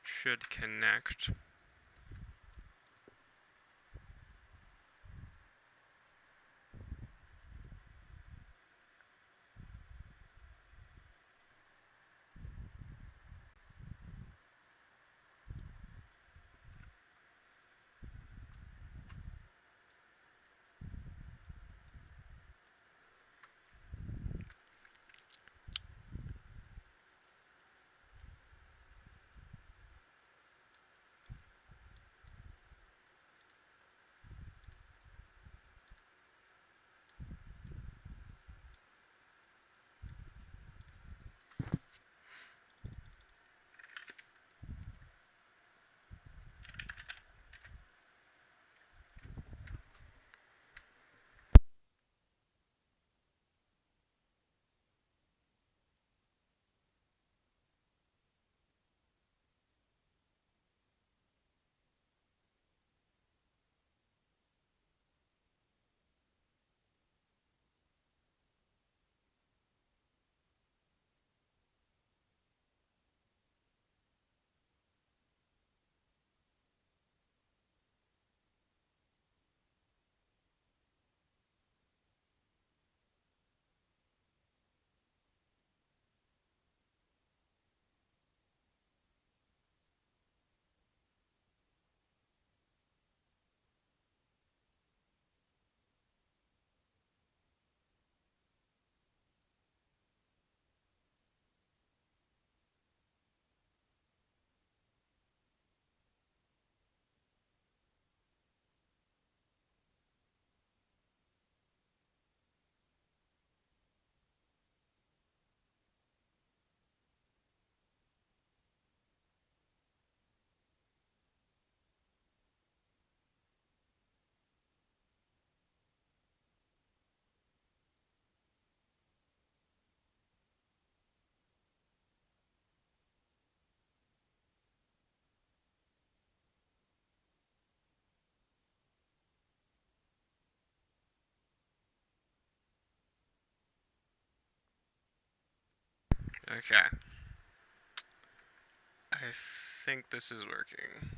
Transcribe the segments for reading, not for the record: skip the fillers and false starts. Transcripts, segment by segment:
should connect. Okay. I think this is working.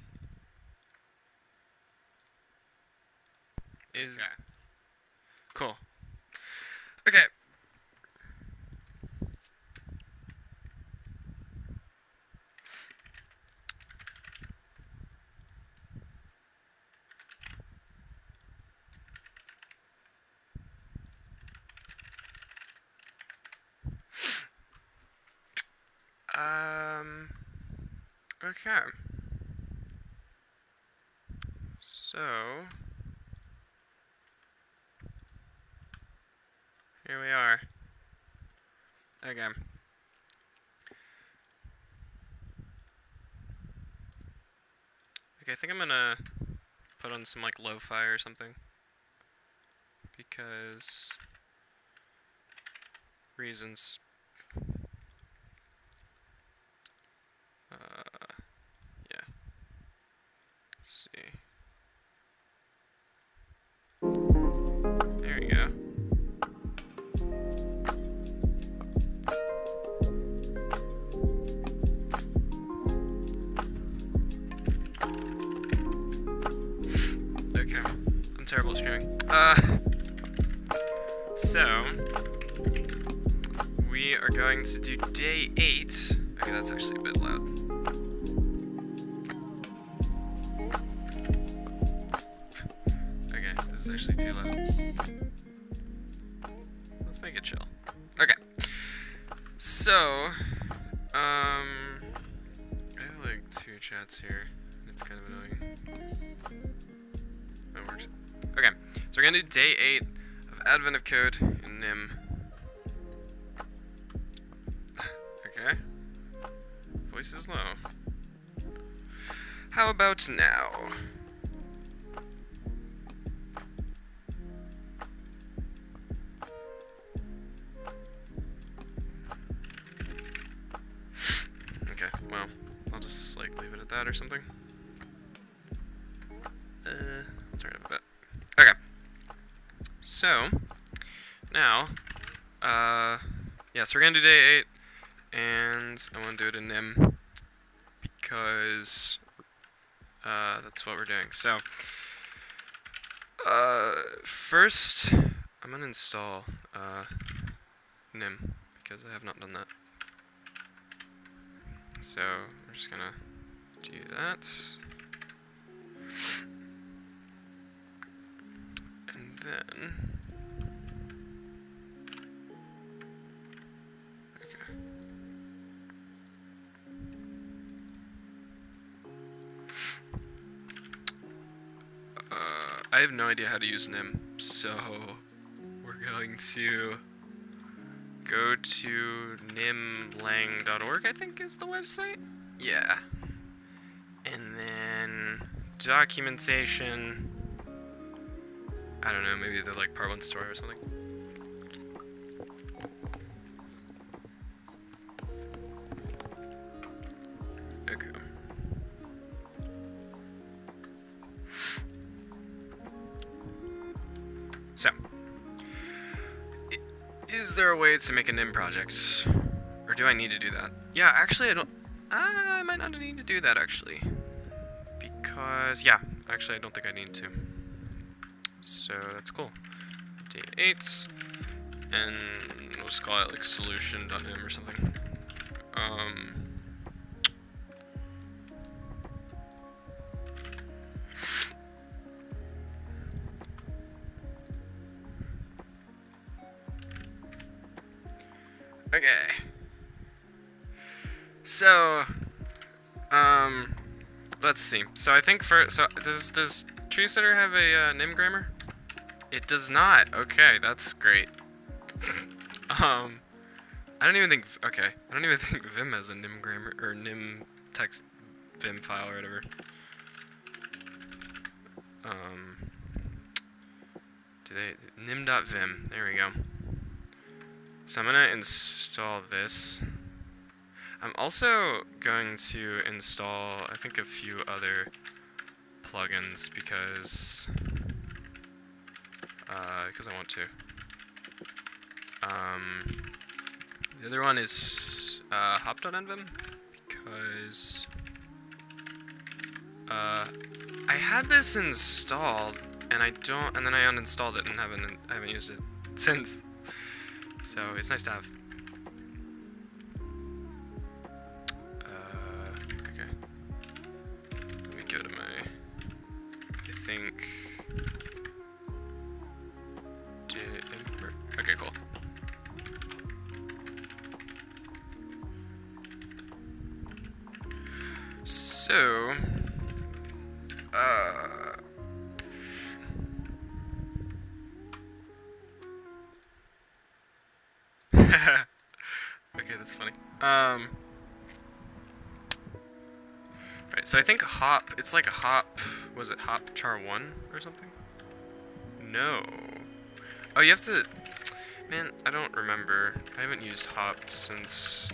Okay. Cool. Okay. Okay. So, here we are. Okay. Okay, I think I'm gonna put on some, like, lo-fi or something. Because reasons. Yeah. Let's see. There we go. Okay. I'm terrible at streaming. So we are going to do day 8. Okay, that's actually a bit loud. Okay, this is actually too loud. Let's make it chill. Okay. So, I have like 2 chats here. It's kind of annoying. That works. Okay, so we're gonna do day 8 of Advent of Code in Nim. Okay. Voice is low. How about now? Okay, well, I'll just like leave it at that or something. I'll turn it up a bit. Okay. So, now, yeah, so we're gonna do day 8, and I wanna do it in Nim, because that's what we're doing. So first I'm gonna install nim because I have not done that. So we're just gonna do that. And then okay. I have no idea how to use nim, so we're going to go to nimlang.org, I think is the website? Yeah. And then documentation. I don't know, maybe the like part 1 story or something. Okay. So, is there a way to make a nim project? Or do I need to do that? Yeah, actually I might not need to do that actually. Because, yeah, actually I don't think I need to. So that's cool. D8, and we'll just call it like solution.nim or something. Okay. So, let's see. So I think does TreeSetter have a nim grammar? It does not. Okay, that's great. I don't even think Vim has a nim grammar or nim text Vim file or whatever. nim.vim. There we go. So I'm gonna install this. I'm also going to install, I think, a few other plugins because I want to. The other one is hop.nvim because I had this installed and then I uninstalled it and I haven't used it since. So it's nice to have. Okay. Let me go to my. I think. Okay, cool. So, okay, that's funny. Right, so I think hop, it's like a hop, was it hop char 1 or something? No. Oh, you have to, man, I don't remember. I haven't used hop since,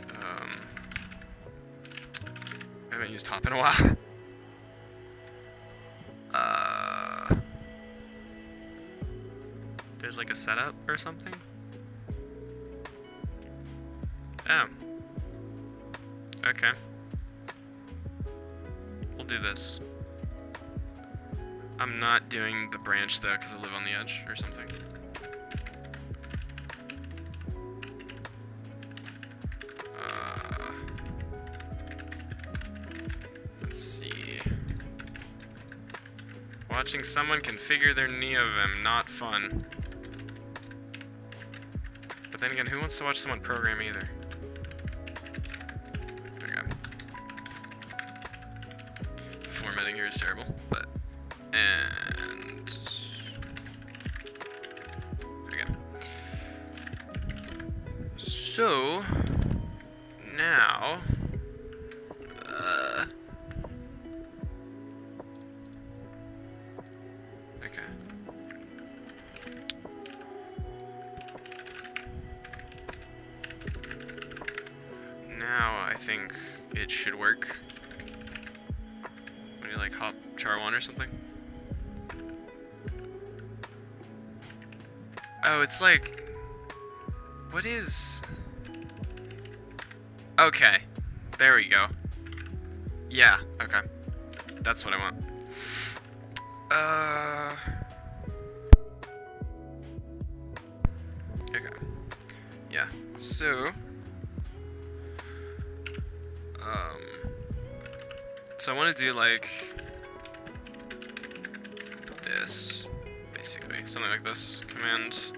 I haven't used hop in a while. There's like a setup or something? Oh. Okay. We'll do this. I'm not doing the branch though, because I live on the edge or something. Let's see. Watching someone configure their NeoVim, not fun. But then again, who wants to watch someone program either? Okay. The formatting here is terrible, but... And... Okay. So... Now... Okay. Now I think it should work. When you like hop char 1 or something. Oh, it's like... What is... Okay. There we go. Yeah, okay. That's what I want. Okay. Yeah, so... So I want to do, like... this, basically. Something like this. Command...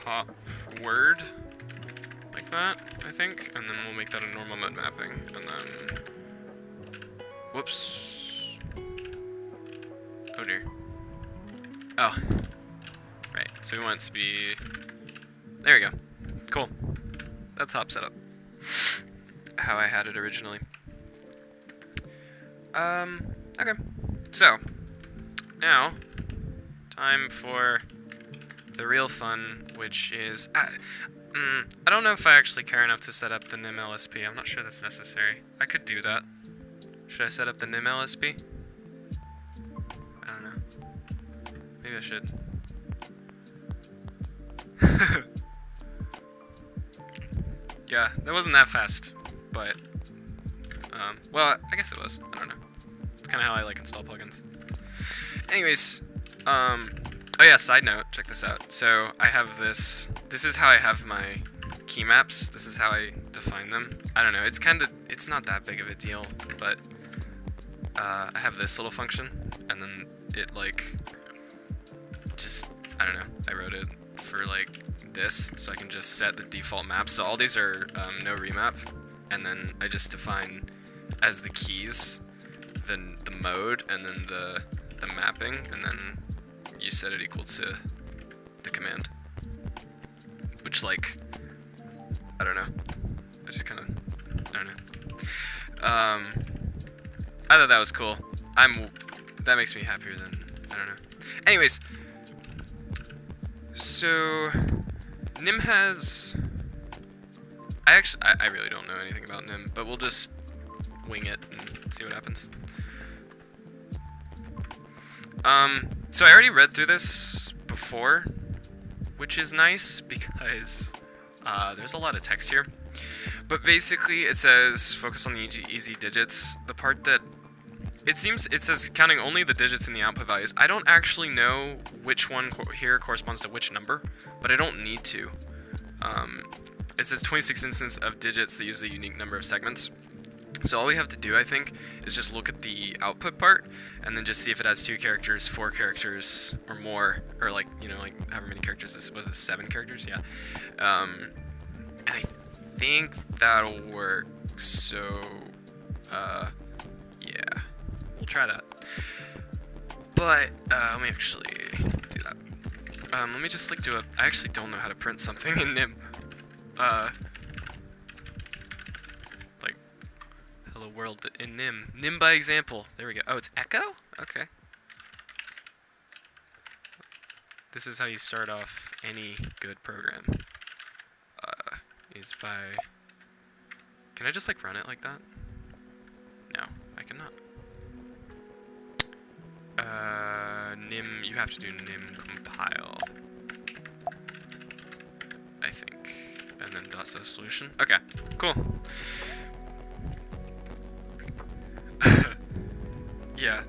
hop word, like that, I think, and then we'll make that a normal mode mapping, and then, whoops, oh dear, oh, right, so we want it to be, there we go, cool, that's hop setup, how I had it originally. Okay, so, now, time for the real fun, which is... I don't know if I actually care enough to set up the nim LSP. I'm not sure that's necessary. I could do that. Should I set up the nim LSP? I don't know. Maybe I should. Yeah, that wasn't that fast, but... well, I guess it was. I don't know. It's kind of how I like install plugins. Anyways, oh yeah, side note, check this out. So I have this is how I have my key maps. This is how I define them. I don't know, it's not that big of a deal, but I have this little function, and then it like, just, I don't know, I wrote it for like this, so I can just set the default map. So all these are no remap, and then I just define as the keys, then the mode, and then the mapping, and then you set it equal to the command. Which, like, I don't know. I just kind of, I don't know. I thought that was cool. That makes me happier than, I don't know. Anyways, so Nim has, I really don't know anything about Nim, but we'll just wing it and see what happens. So I already read through this before, which is nice because there's a lot of text here. But basically it says focus on the easy digits. The part that it says counting only the digits in the output values. I don't actually know which one here corresponds to which number, but I don't need to. It says 26 instances of digits that use a unique number of segments. So all we have to do, I think, is just look at the output part, and then just see if it has 2 characters, 4 characters, or more, or like, you know, like however many characters was it 7 characters? Yeah. And I think that'll work. So, yeah, we'll try that. But let me actually do that. Let me just like do a. I actually don't know how to print something in Nim. Like, hello world in Nim. Nim by example. There we go. Oh, it's echo? Okay. This is how you start off any good program. Is by... Can I just like run it like that? No, I cannot. Nim, you have to do nim compile, I think, and then .so solution. Okay, cool. Yeah.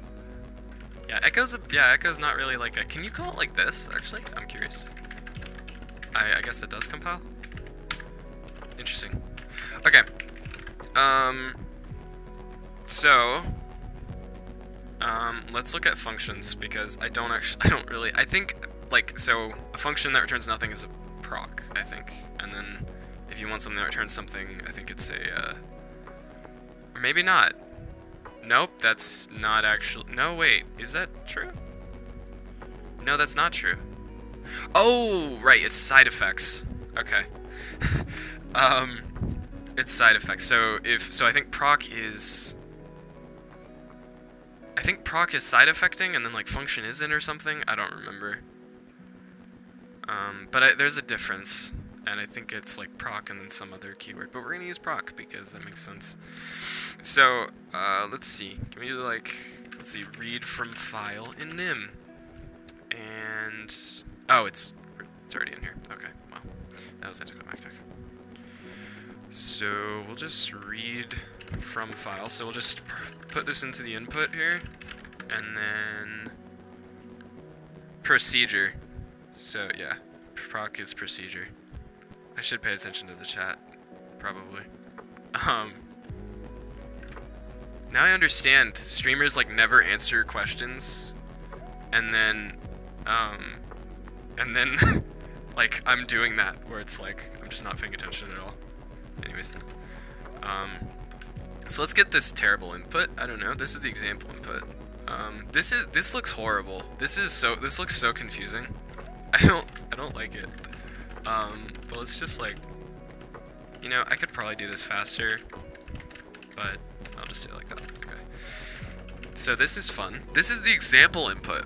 Yeah, Echo's not really like a... Can you call it like this, actually? I'm curious. I guess it does compile? Interesting. Okay. Let's look at functions, because I think, like, so a function that returns nothing is a proc, I think. And then if you want something that returns something, I think it's a, or maybe not. Nope, that's not actually, no, wait, is that true? No, that's not true. Oh, right, it's side effects. Okay. It's side effects. So I think proc is side effecting, and then like function isn't or something. I don't remember. But there's a difference, and I think it's like proc and then some other keyword. But we're gonna use proc because that makes sense. So let's see. Can we do like, let's see, read from file in nim, and oh, it's already in here. Okay, well, that was anticlimactic. So we'll just read from file. So we'll just put this into the input here, and then procedure. So yeah, proc is procedure. I should pay attention to the chat, probably. Now I understand. Streamers like never answer questions, and then like I'm doing that where it's like I'm just not paying attention at all. Anyways, so let's get this terrible input. I don't know. This is the example input. This looks horrible. This looks so confusing. I don't like it. But let's just like, you know, I could probably do this faster, but I'll just do it like that. Okay. So this is fun. This is the example input.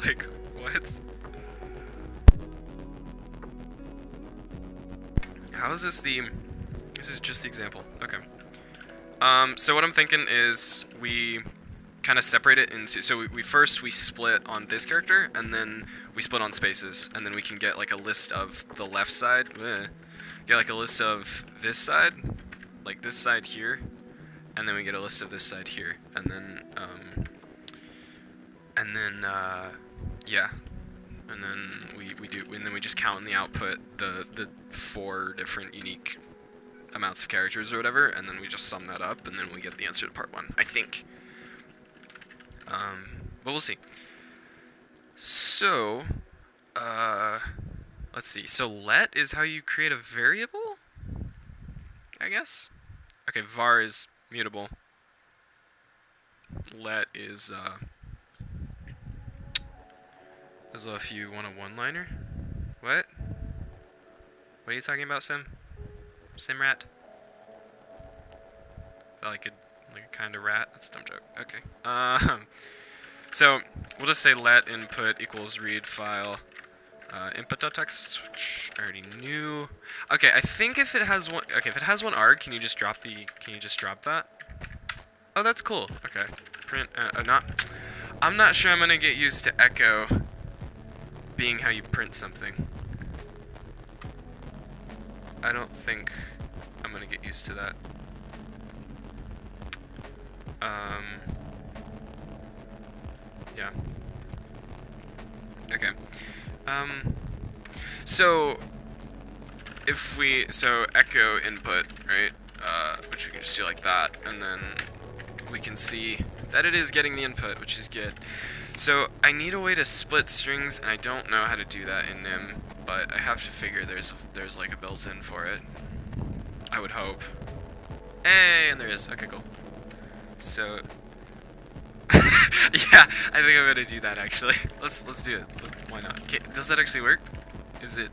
Like, what? How is this the... This is just the example. Okay. So what I'm thinking is we kind of separate it into... So we first split on this character, and then we split on spaces, and then we can get like a list of the left side. Get like a list of this side, like this side here, and then we get a list of this side here, and then yeah, and then we just count in the output the 4 different unique amounts of characters or whatever, and then we just sum that up, and then we get the answer to part 1, I think. But we'll see. So, let's see. So let is how you create a variable, I guess. Okay, var is mutable. Let is as well if you want a one-liner. What? What are you talking about, Sim? Simrat? Is that like a kind of rat? That's a dumb joke. Okay. So we'll just say let input equals read file input.text, which I already knew. Okay, I think if it has one, if it has one arg, can you just drop that? Oh, that's cool. Okay, print. I'm not sure I'm gonna get used to echo being how you print something. I don't think I'm gonna get used to that. Yeah. Okay. So echo input, right? Which we can just do like that, and then we can see that it is getting the input, which is good. So I need a way to split strings, and I don't know how to do that in Nim, but I have to figure there's like a built-in for it. I would hope. Hey, and there is. Okay, cool. So yeah, I think I'm gonna do that actually. Let's do it. Why not? Okay, does that actually work? Is it?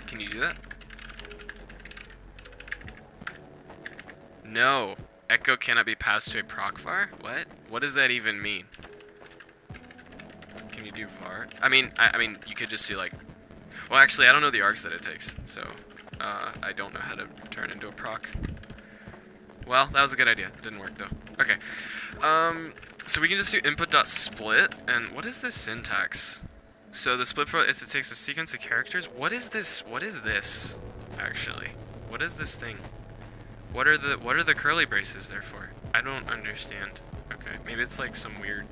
Can you do that? No. Echo cannot be passed to a proc var? What? What does that even mean? Can you do var? I mean, you could just do like... Well, actually, I don't know the args that it takes, so... I don't know how to turn into a proc. Well, that was a good idea. It didn't work, though. Okay. So we can just do input.split, and what is this syntax? So the split it takes a sequence of characters. What is this, actually? What is this thing? What are the curly braces there for? I don't understand. Okay, maybe it's like some weird...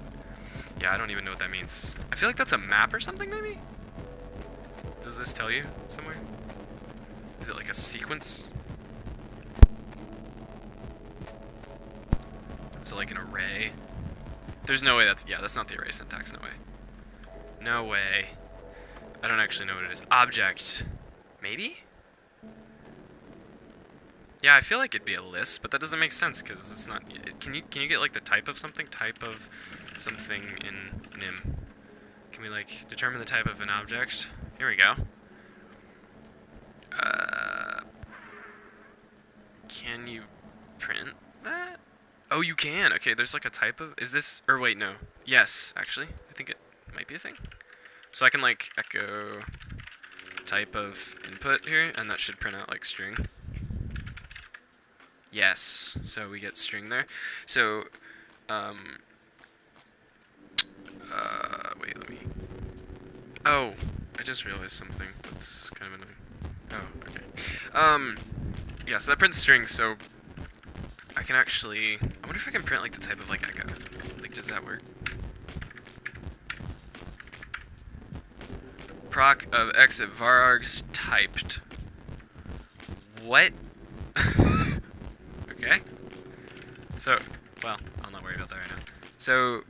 Yeah, I don't even know what that means. I feel like that's a map or something, maybe? Does this tell you somewhere? Is it like a sequence? Is it like an array? There's no way that's not the array syntax, no way. No way. I don't actually know what it is. Object. Maybe? Yeah, I feel like it'd be a list, but that doesn't make sense because it's not... Can you get like the type of something? Type of something in Nim. Can we like determine the type of an object? Here we go. Can you print that? Oh, you can. Okay, there's like a type of... Is this... Or wait, no. Yes, actually. I think it might be a thing. So I can like echo type of input here, and that should print out like string. Yes. So we get string there. So, wait, let me... Oh, I just realized something that's kind of annoying. Oh, okay. Yeah, so that prints strings, so I can actually... I wonder if I can print, like, the type of, like, echo. Like, does that work? Proc of exit varargs typed. What? Okay. So, well, I'll not worry about that right now. So,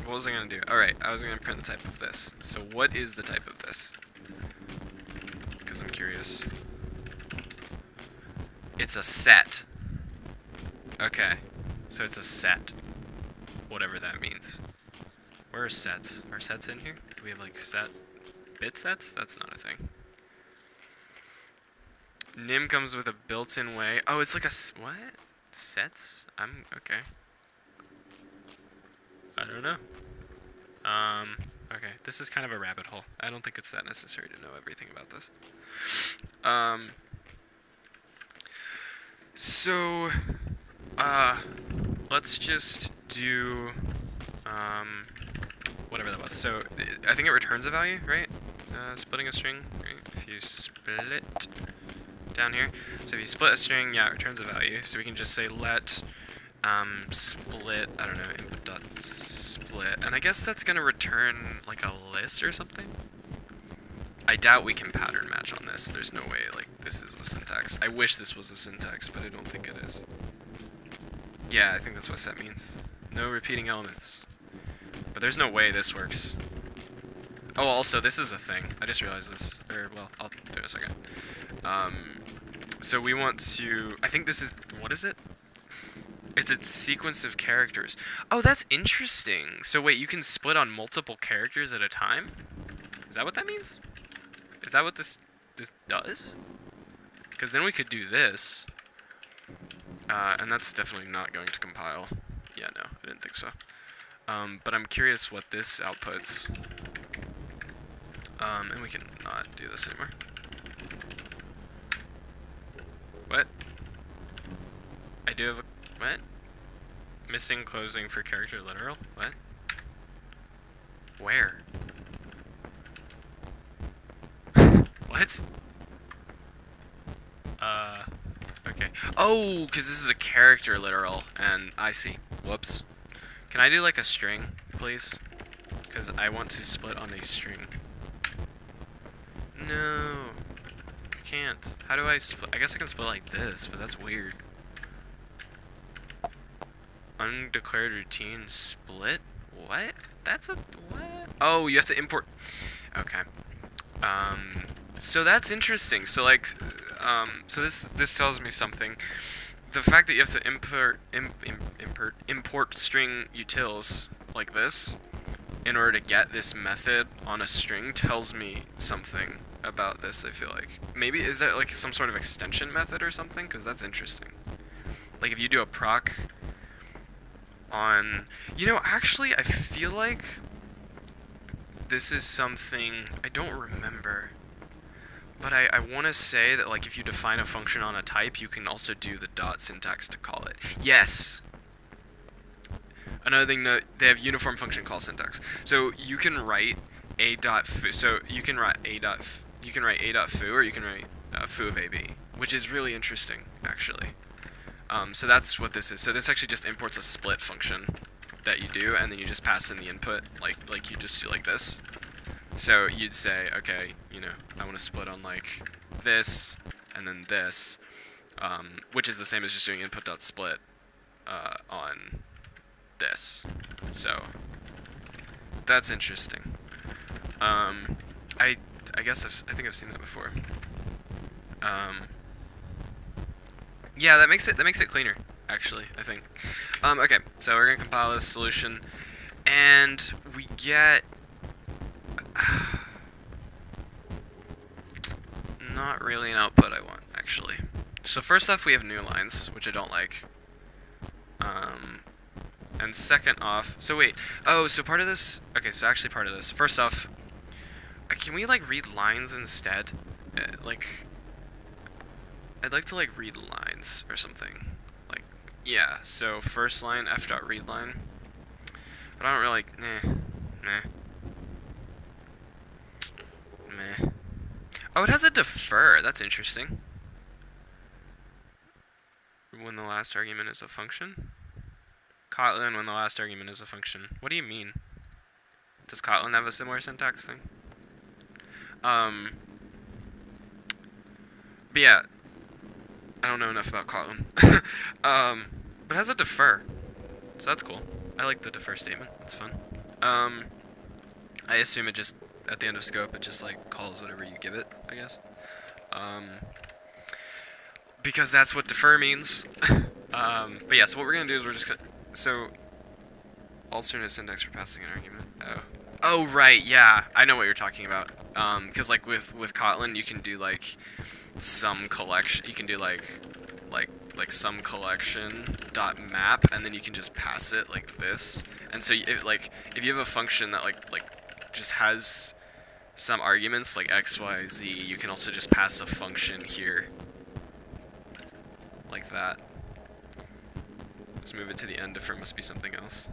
what was I gonna do? Alright, I was gonna print the type of this. So what is the type of this? Because I'm curious. It's a set. Okay. So it's a set. Whatever that means. Where are sets? Are sets in here? Do we have like set bit sets? That's not a thing. Nim comes with a built-in way. Oh, it's like a what? Sets? I'm okay. I don't know. Okay. This is kind of a rabbit hole. I don't think it's that necessary to know everything about this. So, let's just do, whatever that was. So, I think it returns a value, right? Splitting a string, right? If you split down here. So if you split a string, yeah, it returns a value. So we can just say let, split, I don't know, input dot split. And I guess that's gonna return, like, a list or something? I doubt we can pattern match on this. There's no way, like, this is a syntax. I wish this was a syntax, but I don't think it is. Yeah, I think that's what set means. No repeating elements. But there's no way this works. Oh, also, this is a thing. I just realized this. Or, well, I'll do it in a second. So we want to... I think this is... What is it? It's a sequence of characters. Oh, that's interesting. So wait, you can split on multiple characters at a time? Is that what that means? Is that what this does? Because then we could do this. And that's definitely not going to compile. Yeah, no, I didn't think so. But I'm curious what this outputs. And we can not do this anymore. What? I do have a... What? Missing closing for character literal? What? Where? What? Okay. Oh, because this is a character literal, and I see. Whoops. Can I do like a string, please? Because I want to split on a string. No. I can't. How do I split? I guess I can split like this, but that's weird. Undeclared routine split? What? That's a... What? Oh, you have to import... Okay. So that's interesting. So like... so this tells me something. The fact that you have to import string utils like this in order to get this method on a string tells me something about this, I feel like. Maybe, is that like some sort of extension method or something? Because that's interesting. Like if you do a proc on... You know, actually, I feel like this is something... I don't remember. But I want to say that, like, if you define a function on a type, you can also do the dot syntax to call it. Yes! Another thing, they have uniform function call syntax. So you can write a dot foo. So you can write a dot. You can write a dot foo, or you can write foo of ab, which is really interesting, actually. So that's what this is. So this actually just imports a split function that you do, and then you just pass in the input, like you just do like this. So you'd say, okay, you know, I want to split on like this and then this, which is the same as just doing input.split on this. So that's interesting. I guess I think I've seen that before. Yeah, that makes it cleaner, actually, I think. Okay, so we're gonna compile this solution, and we get not really an output I want, actually. So first off, we have new lines, which I don't like. And second off, so wait, oh, so part of this, okay, so actually part of this, first off, can we, like, read lines instead? Like, I'd like to, like, read lines or something. Like, yeah, so first line, f.readline. But I don't really, meh. Oh, it has a defer. That's interesting. When the last argument is a function? Kotlin when the last argument is a function. What do you mean? Does Kotlin have a similar syntax thing? But yeah, I don't know enough about Kotlin. But it has a defer, so that's cool. I like the defer statement. It's fun. I assume it just at the end of scope it just like calls whatever you give it, I guess. Because that's what defer means. But yeah, so what we're gonna do is we're just gonna alternate syntax for passing an argument. Oh right, yeah, I know what you're talking about. Because like with Kotlin, you can do like some collection. You can do like some collection dot map, and then you can just pass it like this. And so if you have a function that like just has some arguments like x, y, z, you can also just pass a function here like that. Let's move it to the end. Defer must be something else.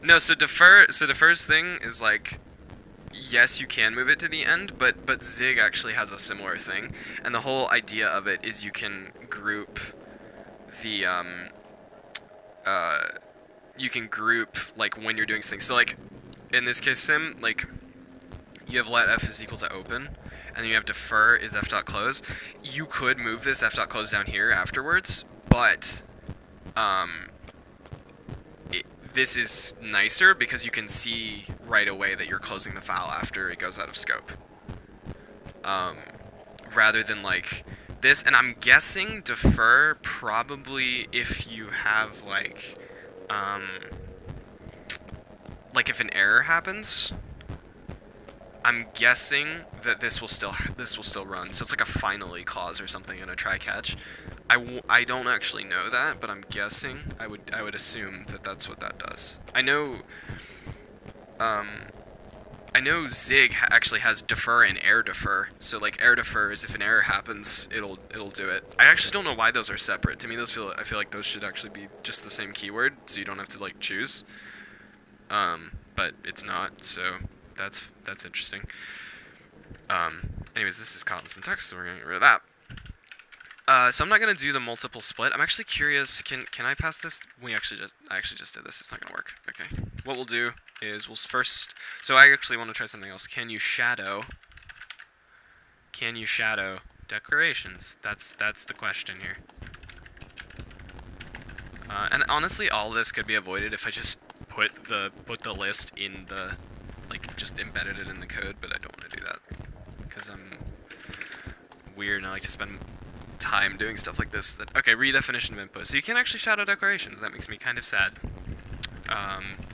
No, so defer's thing is like, yes, you can move it to the end, but Zig actually has a similar thing, and the whole idea of it is you can group the like when you're doing things. So like in this case sim, like you have let f is equal to open, and then you have defer is f.close. You could move this f.close down here afterwards, but this is nicer because you can see right away that you're closing the file after it goes out of scope. Rather than like this, and I'm guessing defer probably if you have like if an error happens, I'm guessing that this will still run. So it's like a finally clause or something in a try catch. I don't actually know that, but I'm guessing. I would assume that that's what that does. I know Zig actually has defer and error defer. So like error defer is if an error happens, it'll do it. I actually don't know why those are separate. To me, I feel like those should actually be just the same keyword, so you don't have to like choose. But it's not, so that's interesting. Anyways, this is Kotlin syntax, so we're gonna get rid of that. So I'm not gonna do the multiple split. I'm actually curious. Can I pass this? I actually just did this. It's not gonna work. Okay. What we'll do is we'll first. So I actually want to try something else. Can you shadow declarations? That's the question here. And honestly, all this could be avoided if I just put the list in the just embedded it in the code. But I don't want to do that because I'm weird and I like to spend time doing stuff like this. Okay, redefinition of input. So you can actually shadow declarations. That makes me kind of sad,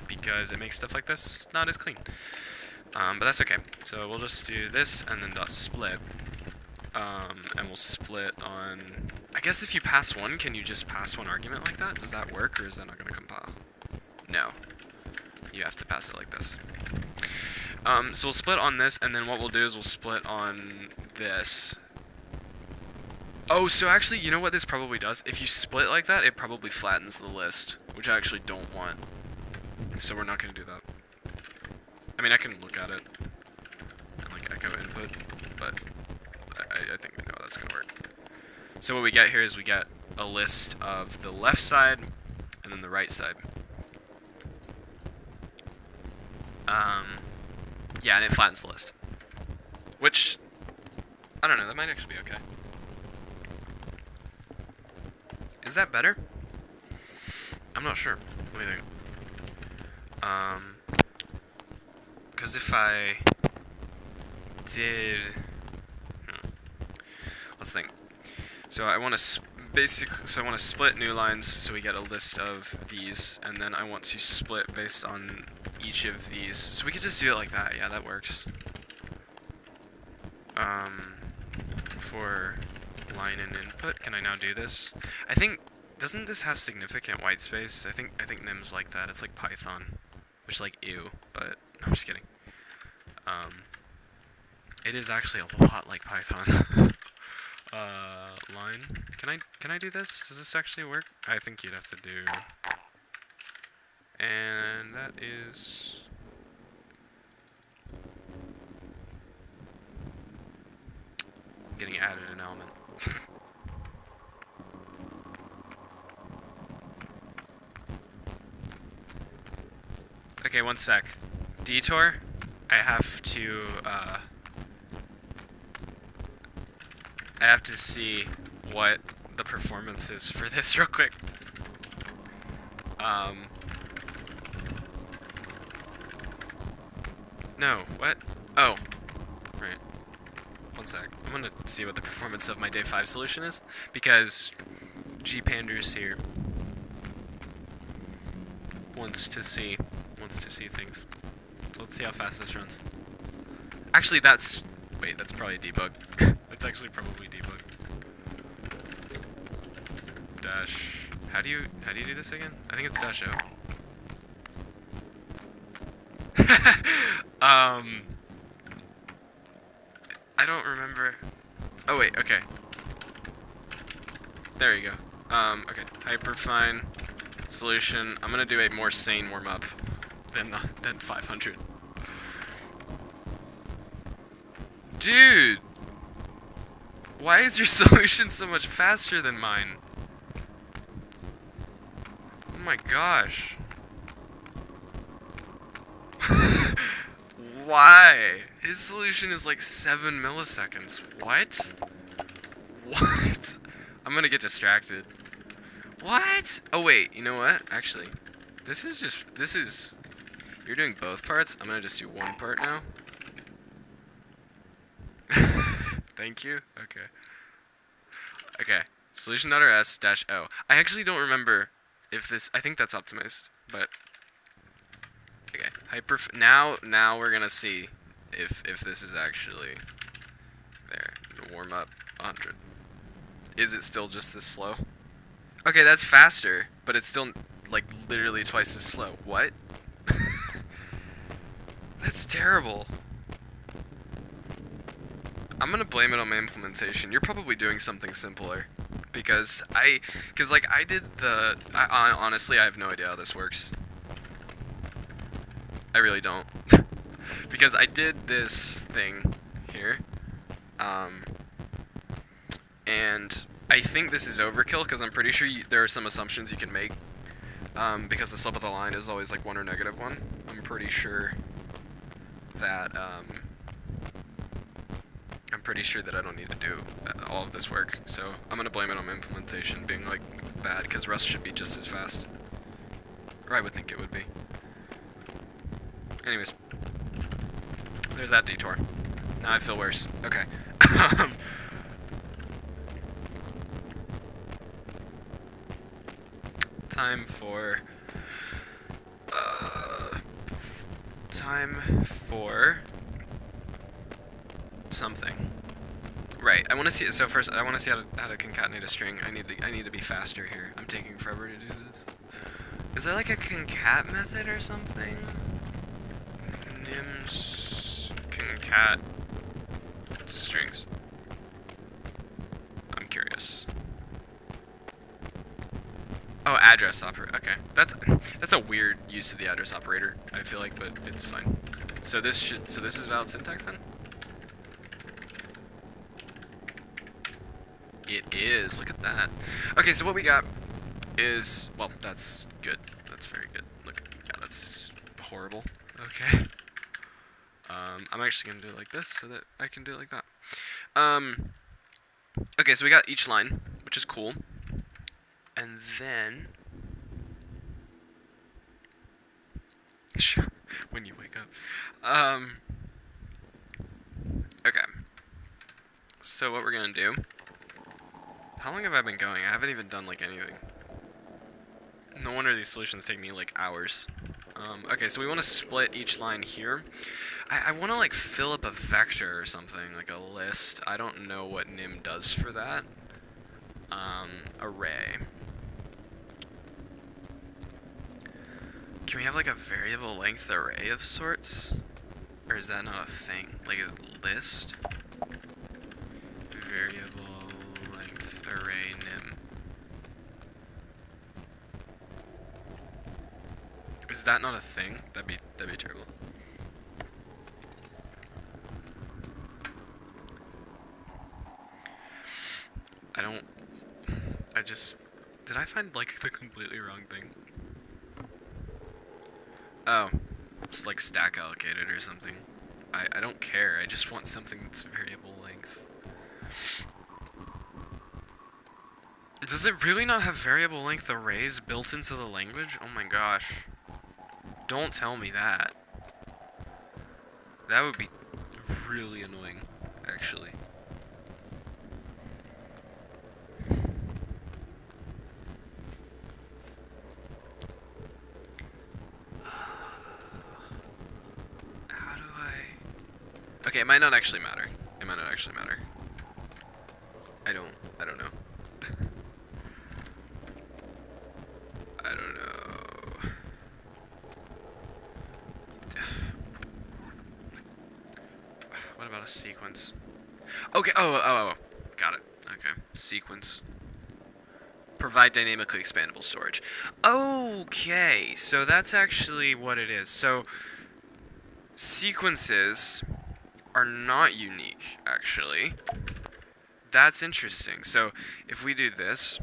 because it makes stuff like this not as clean. But that's okay. So we'll just do this and then dot split, and we'll split on. I guess if you pass one, can you just pass one argument like that? Does that work, or is that not going to compile? No. You have to pass it like this. So we'll split on this, and then what we'll do is we'll split on this. Oh, so actually, you know what this probably does? If you split like that, it probably flattens the list, which I actually don't want. So we're not going to do that. I mean, I can look at it and like echo input, but I think we know how that's going to work. So what we get here is we get a list of the left side and then the right side. Yeah, and it flattens the list. Which, I don't know, that might actually be okay. Is that better? I'm not sure. What do you think? Because if I did... Let's think. So I want to I want to split new lines so we get a list of these, and then I want to split based on each of these. So we could just do it like that. Yeah, that works. For line and input, can I now do this? I think, doesn't this have significant white space? I think Nim's like that. It's like Python, which is like ew, but no, I'm just kidding. It is actually a lot like Python. Line. Can I do this? Does this actually work? I think you'd have to do. And that is. getting added an element. Okay, one sec. Detour? I have to see what the performance is for this real quick. No, what? Oh, right. One sec. I'm gonna see what the performance of my day 5 solution is, because G-Panders here wants to see things. So let's see how fast this runs. Actually, that's probably debug. That's actually probably debug. Dash. How do you do this again? I think it's dash O. I don't remember. Oh wait, okay. There you go. Okay. Hyperfine solution. I'm gonna do a more sane warm up than 500. Dude! Why is your solution so much faster than mine? Oh my gosh. Why? His solution is like 7 milliseconds. What? What? I'm gonna get distracted. What? Oh wait, you know what? Actually, this is... You're doing both parts. I'm gonna just do one part now. Thank you. Okay. Okay. Solution.rs dash O. I actually don't remember if this... I think that's optimized, but... Okay. Now we're gonna see if this is actually there. Warm up 100. Is it still just this slow? Okay, that's faster, but it's still like literally twice as slow. What? That's terrible. I'm gonna blame it on my implementation. You're probably doing something simpler, because honestly, I have no idea how this works. I really don't. Because I did this thing here, and I think this is overkill, because I'm pretty sure there are some assumptions you can make, because the slope of the line is always like 1 or -1. I'm pretty sure that, I don't need to do all of this work, so I'm gonna blame it on my implementation being like bad, because Rust should be just as fast. Or I would think it would be. Anyways. There's that detour. Now I feel worse. Okay. Time for something. Right. I want to see. So first, I want to see how to concatenate a string. I need to be faster here. I'm taking forever to do this. Is there like a concat method or something? Nims concat strings. I'm curious. Oh, address operator. Okay, that's a weird use of the address operator, I feel like, but it's fine. So this is valid syntax then? It is. Look at that. Okay, so what we got is, well, that's good. That's very good. Look, yeah, that's horrible. Okay. I'm actually gonna do it like this so that I can do it like that. Okay, so we got each line, which is cool. And then when you wake up. Okay. So what we're gonna do. How long have I been going? I haven't even done like anything. No wonder these solutions take me like hours. Okay, so we want to split each line here. I want to like fill up a vector or something, like a list. I don't know what nim does for that. Array. Can we have like a variable length array of sorts? Or is that not a thing? Like a list? Variable length array nim. Is that not a thing? That'd be terrible. Did I find, like, the completely wrong thing? Oh. It's like stack allocated or something. I don't care. I just want something that's variable length. Does it really not have variable length arrays built into the language? Oh my gosh. Don't tell me that. That would be really annoying, actually. How do I... Okay, it might not actually matter. It might not actually matter. I don't know. I don't know. What about a sequence? Okay, oh. Got it. Okay, sequence. Provide dynamically expandable storage. Okay, so that's actually what it is. So, sequences are not unique, actually. That's interesting. So, if we do this,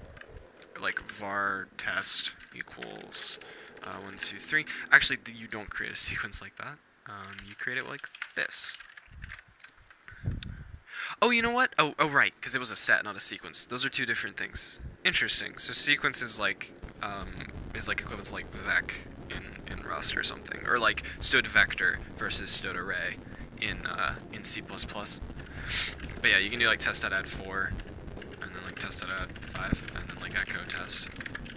like var test equals 1, 2, 3. Actually, you don't create a sequence like that. You create it like this. Oh, you know what? Oh, right, because it was a set, not a sequence. Those are two different things. Interesting. So sequence is like equivalent to like vec in Rust or something, or like stood vector versus stood array in C++. But yeah, you can do like test.add4, and then like test.add5, and then like echo test,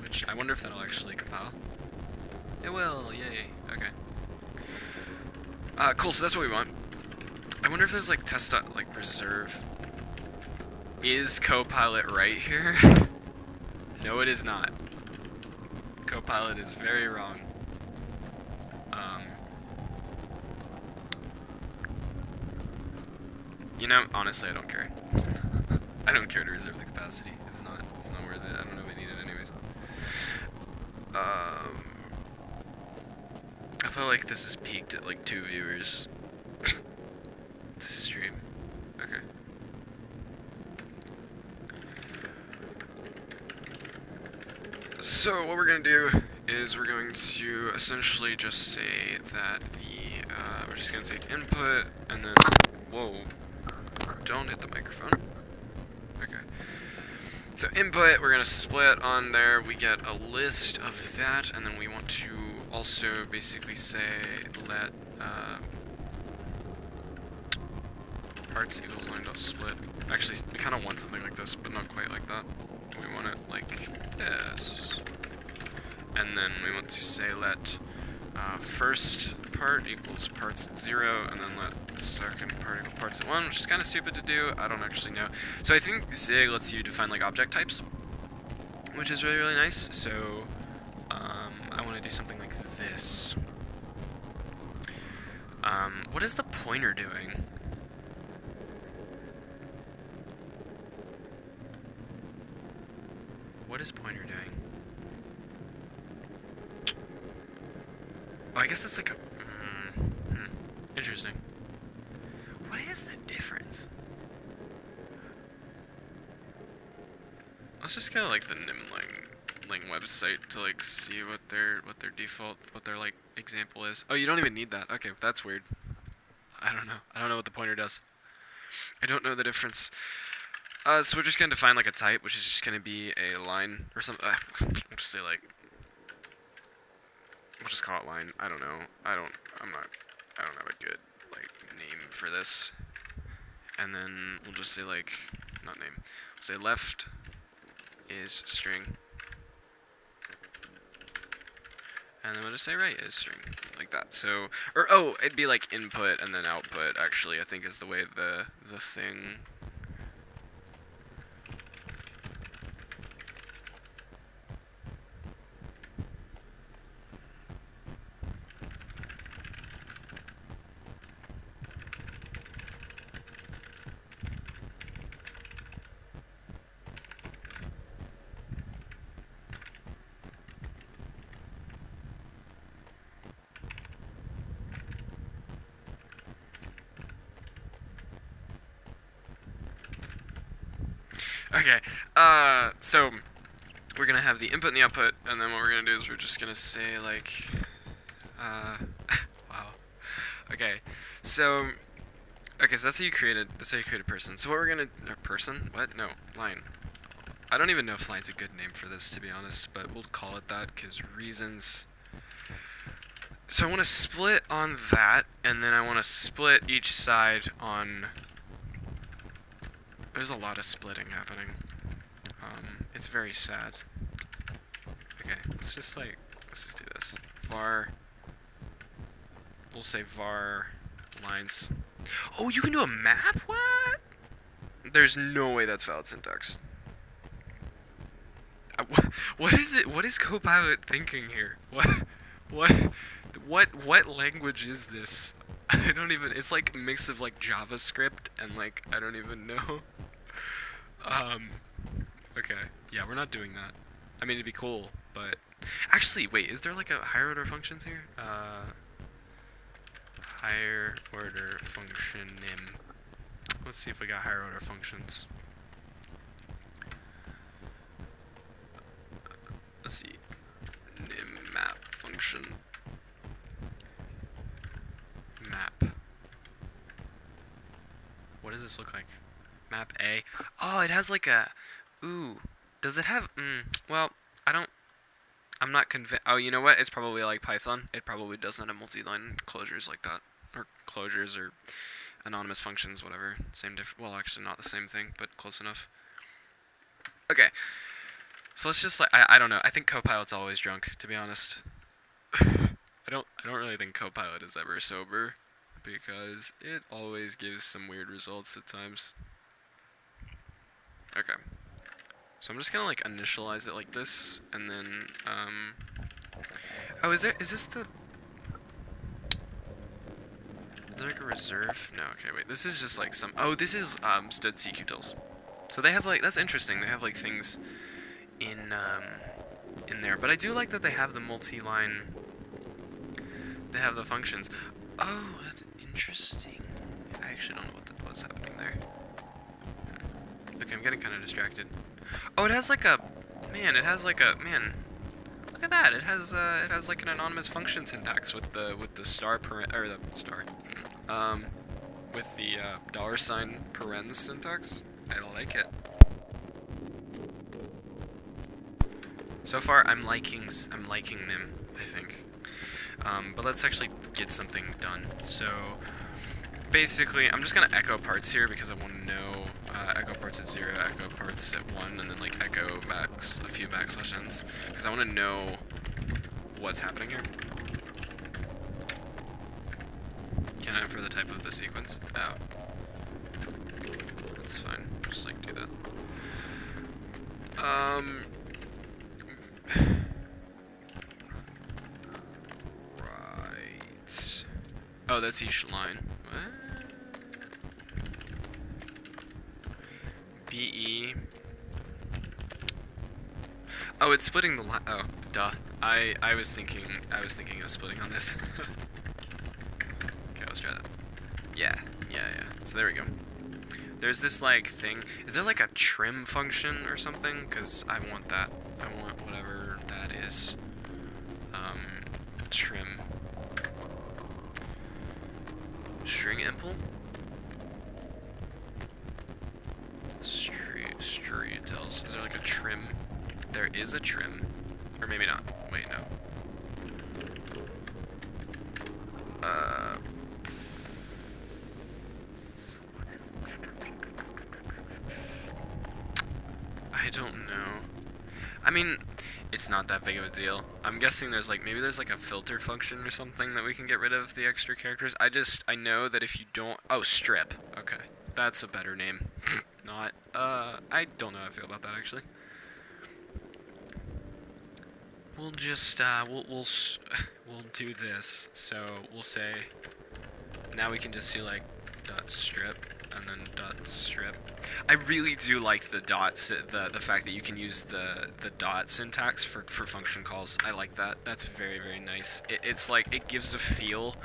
which I wonder if that'll actually compile. It will, yay. Okay. Cool. So that's what we want. I wonder if there's like test.reserve. Is Copilot right here? No, it is not. Copilot is very wrong. You know, honestly, I don't care. I don't care to reserve the capacity. It's not worth it. I don't know if I need it anyways. I feel like this is peaked at like 2 viewers. This stream. Okay. So what we're gonna do is we're going to essentially just say that we're just gonna take input and then, whoa, don't hit the microphone. Okay. So input, we're gonna split on there. We get a list of that, and then we want to also basically say let parts equals line.split. Actually, we kind of want something like this, but not quite like that. We want it like this. And then we want to say let first part equals parts at 0, and then let second part equal parts at 1, which is kind of stupid to do. I don't actually know. So I think Zig lets you define like object types, which is really, really nice. So I want to do something like this. What is the pointer doing? What is pointer doing? Oh, I guess it's like a... Interesting. What is the difference? Let's just go like the Nimling website to like see what their like example is. Oh, you don't even need that. Okay, that's weird. I don't know. I don't know what the pointer does. I don't know the difference. So we're just gonna define like a type, which is just gonna be a line or something. We'll just say like, we'll just call it line. I don't know. I don't have a good like name for this. And then we'll just say like, not name. We'll say left is string. And then we'll just say right is string, like that. So, or oh, it'd be like input and then output. Actually, I think is the way the thing. Okay, so we're gonna have the input and the output, and then what we're gonna do is we're just gonna say like, wow. Okay, so that's how you created. That's how you create a person. So what we're gonna person? What? No, line. I don't even know if line's a good name for this, to be honest, but we'll call it that because reasons. So I want to split on that, and then I want to split each side on. There's a lot of splitting happening. It's very sad. Okay, let's just do this. Var. We'll say var lines. Oh, you can do a map? What? There's no way that's valid syntax. What is it? What is Copilot thinking here? What language is this? I don't even. It's like a mix of like JavaScript and like I don't even know. Okay. Yeah, we're not doing that. I mean, it'd be cool, but actually, wait. Is there like a higher order functions here? Higher order function nim. Let's see if we got higher order functions. Let's see. Nim map function. Map. What does this look like? Map A. Oh, it has like a. Ooh. Does it have. Well, I'm not convinced. Oh, you know what? It's probably like Python. It probably doesn't have multi-line closures like that. Or closures or anonymous functions, whatever. Same well, actually not the same thing, but close enough. Okay. So let's just I don't know. I think Copilot's always drunk, to be honest. I don't really think Copilot is ever sober because it always gives some weird results at times. Okay. So I'm just gonna like initialize it like this, and then oh, is this the? Is there like a reserve? No. Okay, wait. This is just like some. Oh, this is std cqtils. So they have like that's interesting. They have like things in there, but I do like that they have the multi-line. They have the functions. Oh, that's interesting. I actually don't know what's happening there. Okay, I'm getting kind of distracted. Oh, it has like a man. It has like a man. Look at that. It has like an anonymous function syntax with the star or the star, with the $ parens syntax. I like it. So far, I'm liking them. I think. But let's actually get something done. So basically, I'm just gonna echo parts here because I want to know echo parts at 0, echo parts at 1, and then like echo a few \n because I want to know what's happening here. Can I infer the type of the sequence? Oh, that's fine. Just like do that. Right. Oh, that's each line. What? BE. Oh, it's splitting the line. Oh, duh. I was thinking it was splitting on this. Okay, let's try that. Yeah. So there we go. There's this like thing. Is there like a trim function or something? Because I want that. I want whatever that is. Trim. String impl? Strutels. Is there like a trim? There is a trim. Or maybe not. Wait, no. I don't know. I mean, it's not that big of a deal. I'm guessing maybe there's like a filter function or something that we can get rid of the extra characters. I know that if you don't, oh, strip. Okay. That's a better name. Not, I don't know how I feel about that actually. We'll just, we'll do this. So we'll say, now we can just do like dot strip and then dot strip. I really do like the dots, the fact that you can use the dot syntax for function calls. I like that. That's very, very nice. It's like, it gives a feel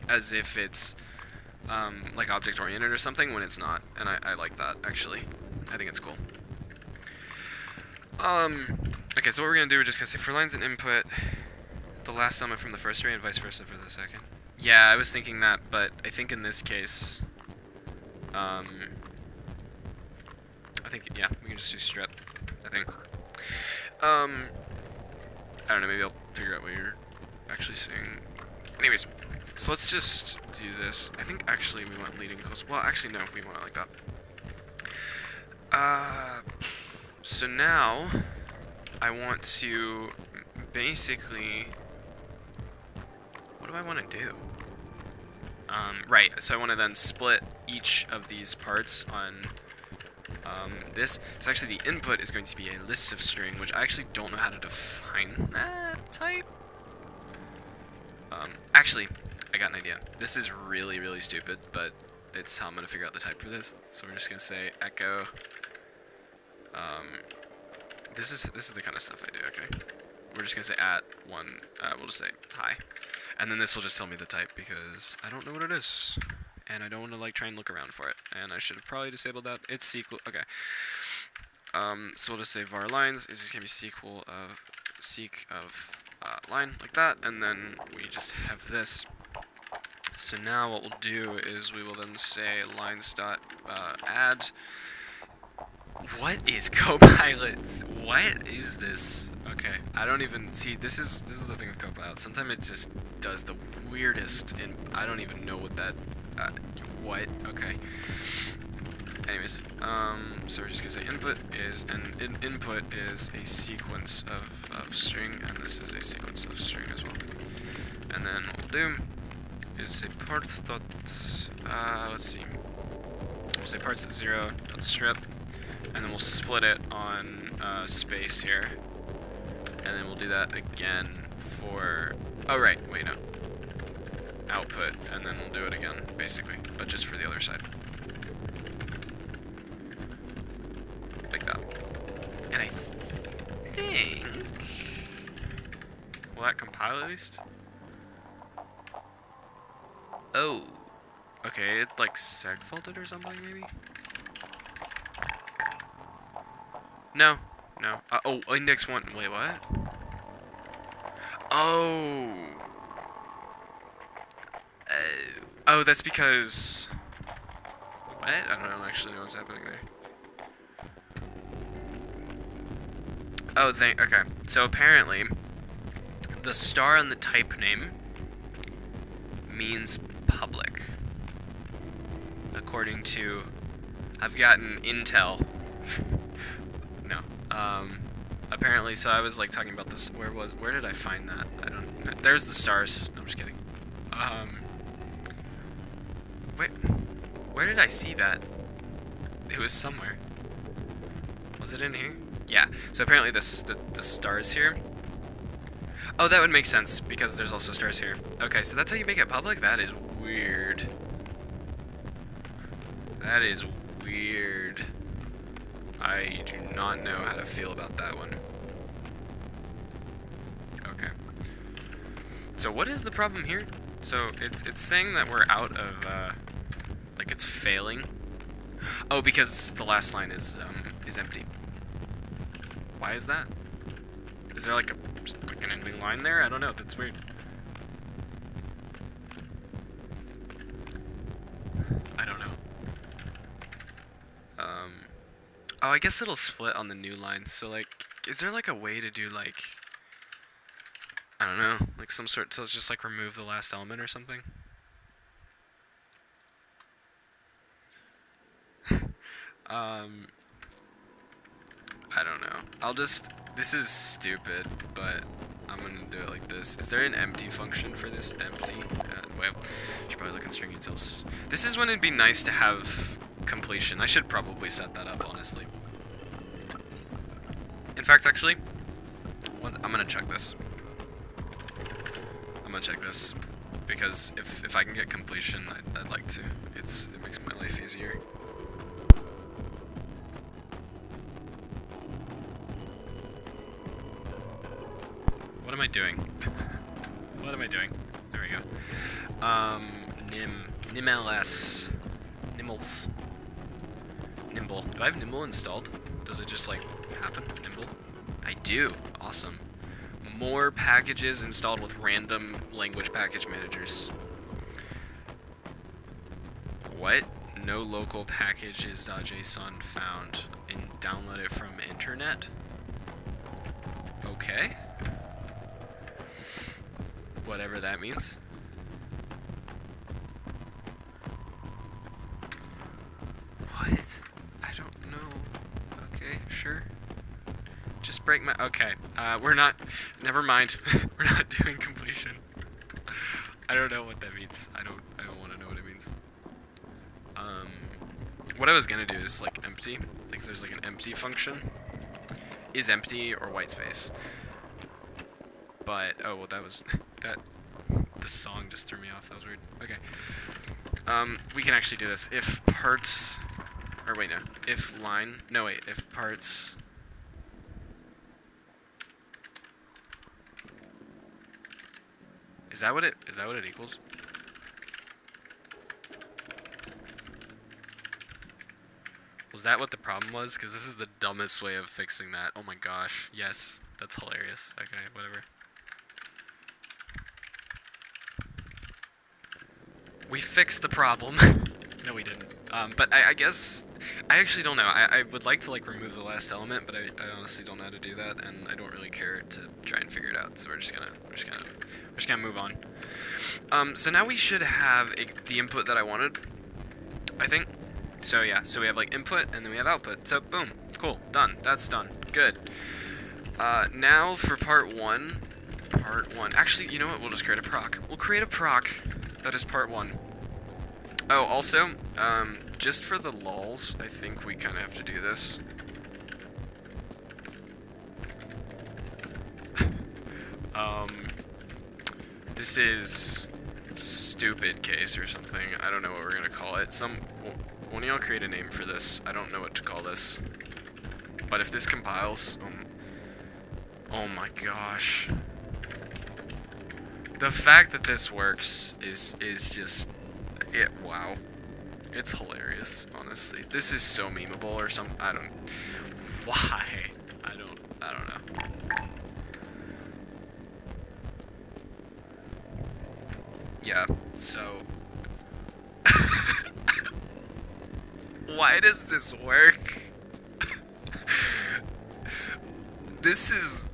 as if it's, like object-oriented or something when it's not. And I like that, actually. I think it's cool. Okay, so what we're gonna do, we're just gonna say for lines and input, the last element from the first array and vice versa for the second. Yeah, I was thinking that, but I think in this case, I think, yeah, we can just do strip, I think. I don't know, maybe I'll figure out what you're actually saying. Anyways, so let's just do this. I think actually we want leading equals, well, actually no, we want it like that. So now, I want to basically, what do I want to do? Right, so I want to then split each of these parts on this. So actually the input is going to be a list of string, which I actually don't know how to define that type. Actually, I got an idea. This is really, really stupid, but it's how I'm going to figure out the type for this. So we're just going to say echo. This is the kind of stuff I do, okay. We're just going to say @1, we'll just say hi. And then this will just tell me the type because I don't know what it is. And I don't want to like try and look around for it. And I should have probably disabled that. It's SQL, okay. So we'll just say var lines is just going to be seq of line like that. And then we just have this. So now what we'll do is we will then say lines.add. What is Copilot? What is this? Okay, I don't even see. This is the thing with Copilot. Sometimes it just does the weirdest, and I don't even know what that. What? Okay. Anyways, so we're just gonna say input is input is a sequence of string, and this is a sequence of string as well. And then what we'll do is say parts dot. Let's see. We'll say parts at 0 dot strip. And then we'll split it on space here. And then we'll do that again for... Oh, right. Wait, no. Output. And then we'll do it again, basically. But just for the other side. Like that. And I think... Will that compile at least? Oh. Okay, it like segfaulted or something, maybe? No, no. Oh, index 1. Wait, what? Oh. Oh, that's because... What? I don't actually know what's happening there. Oh, okay. So apparently, the star on the type name means public. According to... I've gotten intel. No. Apparently, so I was like talking about this. Where did I find that? I don't know. There's the stars. No, I'm just kidding. Where did I see that? It was somewhere. Was it in here? Yeah. So apparently the stars here. Oh, that would make sense because there's also stars here. Okay, so that's how you make it public? That is weird. That is weird. I do not know how to feel about that one. Okay. So what is the problem here? So it's saying that we're out of like it's failing. Oh, because the last line is empty. Why is that? Is there like an ending line there? I don't know. That's weird. I don't know. Oh, I guess it'll split on the new lines. So, like, is there, like, a way to do, like, I don't know, like some sort, so let's just, like, remove the last element or something? I don't know. This is stupid, but I'm gonna do it like this. Is there an empty function for this? Empty? Well, should probably look in string utils. This is when it'd be nice to have completion. I should probably set that up, honestly. In fact, actually, I'm gonna check this. I'm gonna check this because if I can get completion, I'd like to. It makes my life easier. What am I doing? What am I doing? There we go. Nimls. Nimble. Do I have Nimble installed? Does it just like happen? Nimble? I do. Awesome. More packages installed with random language package managers. What? No local packages.json found, and download it from internet? Okay. Whatever that means. What? I don't know. Okay, sure. Just break my... Okay. We're not... Never mind. We're not doing completion. I don't know what that means. I don't want to know what it means. What I was gonna do is, like, empty. Like, if there's, like, an empty function. Is empty or white space. But... Oh, well, that was... that... The song just threw me off. That was weird. Okay. We can actually do this. If parts... Or wait, no. If line... No, wait. If parts... Is that what it equals? Was that what the problem was? Because this is the dumbest way of fixing that. Oh my gosh. Yes. That's hilarious. Okay, whatever. We fixed the problem. No, we didn't. But I guess... I actually don't know. I would like to, like, remove the last element, but I honestly don't know how to do that, and I don't really care to try and figure it out, so we're just gonna move on. So now we should have the input that I wanted, I think. So yeah, so we have, like, input, and then we have output. So, boom. Cool. Done. That's done. Good. Now for part one. Actually, you know what? We'll just create a proc. We'll create a proc that is part one. Oh, also, just for the lulz, I think we kind of have to do this. This is stupid case or something. I don't know what we're gonna call it. One of y'all create a name for this. I don't know what to call this. But if this compiles, oh my gosh. The fact that this works is just wow. It's hilarious, honestly. This is so memeable or something. Why? I don't know. Yeah, so why does this work? This is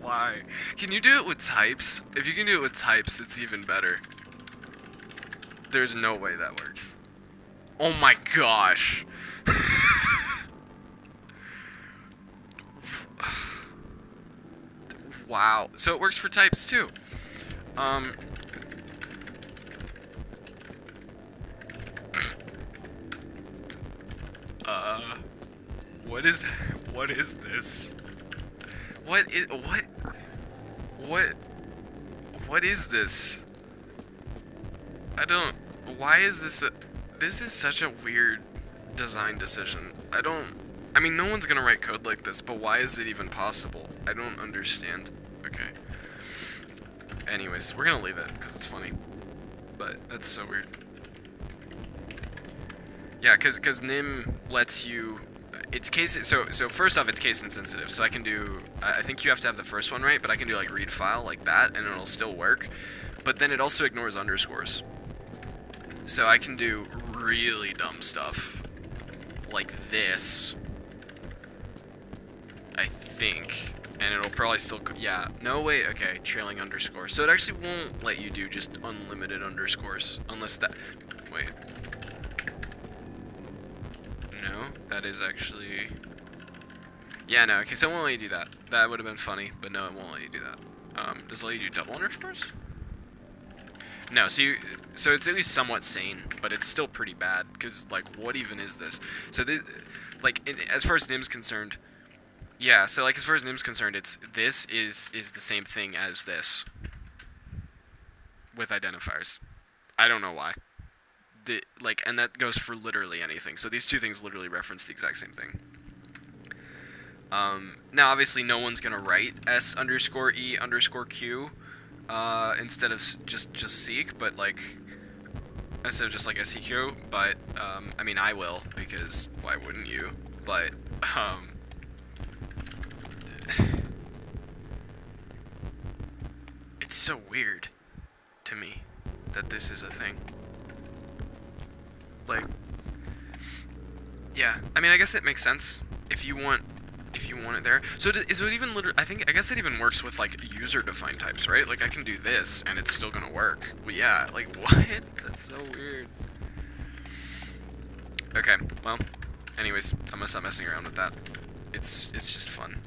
why? Can you do it with types? If you can do it with types, it's even better. There's no way that works. Oh my gosh. Wow. So it works for types too. What is this? What is this? Why is this this is such a weird design decision. I mean, no one's gonna write code like this, but why is it even possible? I don't understand. Okay. Anyways, we're gonna leave it, because it's funny. But, that's so weird. Yeah, because nim lets you... It's case... So first off, it's case insensitive, so I can do... I think you have to have the first one right, but I can do, like, read file like that, and it'll still work. But then it also ignores underscores. So I can do really dumb stuff. Like this. I think. And it'll probably still... Yeah. No, wait. Okay. Trailing underscore. So it actually won't let you do just unlimited underscores. Unless that... Wait. No. That is actually... Yeah, no. Okay, so it won't let you do that. That would have been funny, but no, it won't let you do that. Does it let you do double underscores? No, so it's at least somewhat sane, but it's still pretty bad, because, like, what even is this? So, like, as far as nim's concerned... Yeah, so, like, as far as nim's concerned, this is the same thing as this. With identifiers. I don't know why. And that goes for literally anything. So these two things literally reference the exact same thing. Now, obviously, no one's going to write S_E_Q instead of just seek, but, like, instead of just, like, SEQ, but, I mean, I will, because why wouldn't you? But, It's so weird to me that this is a thing. Like, yeah, I mean, I guess it makes sense if you want it there. So is it even literally? I guess it even works with like user-defined types, right? Like I can do this and it's still gonna work. Well, yeah, like what? That's so weird. Okay, well, anyways, I'm gonna stop messing around with that. It's just fun.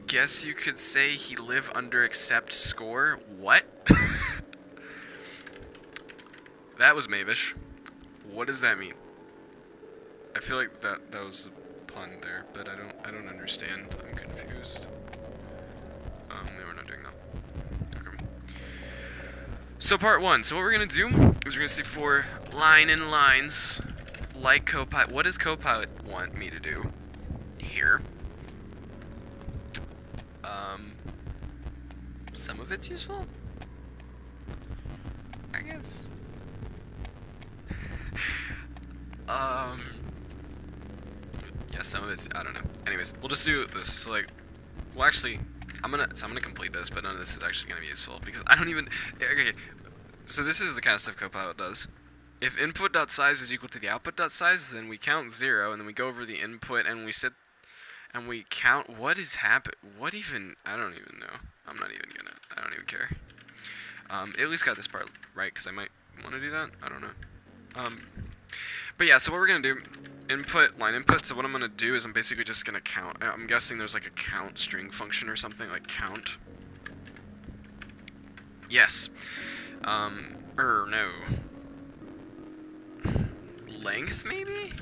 Guess you could say he live under accept score. What? That was Mavish. What does that mean? I feel like that was a pun there, but I don't understand. I'm confused. No, we're not doing that. Okay. So part 1. So what we're gonna do is we're gonna see for line and lines like Copilot. What does Copilot want me to do here? Some of it's useful, I guess. Yeah, some of it's, I don't know. Anyways, we'll just do this. So like, well, actually, I'm gonna complete this, but none of this is actually gonna be useful because I don't even. Okay, so this is the kind of stuff Copilot does. If input.size is equal to the output.size, then we count 0, and then we go over the input, and we set, and we count. What is happen? What even? I don't even know. I'm not even gonna. I don't even care. At least got this part right because I might want to do that. I don't know. But yeah, so what we're gonna do, line input. So what I'm gonna do is I'm basically just gonna count. I'm guessing there's like a count string function or something like count. Yes. No. Length maybe?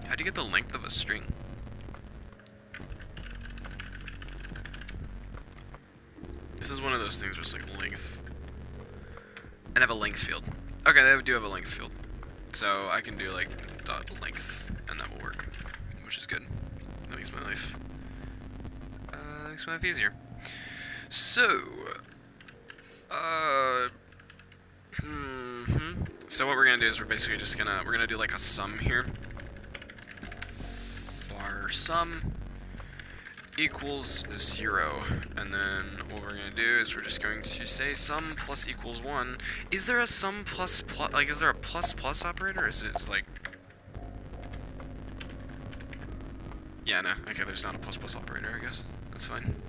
How do you get the length of a string? This is one of those things where it's like length. And have a length field. Okay, they do have a length field. So I can do like dot length, and that will work. Which is good. That makes my life easier. So so what we're gonna do is we're basically just gonna do like a sum here. For sum equals 0, and then what we're gonna do is we're just going to say sum plus equals 1. Is there a sum plus like is there a plus plus operator? Or is it like, yeah, no, okay, there's not a plus plus operator, I guess. That's fine.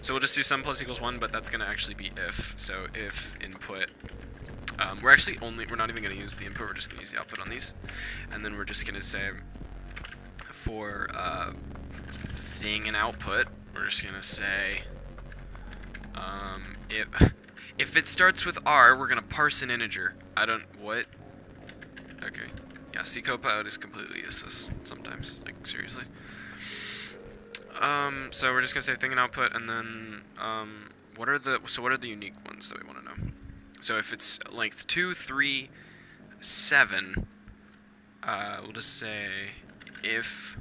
So we'll just do sum plus equals 1, but that's gonna actually be if. So if input, we're not even gonna use the input, we're just gonna use the output on these. And then we're just gonna say for thing and output, we're just gonna say if it starts with R, we're gonna parse an integer. What? Okay. Yeah, C Copilot is completely useless sometimes. Like, seriously. So we're just gonna say thing and output, and then what are the unique ones that we want to know? So if it's length 2, 3, 7, we'll just say if.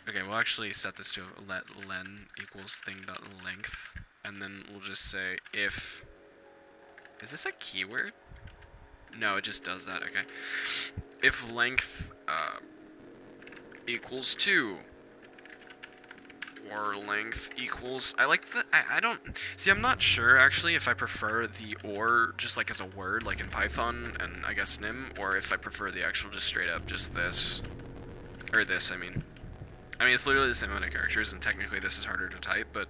Okay, we'll actually set this to let len equals thing.length, and then we'll just say if. Is this a keyword? No, it just does that. Okay. If length equals 2, or length equals. I like the. I don't see. I'm not sure actually if I prefer the or just like as a word, like in Python and I guess Nim, or if I prefer the actual just straight up just this, or this. I mean, it's literally the same amount of characters, and technically this is harder to type, but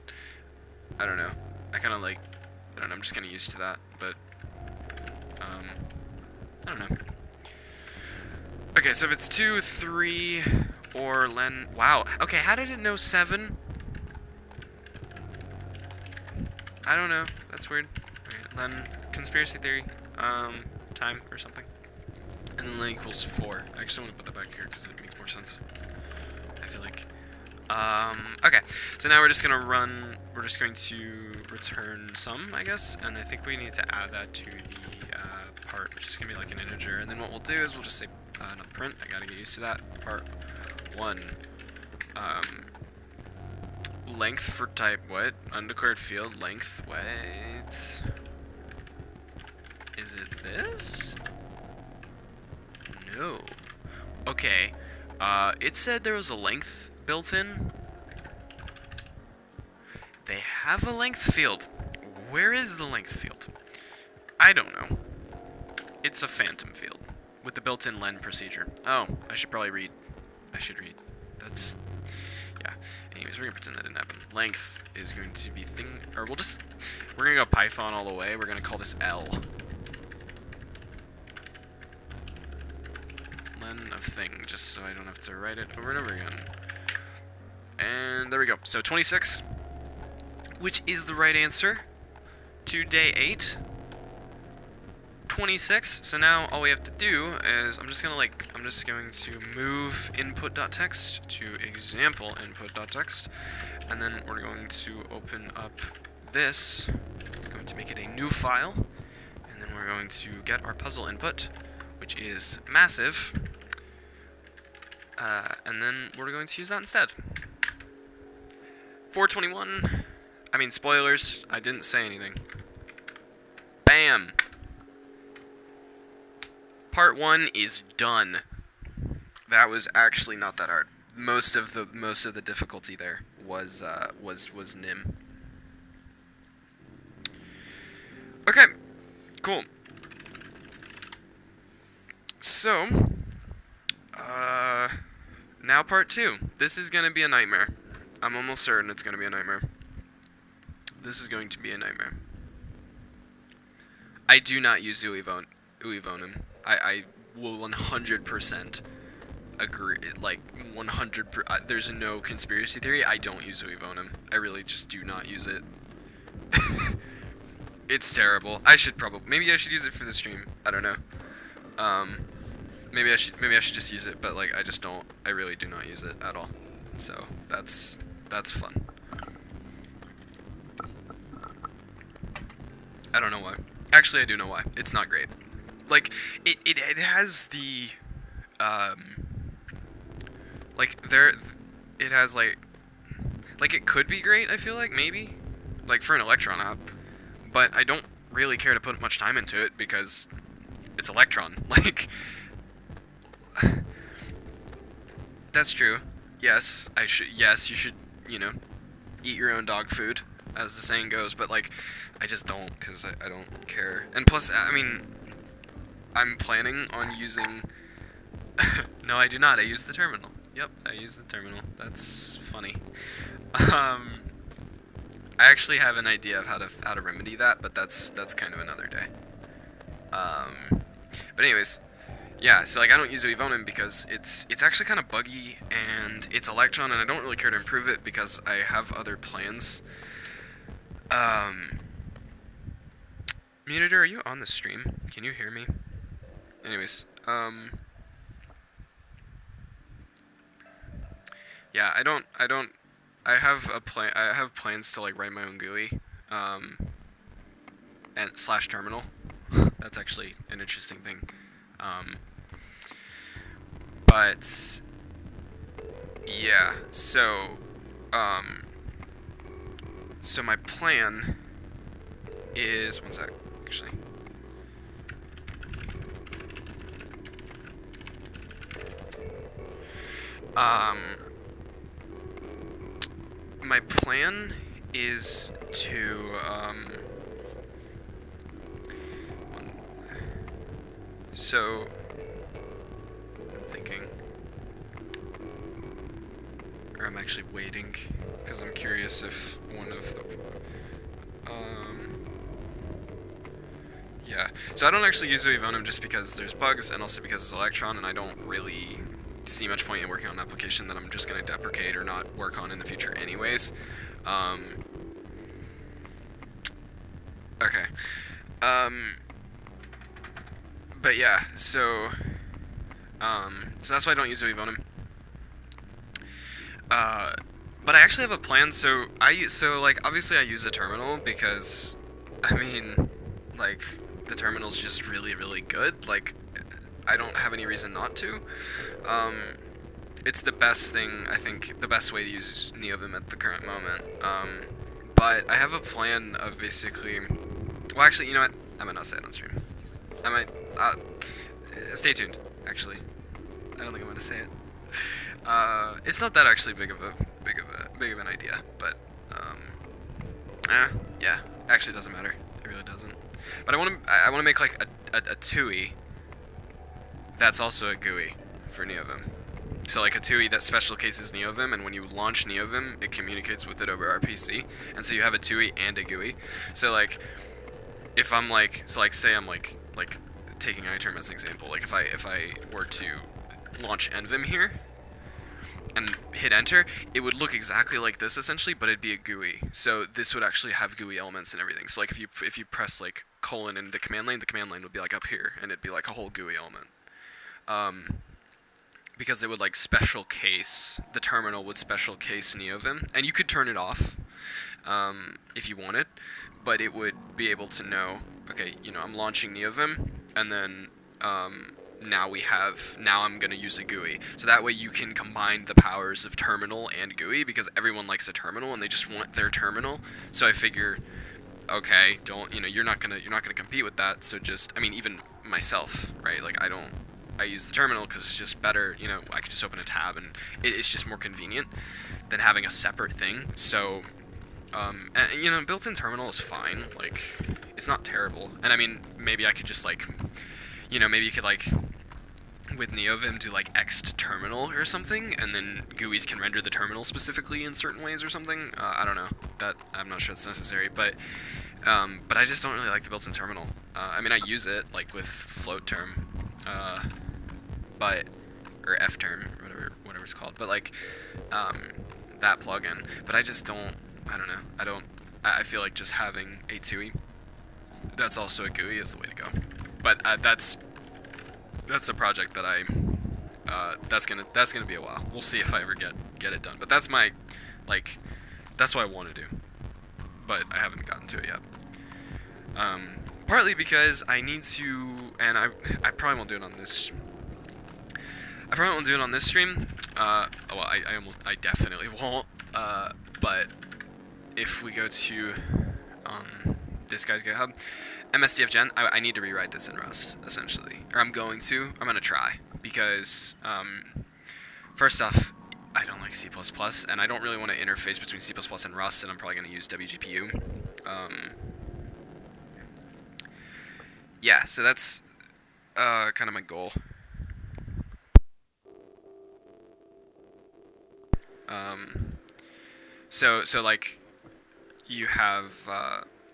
I don't know. I kind of like. I don't know. I'm just kind of used to that, but I don't know. Okay, so if it's 2, 3, or len. Wow. Okay, how did it know 7? I don't know. That's weird. Okay, len conspiracy theory. Time or something. And then len equals 4. I actually want to put that back here because it makes more sense. I feel like. Okay. So now we're just gonna run. We're just going to return sum, I guess, and I think we need to add that to the part, which is gonna be like an integer. And then what we'll do is we'll just say not print. I gotta get used to that. Part 1. Length for type what? Undeclared field length. What? Is it this? No. Okay. It said there was a length built in. They have a length field. Where is the length field? I don't know. It's a phantom field with the built-in len procedure. Oh, I should probably read. I should read. That's... yeah. Anyways, we're gonna pretend that didn't happen. Length is going to be thing... or we're gonna go Python all the way. We're gonna call this L. Len of thing, just so I don't have to write it over and over again. And there we go. So 26, which is the right answer to day 8. 26. So now all we have to do is I'm just going to move input.txt to example input.txt, and then we're going to open up this. We're going to make it a new file, and then we're going to get our puzzle input, which is massive, and then we're going to use that instead. 421. I mean, spoilers, I didn't say anything. Bam! Part 1 is done. That was actually not that hard. Most of the difficulty there was nim. Okay, cool. So, now part 2. This is gonna be a nightmare. I'm almost certain it's gonna be a nightmare. This is going to be a nightmare. I do not use uivonim. I will 100% agree, like 100%, there's no conspiracy theory, I don't use uivonim. I really just do not use it. It's terrible. Maybe I should use it for the stream. I don't know. Maybe I should just use it, but like I really do not use it at all. So that's fun. I don't know why. Actually, I do know why. It's not great. Like, it has the, it has, like, it could be great, I feel like, maybe, like, for an Electron app, but I don't really care to put much time into it, because it's Electron, like, that's true, yes, you should, you know, eat your own dog food, as the saying goes, but, like, I just don't, because I don't care, and plus, I mean, I'm planning on using... No, I do not. I use the terminal. Yep, I use the terminal. That's funny. I actually have an idea of how to remedy that, but that's kind of another day. But anyways, yeah. So like I don't use uivonim because it's actually kind of buggy and it's Electron, and I don't really care to improve it because I have other plans. Munitor, are you on the stream? Can you hear me? Anyways, yeah, I have plans to, like, write my own GUI, and / terminal. That's actually an interesting thing. But, yeah, so my plan is, one sec, actually. My plan is to, so, I'm thinking, or I'm actually waiting, because I'm curious if one of the, yeah, so I don't actually use uivonim just because there's bugs, and also because it's Electron, and I don't really see much point in working on an application that I'm just going to deprecate or not work on in the future anyways. Okay. But yeah, so that's why I don't use uivonim. But I actually have a plan, so like, obviously I use a terminal because, I mean, like, the terminal's just really, really good, like, I don't have any reason not to. It's the best thing, I think, the best way to use NeoVim at the current moment. But I have a plan of basically, well, actually, you know what, I might not say it on stream. I might, stay tuned, actually. I don't think I'm gonna say it. It's not that actually big of an idea, but, yeah, actually doesn't matter. It really doesn't. But I wanna make like a TUI that's also a GUI for NeoVim. So like a TUI that special cases NeoVim, and when you launch NeoVim, it communicates with it over RPC, and so you have a TUI and a GUI. So like, if I'm like, so like say I'm like taking iTerm as an example, like if I were to launch NVim here and hit enter, it would look exactly like this essentially, but it'd be a GUI. So this would actually have GUI elements and everything. So like if you press like colon in the command line would be like up here, and it'd be like a whole GUI element. Because it would like special case, the terminal would special case NeoVim, and you could turn it off if you wanted, but it would be able to know, okay, you know, I'm launching NeoVim, and then now I'm going to use a GUI. So that way you can combine the powers of terminal and GUI, because everyone likes a terminal and they just want their terminal. So I figure, okay, you're not gonna compete with that, so just, I mean, even myself, right, like I use the terminal because it's just better, you know, I could just open a tab, and it's just more convenient than having a separate thing. So, and, you know, built-in terminal is fine, like, it's not terrible. And I mean, maybe I could just like, you know, maybe you could like, with NeoVim do like ext terminal or something, and then GUIs can render the terminal specifically in certain ways or something. I don't know, that, I'm not sure it's necessary, but I just don't really like the built-in terminal. I mean, I use it like with float term, or F term, whatever it's called, but like, that plugin, but I just don't, I don't know, I feel like just having a TUI that's also a GUI is the way to go. But that's a project that that's gonna be a while. We'll see if I ever get it done. But that's my, like, that's what I want to do, but I haven't gotten to it yet. Partly because I need to, and I probably won't do it on this. I probably won't do it on this stream. Well, I definitely won't. But if we go to this guy's GitHub, MSDF Gen, I need to rewrite this in Rust, essentially. Or I'm going to try, because, first off, I don't like C++, and I don't really want to interface between C++ and Rust, and I'm probably going to use WGPU. Yeah, so that's, kind of my goal. So like, you have,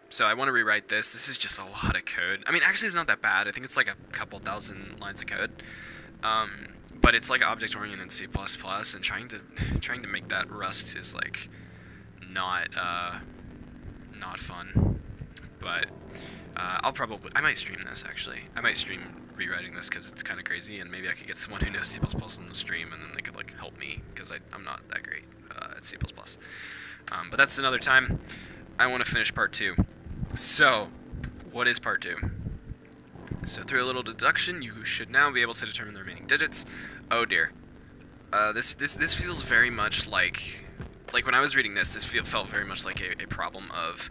so I want to rewrite this. This is just a lot of code. I mean, actually, it's not that bad. I think it's like a couple thousand lines of code. But it's like object-oriented in C++, and trying to make that Rust is like not fun. But I might stream this actually. I might stream rewriting this because it's kind of crazy, and maybe I could get someone who knows C++ on the stream, and then they could like help me, because I'm not that great at C++. But that's another time. I want to finish part 2. So, what is part 2? So through a little deduction, you should now be able to determine the remaining digits. Oh dear. This feels very much like when I was reading this felt very much like a problem of,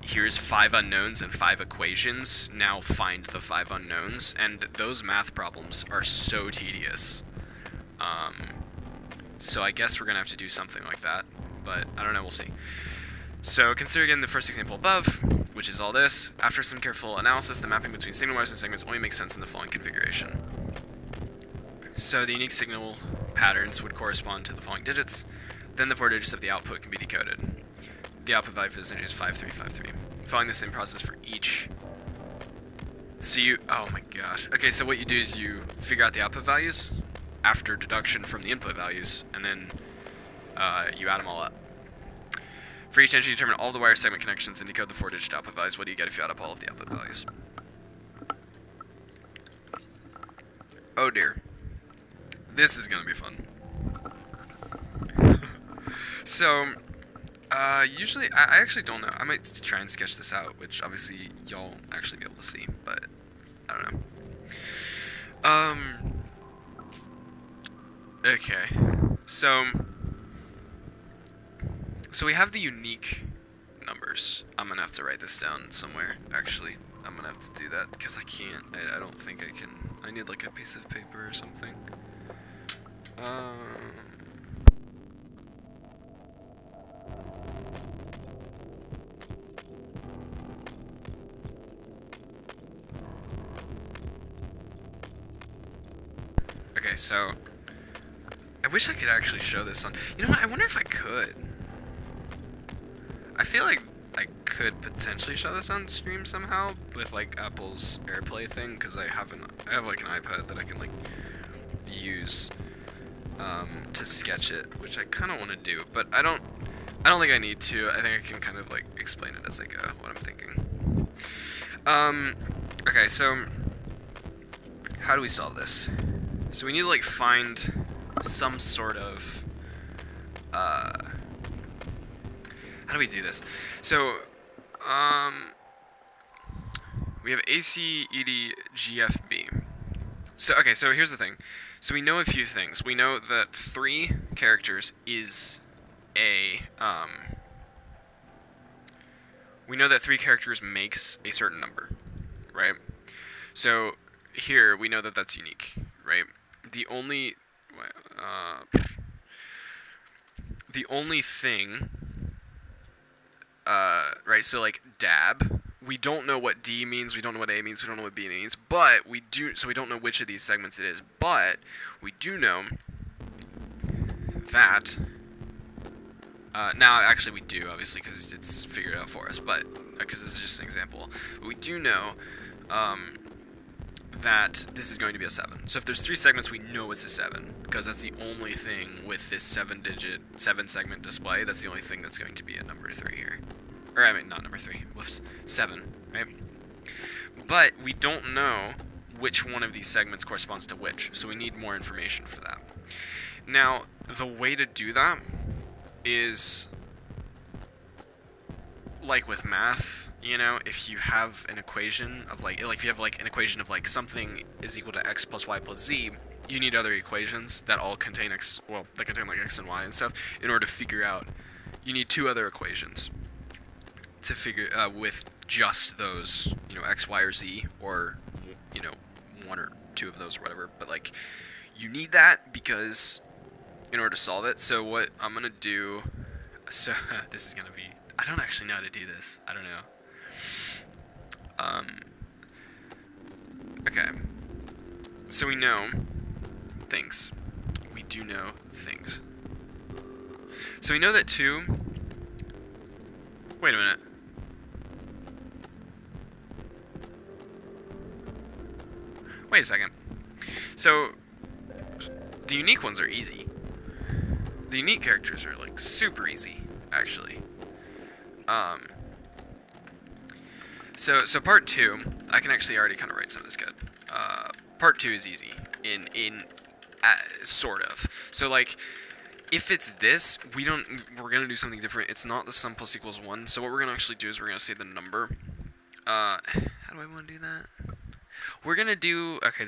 here's 5 unknowns and 5 equations, now find the 5 unknowns, and those math problems are so tedious. So I guess we're gonna have to do something like that, but I don't know, we'll see. So consider again the first example above, which is all this. After some careful analysis, the mapping between signal wires and segments only makes sense in the following configuration. So the unique signal patterns would correspond to the following digits. Then the 4 digits of the output can be decoded. The output value for this digit is 5353. Following the same process for each. So oh my gosh. Okay, so what you do is you figure out the output values after deduction from the input values, and then you add them all up. For each entry, determine all the wire segment connections and decode the 4-digit output values. What do you get if you add up all of the output values? Oh dear. This is gonna be fun. So, usually, I actually don't know. I might try and sketch this out, which obviously y'all won't actually be able to see, but I don't know. Okay. So we have the unique numbers. I'm gonna have to write this down somewhere, actually. I'm gonna have to do that because I can't. I don't think I can. I need like a piece of paper or something. Okay, so I wish I could actually show this on. You know what? I wonder if I could. I feel like I could potentially show this on stream somehow with like Apple's AirPlay thing, because I have like an iPad that I can like use to sketch it, which I kind of want to do, but I don't think I need to. I think I can kind of like explain it as I go, what I'm thinking. Okay, so how do we solve this? So we need to like find some sort of how do we do this? So we have AC, ED, GFB. So okay, so here's the thing. So we know a few things. We know that 3 characters is a we know that 3 characters makes a certain number, right? So here we know that that's unique, right? The only thing, right? So like dab, we don't know what D means, we don't know what A means, we don't know what B means, but we do. So we don't know which of these segments it is, but we do know that. Now, actually, we do, obviously, because it's figured out for us, but because this is just an example. But we do know that this is going to be a 7. So if there's 3 segments, we know it's a 7, because that's the only thing with this 7-segment display. That's the only thing that's going to be a number 3 here. Or, I mean, not number 3. Whoops. 7, right? But we don't know which one of these segments corresponds to which, so we need more information for that. Now, the way to do that is like with math, you know, if you have an equation of like if you have like an equation of like something is equal to x plus y plus z, you need other equations that all contain that contain like x and y and stuff in order to figure out. You need 2 other equations to figure with just those, you know, x, y, or z, or you know, 1 or 2 of those or whatever. But like, you need that because in order to solve it. So what I'm gonna do, so this is gonna be, I don't actually know how to do this. I don't know. Okay. So we know things. We do know things. So we know that 2. Wait a minute. Wait a second. So the unique ones are easy. The unique characters are like super easy, actually. So part 2, I can actually already kind of write some of this code. Part 2 is easy sort of. So like, if it's this, we're gonna do something different. It's not the sum plus equals 1. So what we're gonna actually do is we're gonna say the number. How do I want to do that? We're gonna do, okay,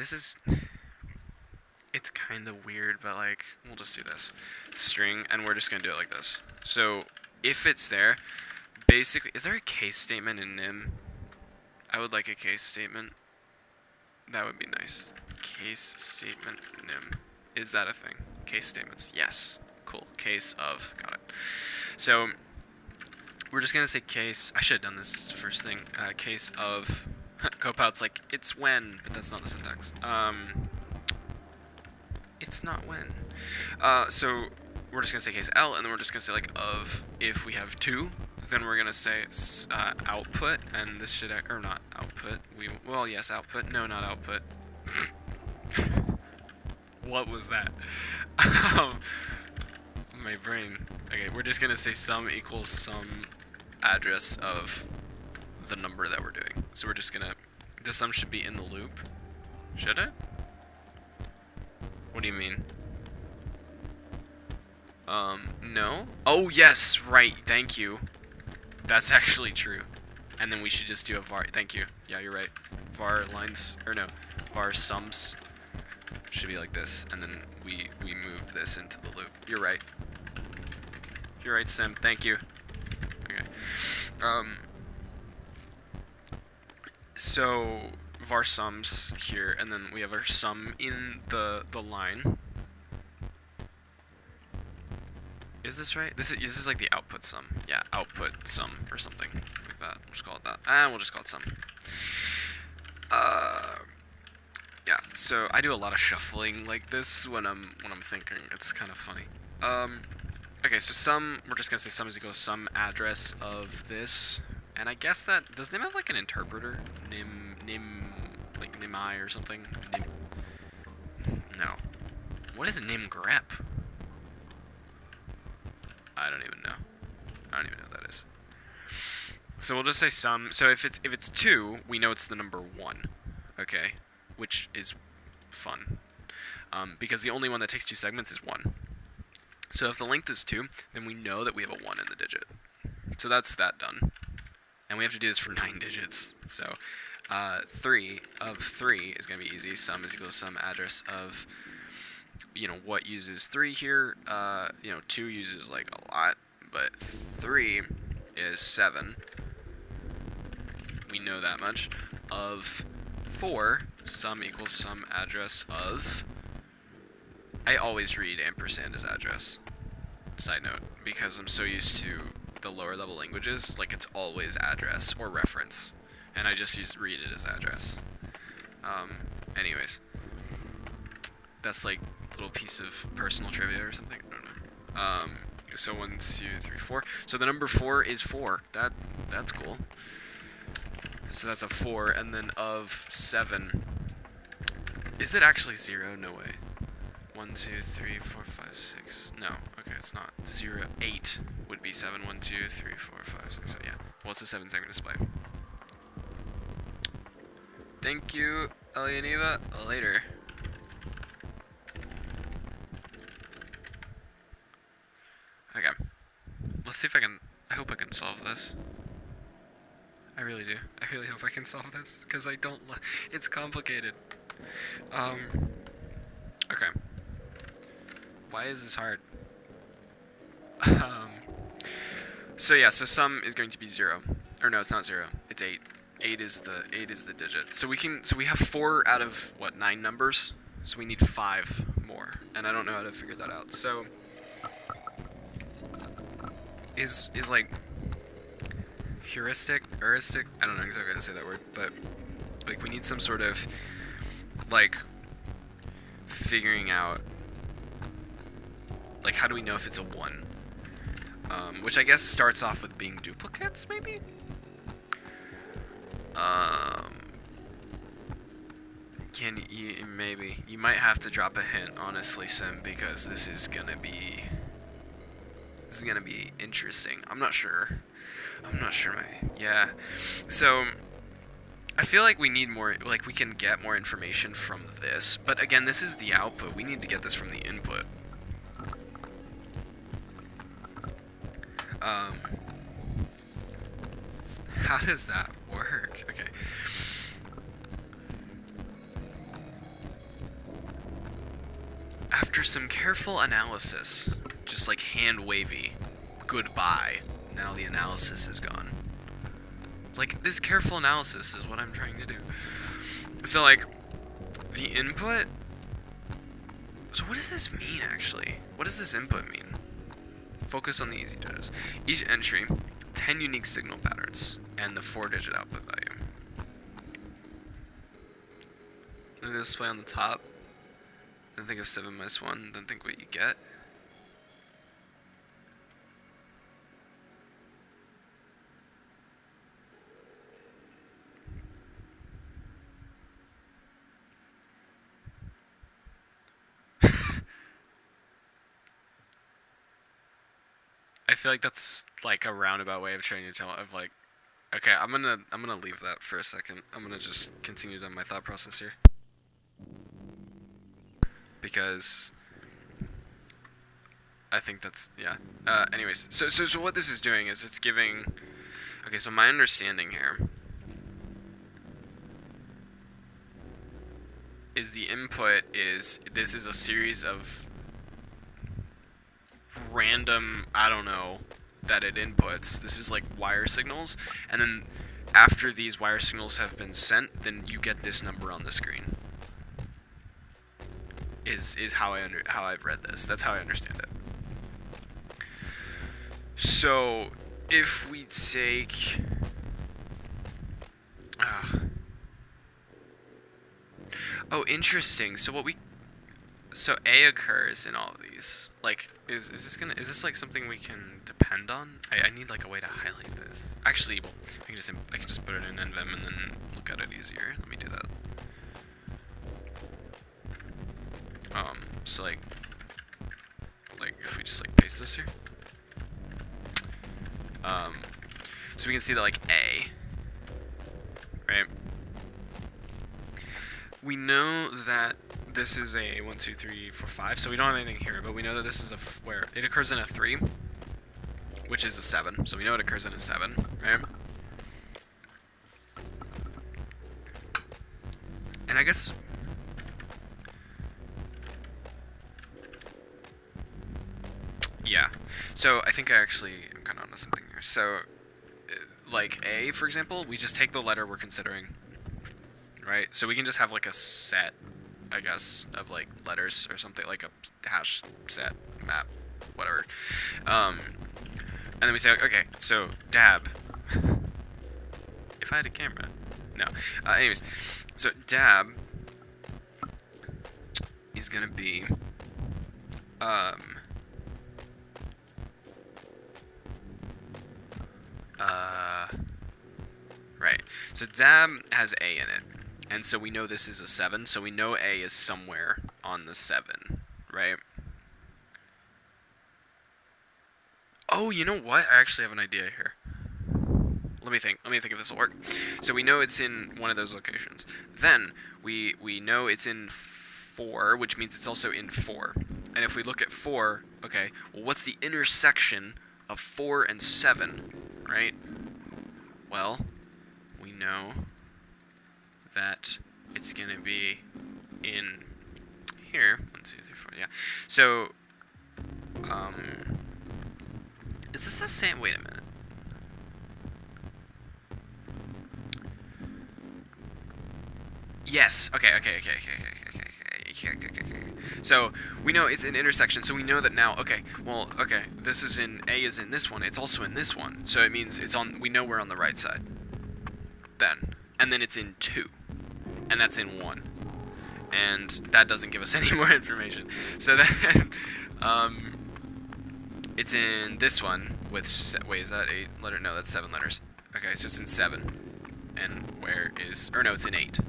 it's kind of weird, but like, we'll just do this. String, and we're just gonna do it like this. So if it's there, basically, is there a case statement in nim? I would like a case statement. That would be nice. Case statement nim. Is that a thing? Case statements. Yes. Cool. Case of. Got it. So we're just gonna say case. I should have done this first thing. Case of. Copout's like, it's when, but that's not the syntax. It's not when. So we're just gonna say case L, and then we're just gonna say like of. If we have 2, then we're gonna say output, and this should, or not output. Well, yes, output. No, not output. What was that? My brain. Okay, we're just gonna say sum equals some address of the number that we're doing. So we're just gonna, the sum should be in the loop. Should it? What do you mean? No? Oh, yes, right, thank you. That's actually true. And then we should just do a var, thank you. Yeah, you're right. Var lines, or no, var sums should be like this, and then we move this into the loop. You're right. You're right, Sim, thank you. Okay. So var sums here, and then we have our sum in the line. Is this right? This is like the output sum. Yeah, output sum or something like that. We'll just call it that. And we'll just call it sum. Yeah. So I do a lot of shuffling like this when I'm thinking. It's kind of funny. Okay. So sum. We're just gonna say sum is equal to sum address of this. And I guess that does nim have like an interpreter? Nim like nimi or something? Nim. No. What is nim grep? I don't even know. I don't even know what that is. So we'll just say sum. So if it's 2, we know it's the number 1. Okay, which is fun. Because the only one that takes 2 segments is 1. So if the length is 2, then we know that we have a 1 in the digit. So that's that done. And we have to do this for 9 digits. So 3 of 3 is going to be easy. Sum is equal to sum address of, what uses 3 here. 2 uses like a lot, but 3 is 7. We know that much. Of 4, sum equals sum address of. I always read ampersand as address. Side note, because I'm so used to the lower level languages, like it's always address or reference, and I just read it as address. Anyways, that's like a little piece of personal trivia or something. I don't know. So 1, 2, 3, 4. So the number 4 is 4. That's cool. So that's a 4, and then of 7. Is it actually 0? No way. 1, 2, 3, 4, 5, 6. No. Okay, it's not. 0, 8 would be 7. 1, 2, 3, 4, 5, 6. So yeah. Well, it's a 7-segment display. Thank you, Elianiva. Later. Okay. Let's see if I can. I hope I can solve this. I really do. I really hope I can solve this, because I don't. It's complicated. Okay. Why is this hard? So yeah. So sum is going to be 0. Or no, it's not 0. It's 8. 8 is the digit. So we have 4 out of what, 9 numbers. So we need 5 more, and I don't know how to figure that out. So is like heuristic, I don't know exactly how to say that word, but like we need some sort of like figuring out like how do we know if it's a 1? Which I guess starts off with being duplicates, maybe? Maybe. You might have to drop a hint, honestly, Sim, because this is gonna be interesting. I'm not sure, yeah. So, I feel like we need more, like we can get more information from this, but again, this is the output. We need to get this from the input. How does that work? Okay. After some careful analysis, just like hand wavy, goodbye. Now the analysis is gone. Like, this careful analysis is what I'm trying to do. So, like, the input. So, what does this mean, actually? What does this input mean? Focus on the easy digits. Each entry, 10 unique signal patterns, and the 4-digit output value. Look at the display on the top. Then think of 7 minus 1, then think what you get. I feel like that's like a roundabout way of trying to tell of like, okay, I'm gonna leave that for a second. I'm gonna just continue down my thought process here. Because I think that's, yeah. Anyways, so what this is doing is it's giving, okay, so my understanding here is the input is, this is a series of random, I don't know, that it inputs. This is like wire signals, and then after these wire signals have been sent, then you get this number on the screen. Is how I've read this. That's how I understand it. So if we take oh, interesting. So A occurs in all of these. Like, is this like something we can depend on? I need like a way to highlight this. Actually, well, I can just put it in NVim and then look at it easier. Let me do that. So like if we just like paste this here. So we can see that like A, right? We know that this is a 1, 2, 3, 4, 5, so we don't have anything here, but we know that this is where it occurs in a 3, which is a 7, so we know it occurs in a 7, right? And I guess yeah, so I think I'm kind of onto something here. So like A, for example, we just take the letter we're considering, right? So we can just have like a set, I guess, of like letters or something, like a hash set map, whatever. And then we say, okay, so dab. If I had a camera, no. Anyways, so dab is gonna be right. So dab has A in it. And so we know this is a 7, so we know A is somewhere on the 7, right? Oh, you know what? I actually have an idea here. Let me think if this will work. So we know it's in one of those locations. Then we know it's in 4, which means it's also in 4. And if we look at 4, okay, well, what's the intersection of 4 and 7, right? Well, we know that it's gonna be in here. 1, 2, 3, 4. Yeah. So, is this the same? Wait a minute. Yes. Okay. So we know it's an intersection. So we know that now. Okay. Well. Okay. This is in A is in this one. It's also in this one. So it means it's on. We know we're on the right side. Then, and then it's in 2. And that's in 1. And that doesn't give us any more information. So then, it's in this one with, wait, is that 8 letter? No, that's 7 letters. Okay, so it's in 7. And where is, or no, it's in 8.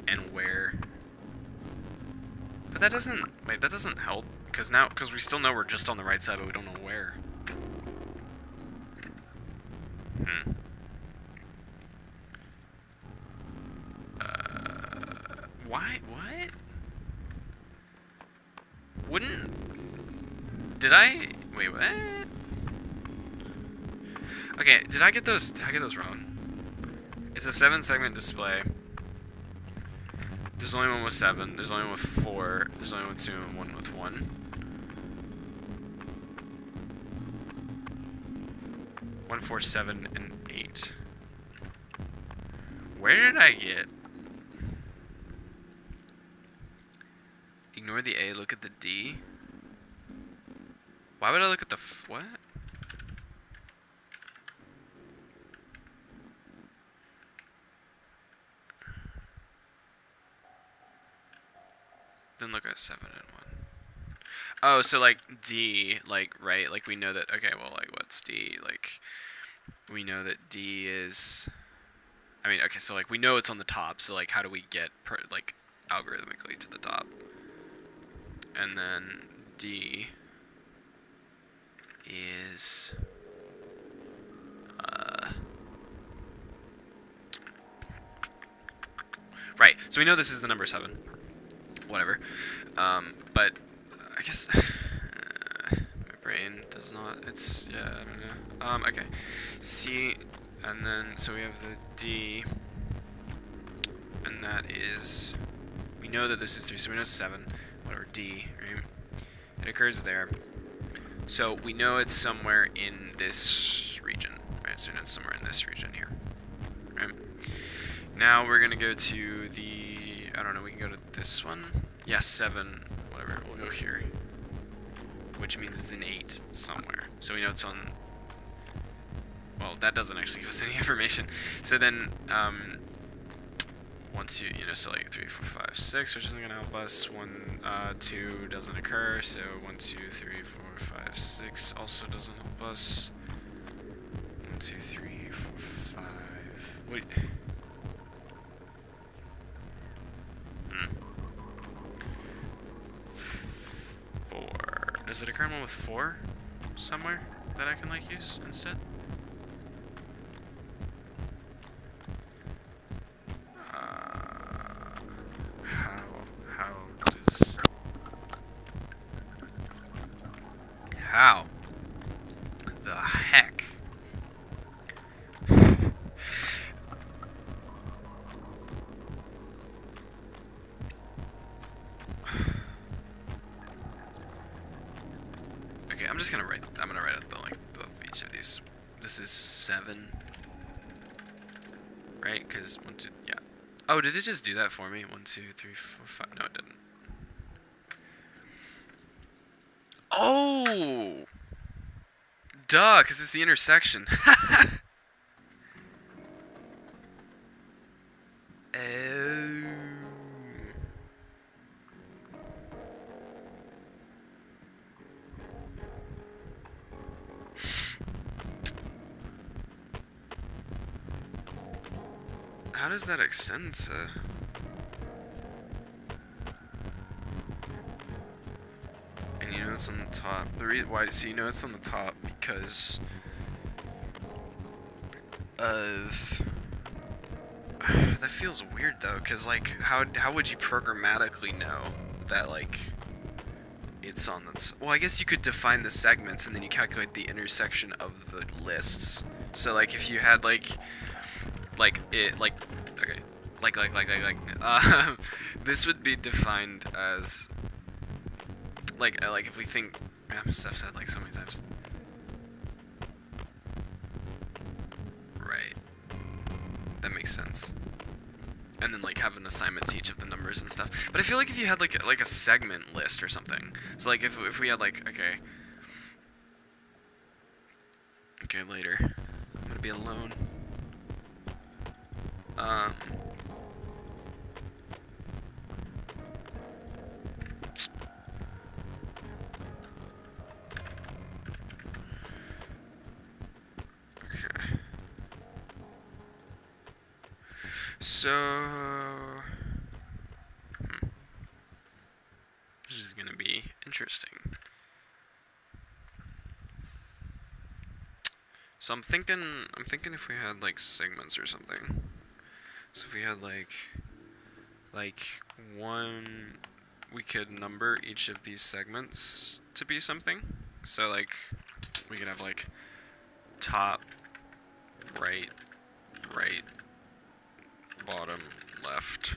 And where, but that doesn't, wait, that doesn't help. Because we still know we're just on the right side, but we don't know where. Why? What? Did I? Wait, what? Okay, did I get those wrong? It's a 7-segment display. There's only one with 7. There's only one with 4. There's only one with 2 and one with 1. 1, 4, 7, and 8. Where did I get? Ignore the A, look at the D. Why would I look at the what? Then look at 7 and 1. Oh, so like D, like, right? Like we know that, okay, well, like what's D? Like, we know that D is, I mean, okay, so like we know it's on the top, so like how do we get, like, algorithmically to the top? And then D is right. So we know this is the number 7. Whatever. But I guess my brain does not. It's yeah. I don't know. Okay. C, and then so we have the D, and that is. We know that this is 3, so we know 7. Whatever, D, right? It occurs there. So we know it's somewhere in this region, right? so it's somewhere in this region here. Right. Now we're gonna go to the, I don't know, we can go to this one. Yeah, 7, whatever, we'll go here. Which means it's an 8 somewhere. So we know it's on, well, that doesn't actually give us any information. So then, once you know, so like 3, 4, 5, 6, which isn't gonna help us. 1, 2 doesn't occur, so 1, 2, 3, 4, 5, 6 also doesn't help us. 1, 2, 3, 4, 5. Wait. 4. Does it occur in one with 4 somewhere that I can like use instead? How the heck? Okay, I'm just gonna write. I'm gonna write out the length of each of these. This is 7, right? Because 1, 2, yeah. Oh, did it just do that for me? 1, 2, 3, 4, 5. No, it didn't. Oh, duh, because it's the intersection. Oh. How does that extend to? And you know it's on the top. The reason why? So you know it's on the top because of. That feels weird though, cause like how would you programmatically know that like it's on the well, I guess you could define the segments and then you calculate the intersection of the lists. So like if you had like it like okay this would be defined as like if we think stuff said like so many times. Right. That makes sense. And then like have an assignment to each of the numbers and stuff. But I feel like if you had like a segment list or something. So like if we had like okay later I'm gonna be alone. Okay. So this is gonna be interesting. So I'm thinking if we had like segments or something. So if we had like one, we could number each of these segments to be something. So like we could have like top, right, bottom, left,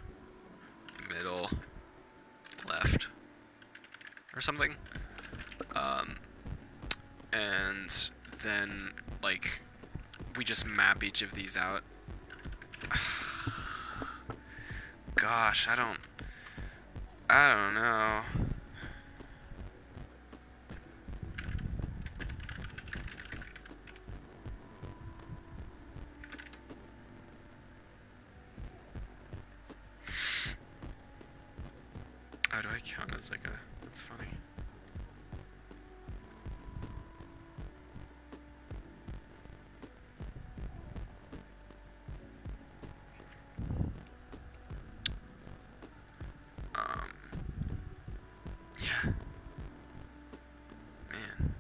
middle, left, or something. And then like we just map each of these out. Gosh, I don't know. How do I count as like a, that's funny. Yeah. Man.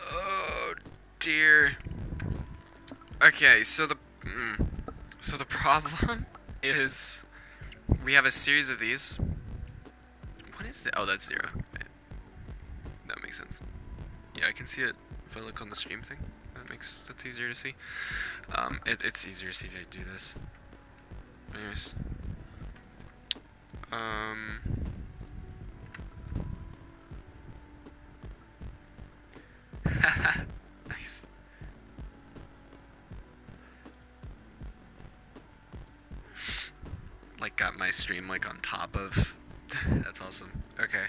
Oh dear. Okay, so the problem is we have a series of these. What is it? Oh, that's 0. Okay. That makes sense. Yeah, I can see it if I look on the stream thing. That's easier to see. It's easier to see if I do this. Anyways. Nice. Like got my stream like on top of. That's awesome. Okay.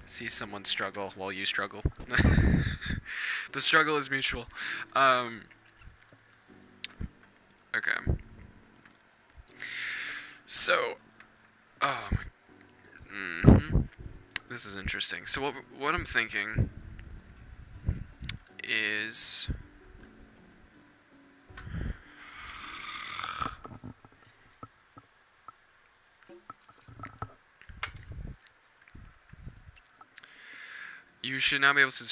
See someone struggle while you struggle. The struggle is mutual. Okay. So, oh my. This is interesting. So what I'm thinking is. You should now be able to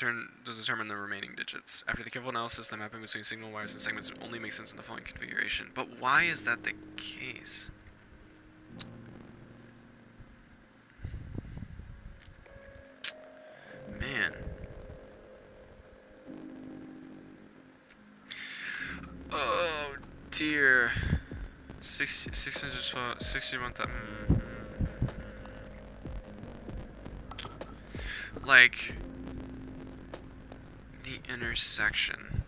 determine the remaining digits. After the careful analysis, the mapping between signal wires and segments only makes sense in the following configuration. But why is that the case? Man. Oh, dear. 61. Like the intersection.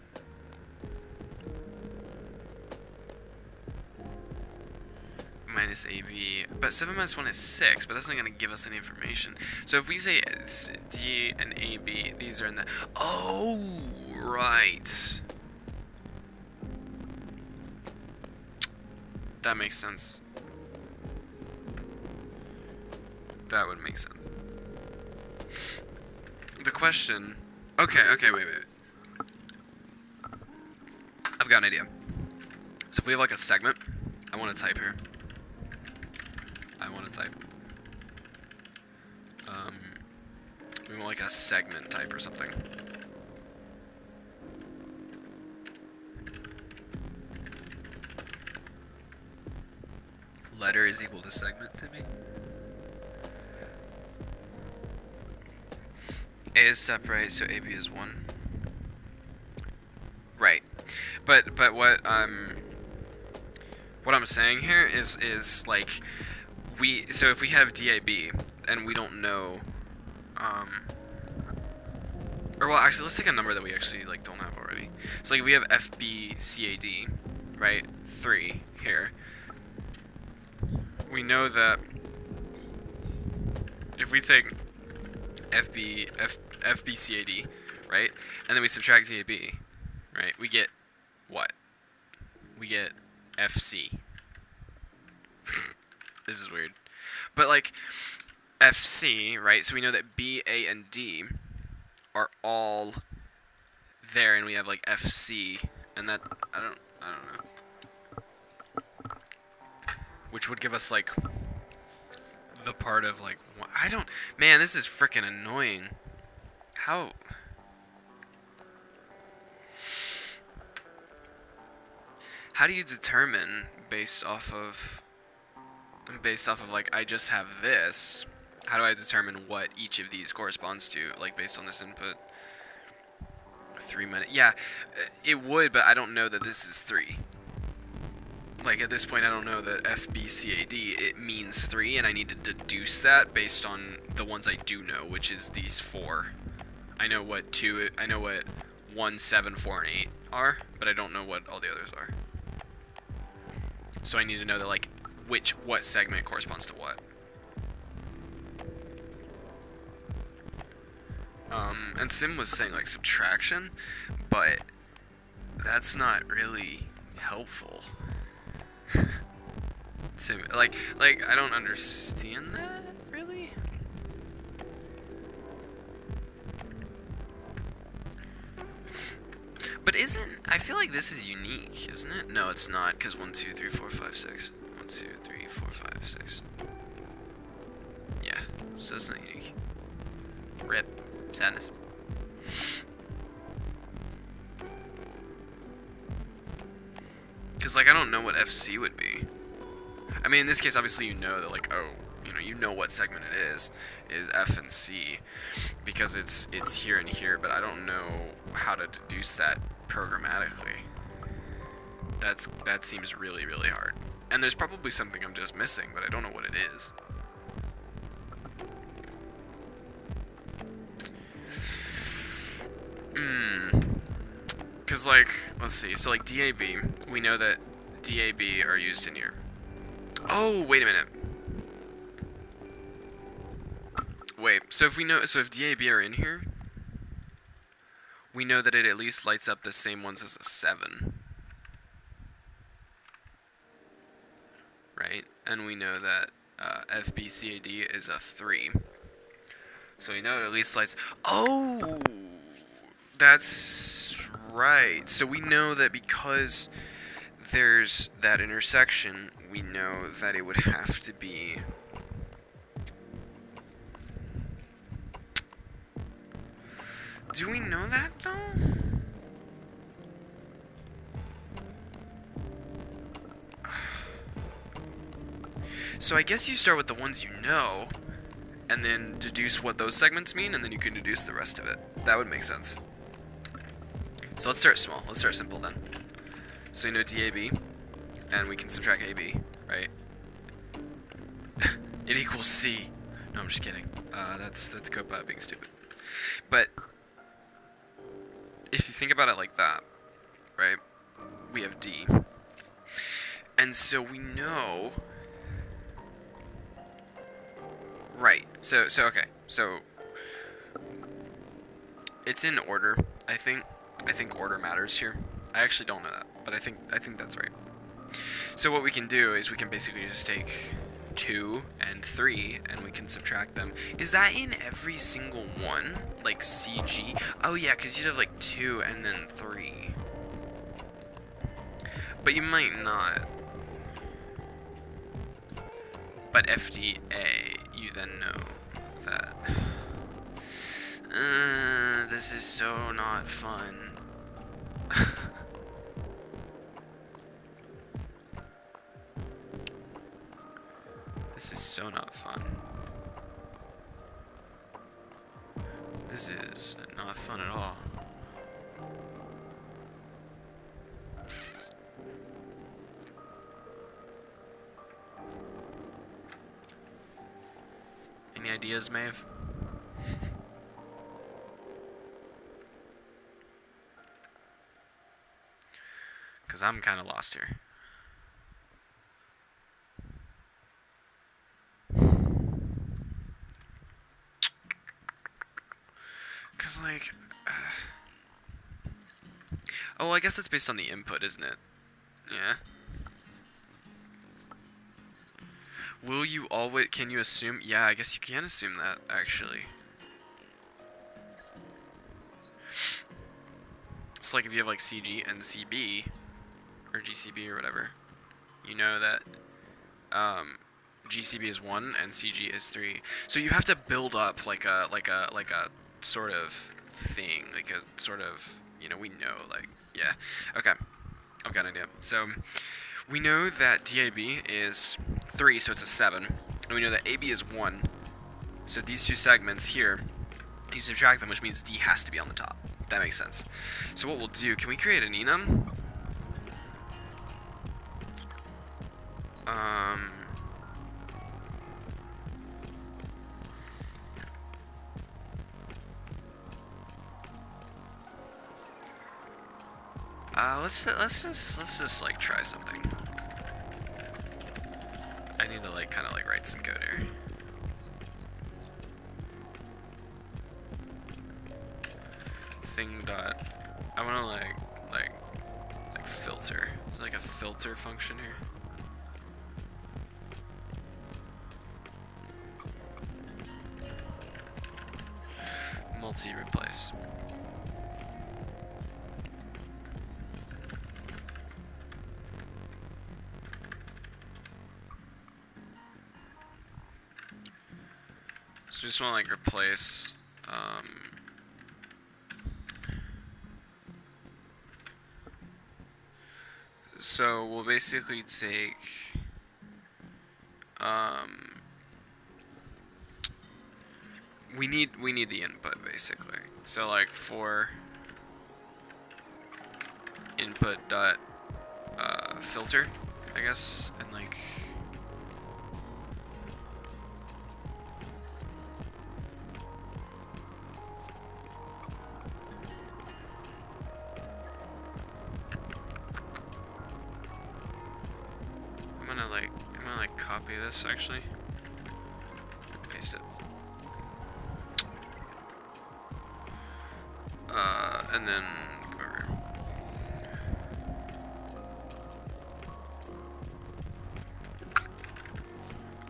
Minus AB, but 7 minus 1 is 6, but that's not going to give us any information. So if we say it's D and AB, these are in the... Oh, right. That makes sense. That would make sense. The question... Okay, wait. I've got an idea. So if we have like a segment, I want to type here. We want like a segment type or something. Letter is equal to segment to me. A is step right, so AB is 1. Right. But what I'm saying here is like so if we have DAB and we don't know or well actually let's take a number that we actually like don't have already. So like we have FBCAD, right? 3 here. We know that if we take FBCAD, right? And then we subtract ZAB, right? We get what? We get FC. This is weird. But like FC, right? So we know that B, A, and D are all there, and we have like FC, and that I don't know. Which would give us like the part of like man, this is freaking annoying. How do you determine based off of like I just have this? How do I determine what each of these corresponds to, like based on this input? 3 minutes. Yeah, it would, but I don't know that this is 3. Like at this point I don't know that FBCAD it means 3, and I need to deduce that based on the ones I do know, which is these 4. I know what 1, 7, 4, and 8 are, but I don't know what all the others are. So I need to know that like what segment corresponds to what. And Sim was saying like subtraction, but that's not really helpful. Sim, like I don't understand that really. But I feel like this is unique, isn't it? No, it's not, because 1, 2, 3, 4, 5, 6. 1, 2, 3, 4, 5, 6. Yeah, so that's not unique. Rip. Sadness. Because, like, I don't know what FC would be. I mean, in this case, obviously you know that, like, oh, you know what segment it is F and C, because it's here and here, but I don't know how to deduce that programmatically. That seems really, really hard. And there's probably something I'm just missing, but I don't know what it is. Because, like, let's see. So, like, DAB, we know that DAB are used in here. Oh, wait a minute. Wait, so if DAB are in here, we know that it at least lights up the same ones as a 7. Right? And we know that FBCAD is a 3. So we know it at least lights... Oh! That's right. So we know that because there's that intersection, we know that it would have to be... Do we know that, though? So I guess you start with the ones you know, and then deduce what those segments mean, and then you can deduce the rest of it. That would make sense. So let's start small. Let's start simple, then. So we know DAB, and we can subtract AB, right? It equals C. No, I'm just kidding. That's Copa being stupid. But if you think about it like that, right? We have D. And so we know... Right. So okay. So it's in order, I think. I think order matters here. I actually don't know that, but I think that's right. So what we can do is we can basically just take 2 and 3 and we can subtract them. Is that in every single one? Like CG? Oh yeah, because you'd have like 2 and then 3. But you might not. But FDA, you then know that. This is so not fun. This is so not fun. This is not fun at all. Any ideas, Maeve? Because I'm kind of lost here. Because, like... Oh, I guess it's based on the input, isn't it? Yeah. Will you always... Can you assume... Yeah, I guess you can assume that, actually. So, like, if you have, like, CG and CB, or GCB or whatever, you know that GCB is 1 and CG is 3. So you have to build up, like a sort of thing, like a sort of, we know, like, yeah. Okay, I've got an idea. So... We know that DAB is 3, so it's a 7. And we know that AB is 1. So these two segments here, you subtract them, which means D has to be on the top. That makes sense. So what we'll do, can we create an enum? Let's just like try something. I need to kind of write some code here. Thing dot. I want to like filter. Is there like a filter function here? Multi-replace. So just want to replace So we'll basically take we need the input basically. So like for input dot filter, I guess, and like I'm gonna copy this actually, paste it, and then come over.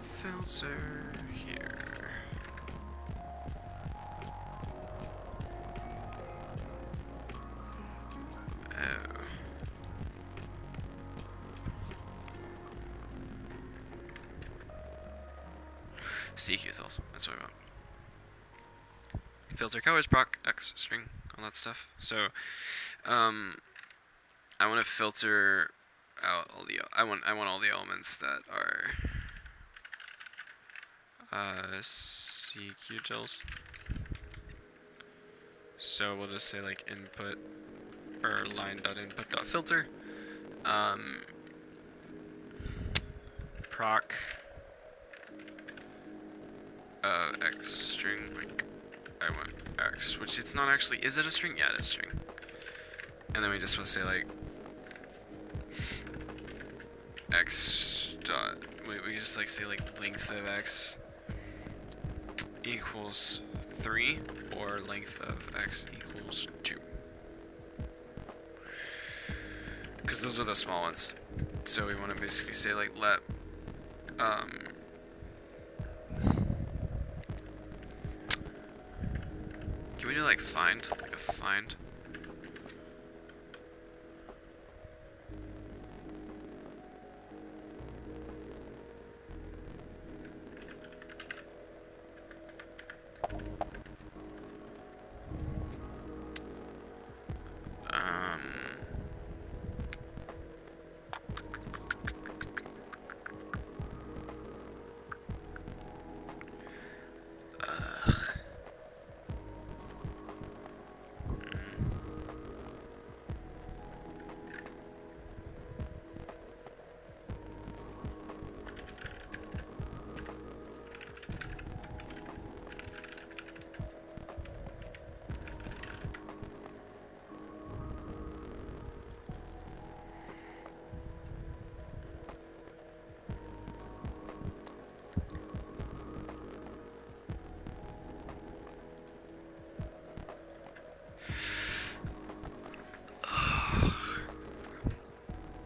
Filter here. Oh. CQ cells, that's what I want. Filter colors, proc, X, string, all that stuff. So, I want to filter out all the, I want all the elements that are, CQ gels. So we'll just say like input, or line.input.filter, proc, X string, like, I want X, which it's not actually, is it a string? Yeah, it is a string. And then we just want to say like, X dot, we just like say like length of X equals 3, or length of X equals 2. Because those are the small ones. So we want to basically say like let, can we do like find, like a find?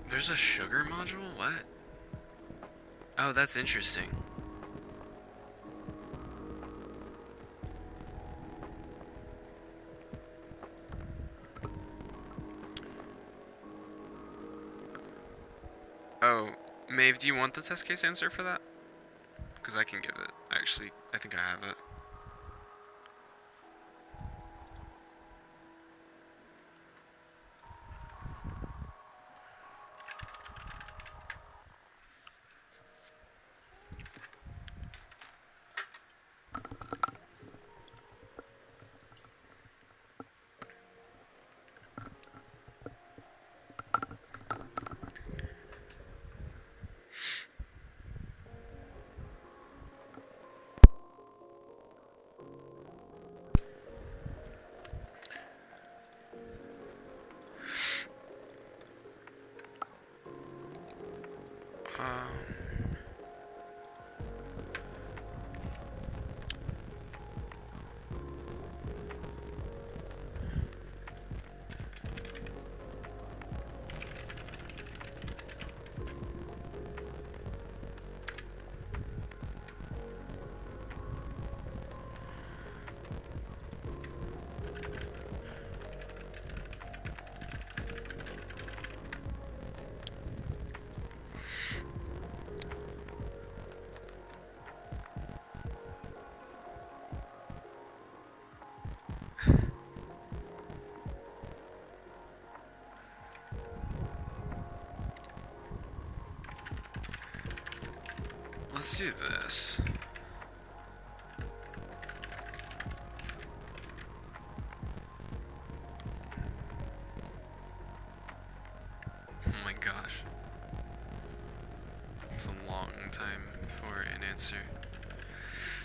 There's a sugar module? What? Oh, that's interesting. Oh, Maeve, do you want the test case answer for that? Because I can give it. Actually, I think I have it. let's do this. Oh my gosh. It's a long time for an answer.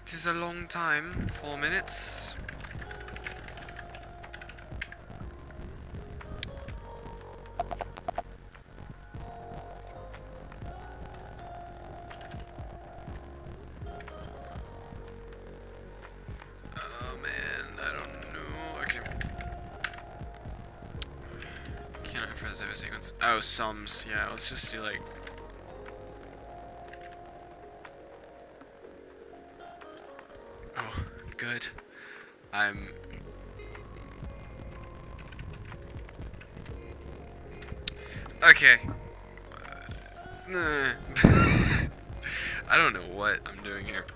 It is a long time, 4 minutes. Oh man, I don't know. Okay. Can't I first have a sequence? Oh, sums. Yeah, let's just do like. Oh, good. I'm. Okay. I don't know what I'm doing here.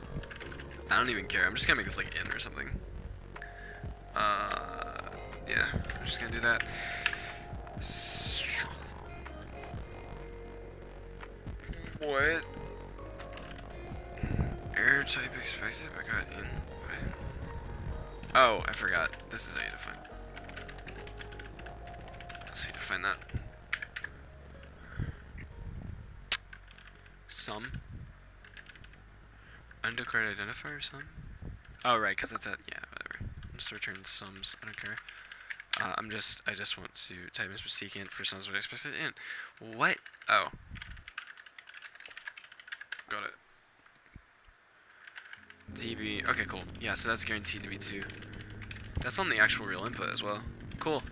I don't even care. I'm just gonna make this like in or something. Yeah, I'm just gonna do that. What? Error type expected, I got in. What? Oh, I forgot. This is how you define. Let's see, define that. Sum. Undeclared identifier sum. Oh right, because that's at yeah, whatever. I'm just returning sums. I don't care. I just want to type in secant for sums with expected in. What? Oh. Got it. DB. Okay, cool. Yeah, so that's guaranteed to be 2. That's on the actual real input as well. Cool.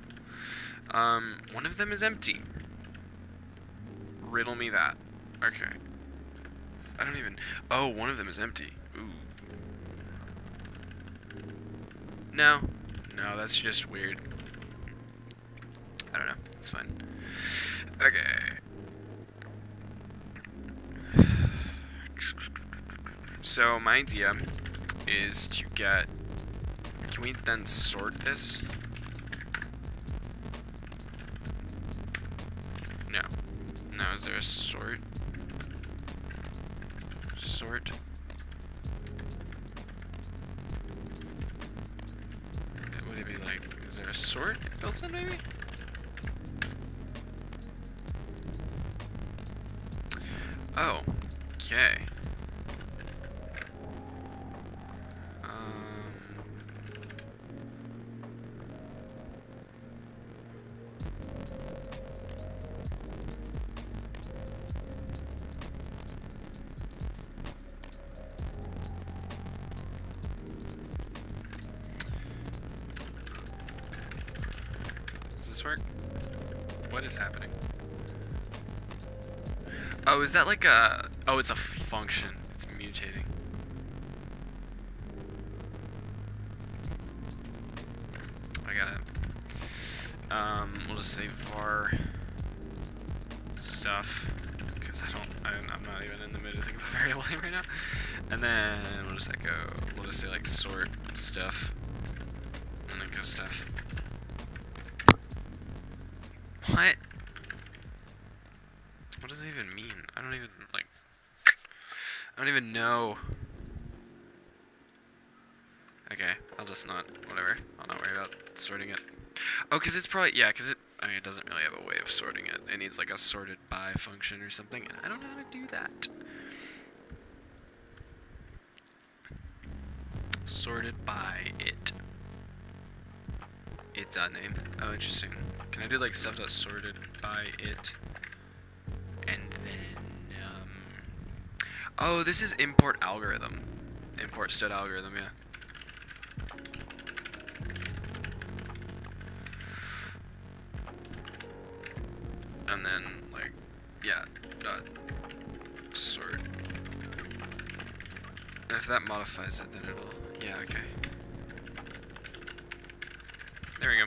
One of them is empty. Riddle me that. Okay. I don't even. Oh, one of them is empty. Ooh. No. No, that's just weird. I don't know. It's fine. Okay. So my idea is to get. Can we then sort this? No. No, is there a sort? Sort? Would it be like, is there a sort built in maybe? Oh, okay. Does this work? What is happening? Oh, is that like a... Oh, it's a function. It's mutating. I got it. We'll just say var stuff. Because I'm not even in the mood to think of a variable name right now. And then we'll just echo... We'll just say like sort stuff. And then go stuff. What? What does it even mean? I don't even, like... I don't even know. Okay, I'll just not... Whatever. I'll not worry about sorting it. Oh, because it's probably... Yeah, because it... I mean, it doesn't really have a way of sorting it. It needs, like, a sorted by function or something, and I don't know how to do that. Sorted by it. It.name. Oh, interesting. Can I do, like, stuff that's sorted by it? And then, oh, this is import algorithm. Import stud algorithm, yeah. And then, like, yeah, dot sort. And if that modifies it, then it'll, yeah, okay. There we go.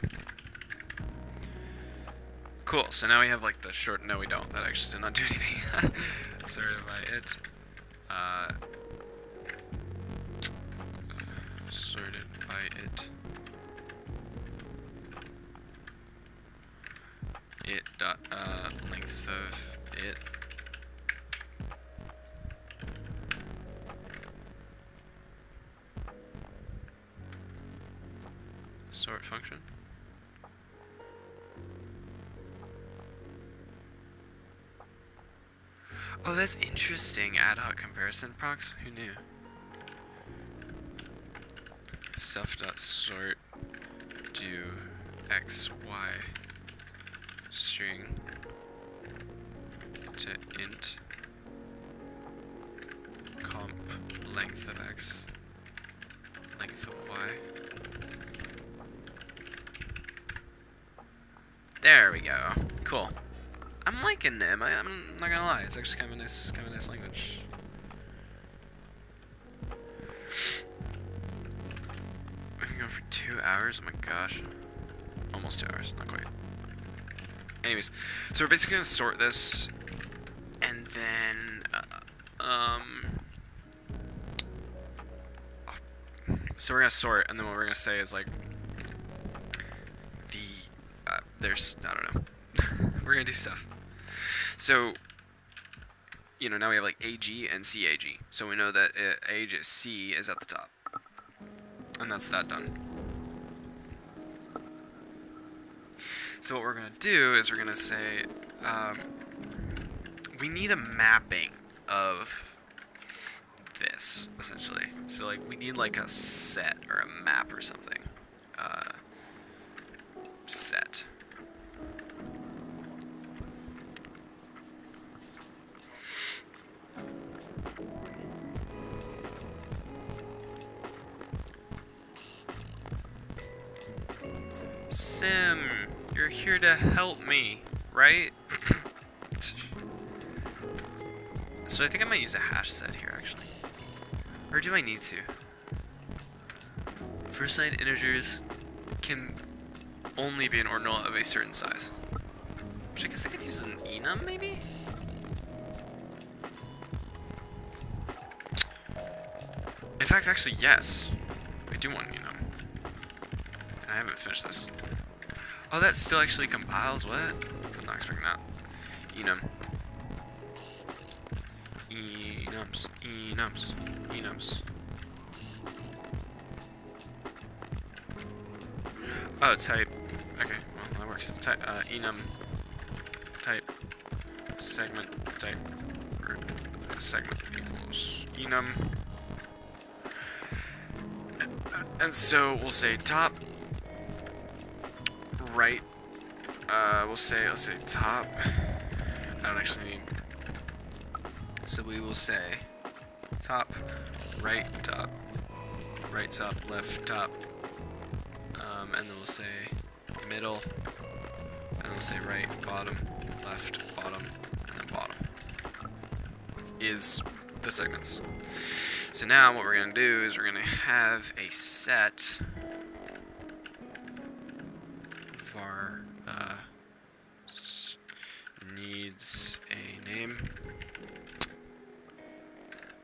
Cool, so now we have like the short, no we don't, that actually did not do anything. Sorted by it. Sorted by it. It dot, length of it. sort function. Oh, that's interesting. Ad hoc comparison procs. Who knew? Stuff.sort do x y string to int comp length of x length of y. There we go. Cool. I'm liking them. I'm not gonna lie. It's actually kind of a nice language. We can go for 2 hours. Oh my gosh. Almost 2 hours. Not quite. Anyways, so we're basically gonna sort this, and then so we're gonna sort, and then what we're gonna say is like there's I don't know. We're gonna do stuff. So, you know, now we have like AG and CAG. So we know that C is at the top. And that's that done. So what we're going to do is we're going to say, we need a mapping of this, essentially. So like we need like a set or a map or something. Set. Sim, you're here to help me, right? So I think I might use a hash set here, actually. Or do I need to? First line integers can only be an ordinal of a certain size. Which I guess I could use an enum, maybe? In fact, actually, yes. I do want an enum. And I haven't finished this. Oh, that still actually compiles? What? I'm not expecting that. Enum. Enums. Oh, type. Okay, well, that works. Type, enum. Type. Segment. Type. Segment equals enum. And so we'll say top. Right. Let's say top. I don't actually need. So we will say top, right top, left top, and then we'll say middle, and we'll say right, bottom, left, bottom, and then bottom is the segments. So now what we're gonna do is we're gonna have a set var needs a name.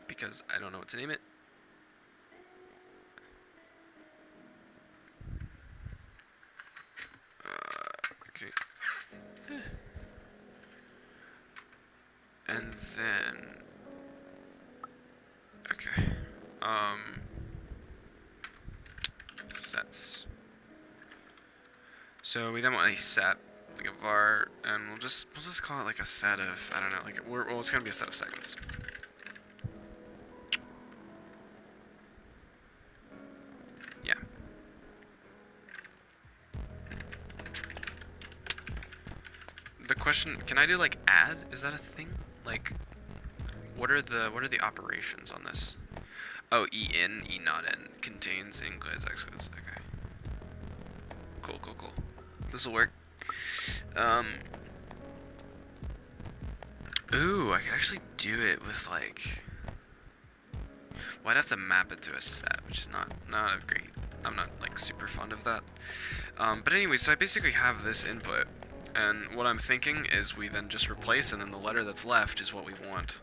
Because I don't know what to name it. Okay. And then, okay. Sets. So we then want a set, like a var, and we'll just call it like a set of, I don't know, like well, it's gonna be a set of segments. The question, can I do like add? Is that a thing? Like, what are the operations on this? Oh, e in, e not in, contains, includes, excludes. Okay. Cool. This will work. Ooh, I could actually do it with like. Well, I'd have to map it to a set, which is not great. I'm not like super fond of that. But anyway, so I basically have this input. And what I'm thinking is we then just replace, and then the letter that's left is what we want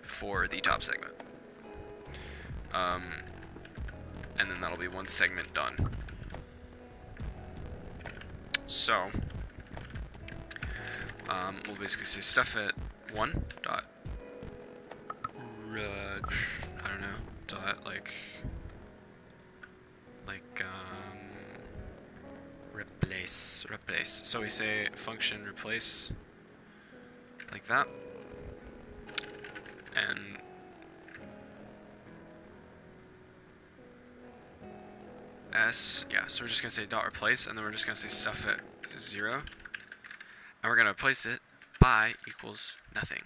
for the top segment. And then that'll be one segment done. So, we'll basically say stuff at 1 dot, I don't know, dot, like, replace. So we say function replace like that, and yeah, so we're just gonna say dot replace, and then we're just gonna say stuff at 0, and we're gonna replace it by equals nothing.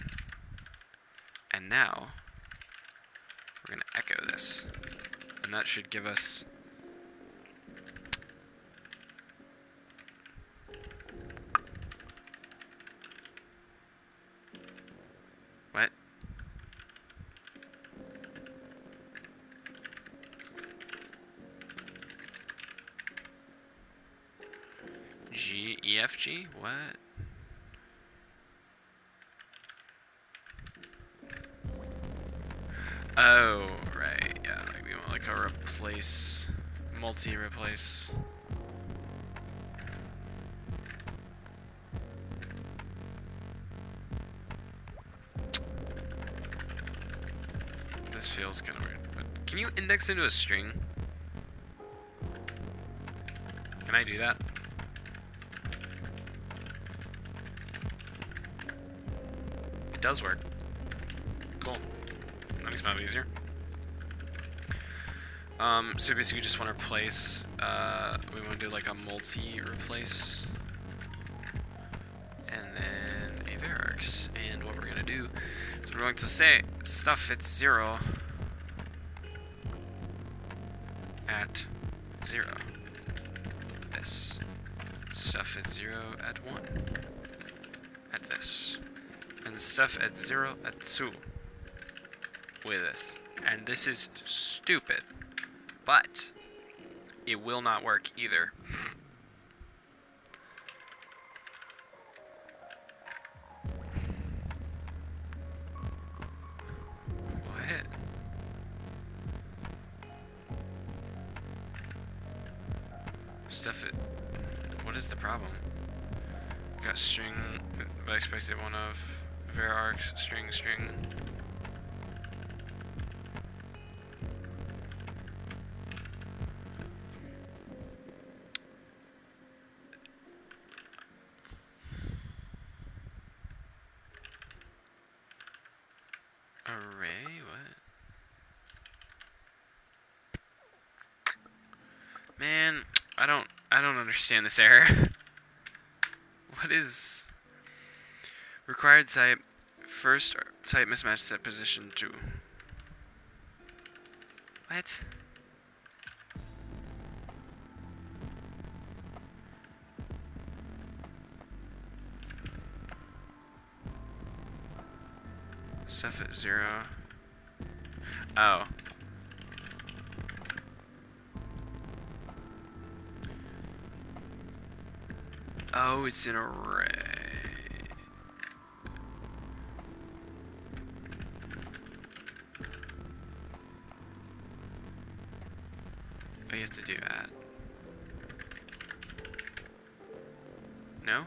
And now we're gonna echo this, and that should give us what? G, E, F, G? What? Oh, right, yeah, like we want like a replace, multi-replace. This feels kind of weird, but can you index into a string? Can I do that? It does work. Cool. That makes my life easier. So basically we just want to replace, we want to do like a multi-replace, and then a varargs. And what we're going to do is we're going to say stuff at 0 at 0. This. Stuff at 0 at 1. At this. And stuff at 0 at 2. With this. And this is stupid. But it will not work either. What? Stuff it. What is the problem? Got string, but expected one of varargs string. Array? What? Man, I don't understand this error. What is required type first type mismatch set position 2? What? Stuff at 0. Oh. Oh, it's an array. Oh, you have to do that. No?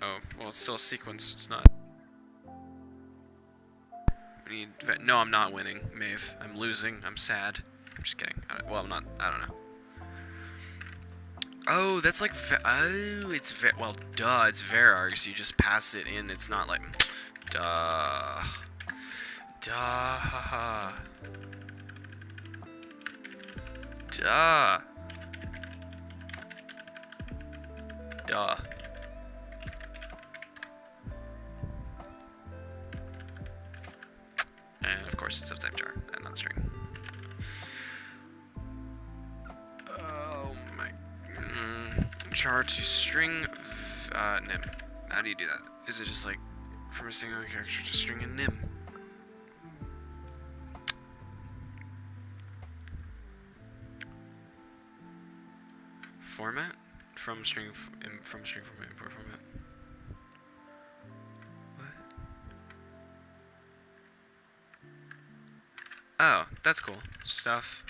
Oh, well, it's still a sequence. It's not. No, I'm not winning, Maeve. I'm losing. I'm sad. I'm just kidding. Well, I'm not. I don't know. Oh, that's like. Oh, it's. Well, duh. It's varargs. You just pass it in. It's not like. Duh. Duh. Duh. Duh. And of course it's of type jar and not string. Oh my. Char to string nim. How do you do that? Is it just like from a single character to string and nim? Format? From string format, import format. What? Oh, that's cool. Stuff.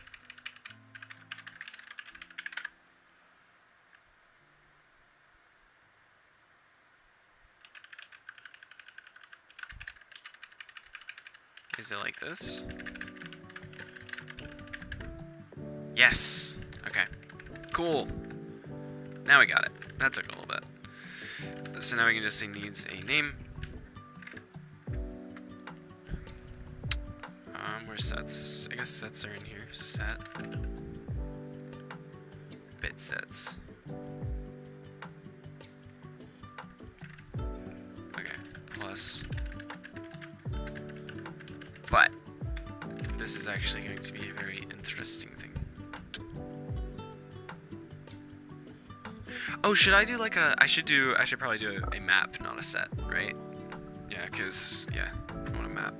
Is it like this? Yes! Okay. Cool. Now we got it. That took a little bit. So now we can just say needs a name. Where's sets? I guess sets are in here. Set. Bit sets. Okay. Plus. But this is actually going to be a very interesting thing. Oh, should I do like a... I should probably do a map, not a set, right? Yeah, because, yeah, I want a map.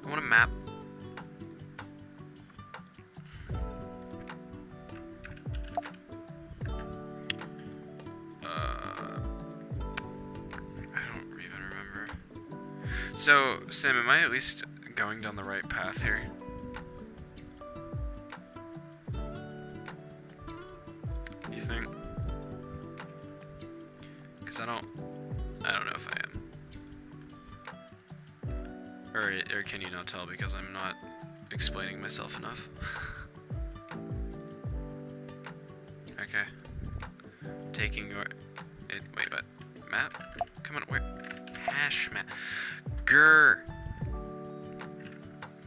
I want a map. I don't even remember. So, Sim, am I at least going down the right path here? You think? Because I don't know if I am. Or can you not tell because I'm not explaining myself enough? Okay. Taking your... wait, but... Map? Come on, where? Hash map. Grr!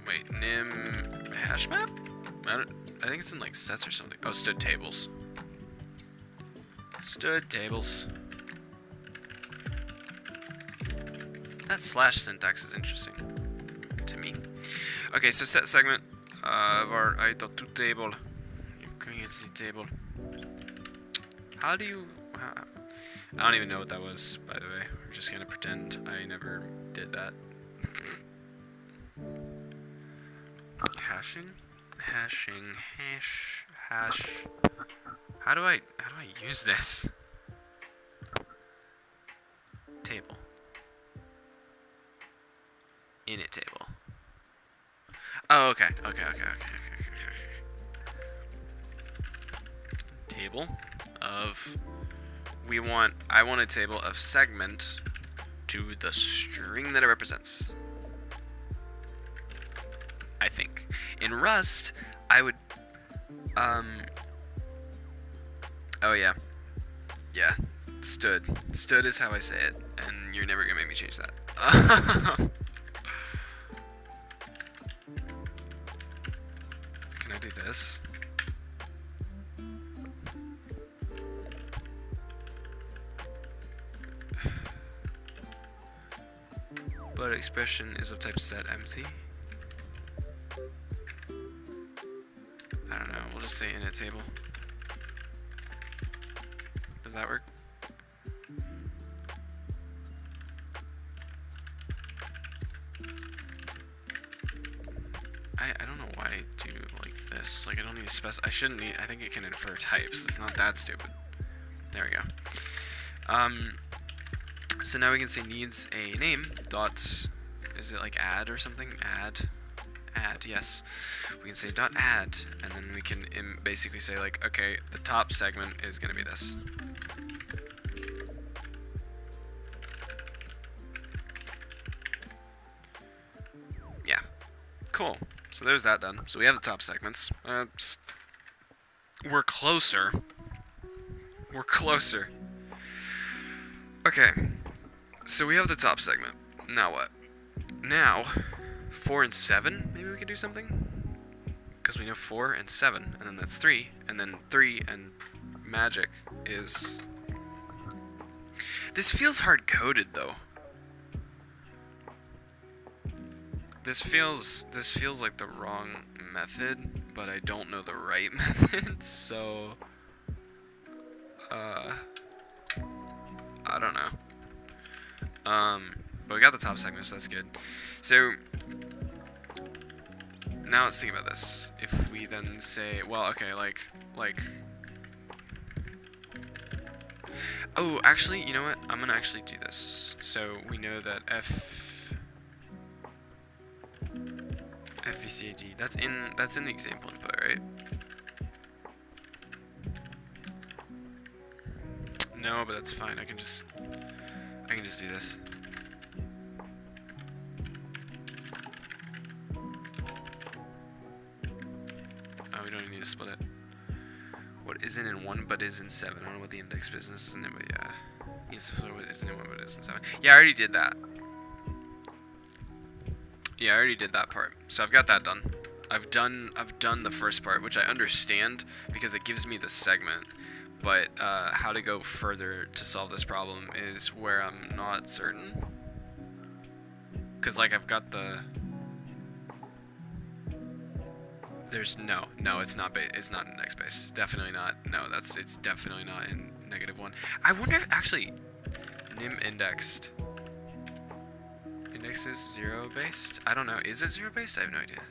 Wait, nim... Hash map? I think it's in, like, sets or something. Oh, stood tables. Stood tables. That slash syntax is interesting to me. Okay, so set segment of our untitled table. You can see table. How do you... I don't even know what that was, by the way. We're just gonna pretend I never did that. Hashing? Hashing. Hash. How do I use this? Table. Init table. Oh, okay. Okay. Table of... I want a table of segment to the string that it represents. I think. In Rust, I would... Oh, yeah. Yeah. Stood. Stood is how I say it, and you're never gonna make me change that. Can I do this? But expression is of type set empty. I don't know, we'll just say init table. Does that work? I don't know why I do like this. Like, I don't need to specify. I shouldn't need. I think it can infer types. It's not that stupid. There we go. So now we can say needs a name dot. Is it like add or something? Add, yes. We can say dot add, and then we can basically say like, okay, the top segment is gonna be this. Yeah, cool. So there's that done. So we have the top segments. We're closer. We're closer. Okay. So we have the top segment. Now what? Now, 4 and 7, maybe we could do something? Because we know 4 and 7, and then that's 3, and then 3 and magic is... This feels hard-coded, though. This feels like the wrong method, but I don't know the right method, so... I don't know. But we got the top segment, so that's good. So, now let's think about this. If we then say, well, okay, like... Oh, actually, you know what? I'm gonna actually do this. So, we know that FVCAD, that's in the example input, right? No, but that's fine. I can just do this. Oh, we don't even need to split it. What isn't in 1 but is in 7? I don't know what the index business is in it, but yeah. Use the what isn't in 1 but is in 7. Yeah, I already did that. Yeah, I already did that part. So I've got that done. I've done the first part, which I understand because it gives me the segment. But how to go further to solve this problem is where I'm not certain. Cause like I've got the. There's no, it's not it's not index based. Definitely not. No, it's definitely not in -1. I wonder if actually nim indexed. Index is 0 based. I don't know. Is it 0 based? I have no idea.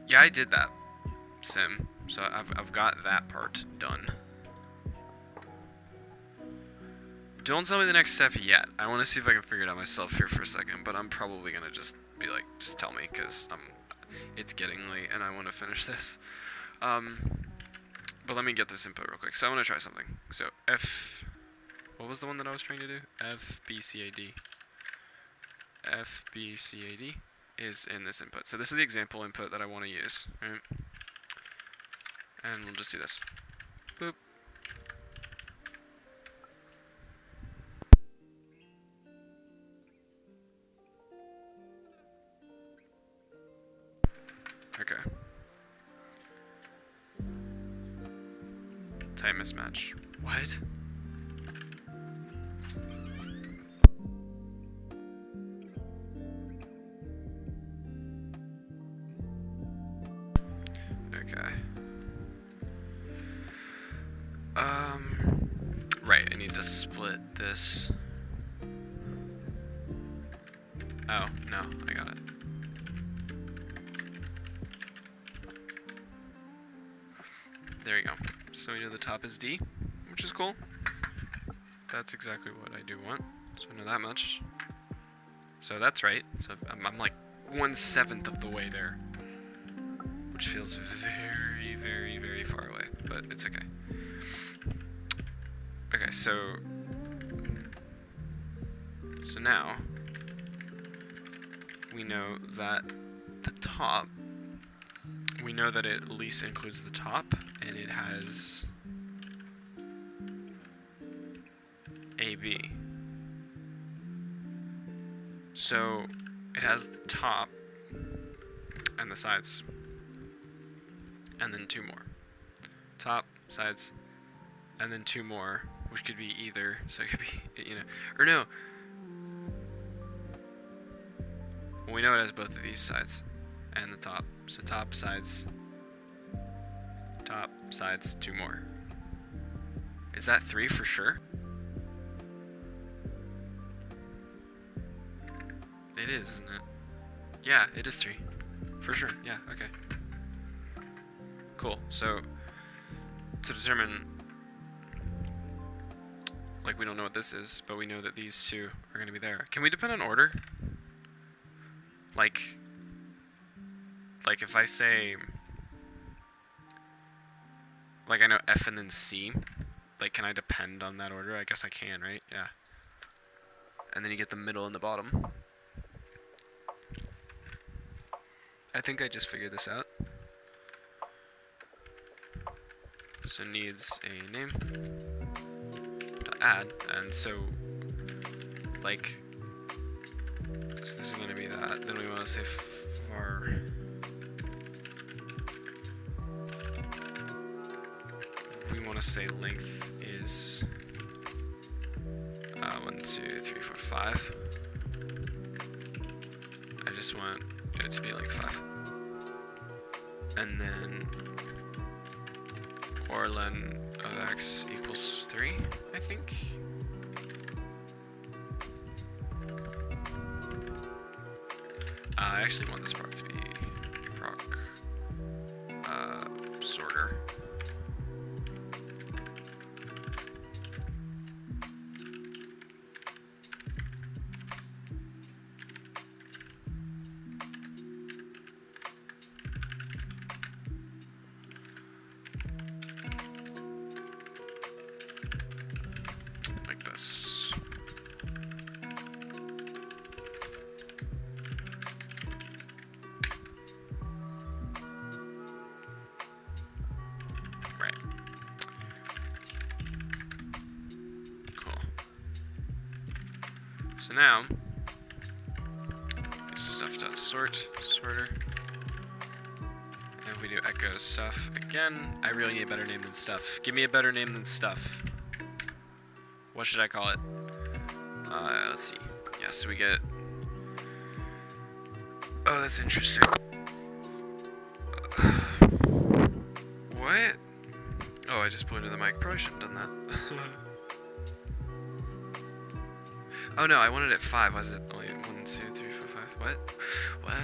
Yeah, I did that sim, so I've got that part done. Don't tell me the next step yet. I want to see if I can figure it out myself here for a second, but I'm probably gonna just be like, just tell me, because it's getting late and I want to finish this. But let me get this input real quick. So I want to try something. So what was the one that I was trying to do? FBCAD. FBCAD is in this input. So this is the example input that I want to use, right? And we'll just do this. Boop. Okay. Type mismatch. What? Okay. Right, I need to split this. Oh, no, I got it. There you go. So we know the top is D, which is cool. That's exactly what I do want. So I know that much. So that's right. So I'm like 1/7 of the way there. Which feels very, very, very far away. But it's okay. Okay, so now we know that the top, we know that it at least includes the top, and it has AB. So it has the top and the sides, and then 2 more. Top, sides, and then 2 more, which could be either, so it could be, or no. Well, we know it has both of these sides and the top. So top, sides, 2 more. Is that 3 for sure? It is, isn't it? Yeah, it is 3. For sure, yeah, okay. Cool, so to determine, like, we don't know what this is, but we know that these 2 are going to be there. Can we depend on order? Like if I say, like, I know F and then C, like, can I depend on that order? I guess I can, right? Yeah. And then you get the middle and the bottom. I think I just figured this out. So needs a name to add, and so, like, so this is going to be that. Then we want to say var. We want to say length is 1, 2, 3, 4, 5. I just want it to be length 5. And then orlen of x equals 3, I think. I actually want this proc to be proc sorter. Like this. So now, sorter. And if we do echo stuff again, I really need a better name than stuff. Give me a better name than stuff. What should I call it? Let's see. Yeah, so we get... Oh, that's interesting. What? Oh, I just blew into the mic. Probably shouldn't have done that. Oh no, I wanted it 5. Why is it only 1, 2, 3, 4, 5? What? What?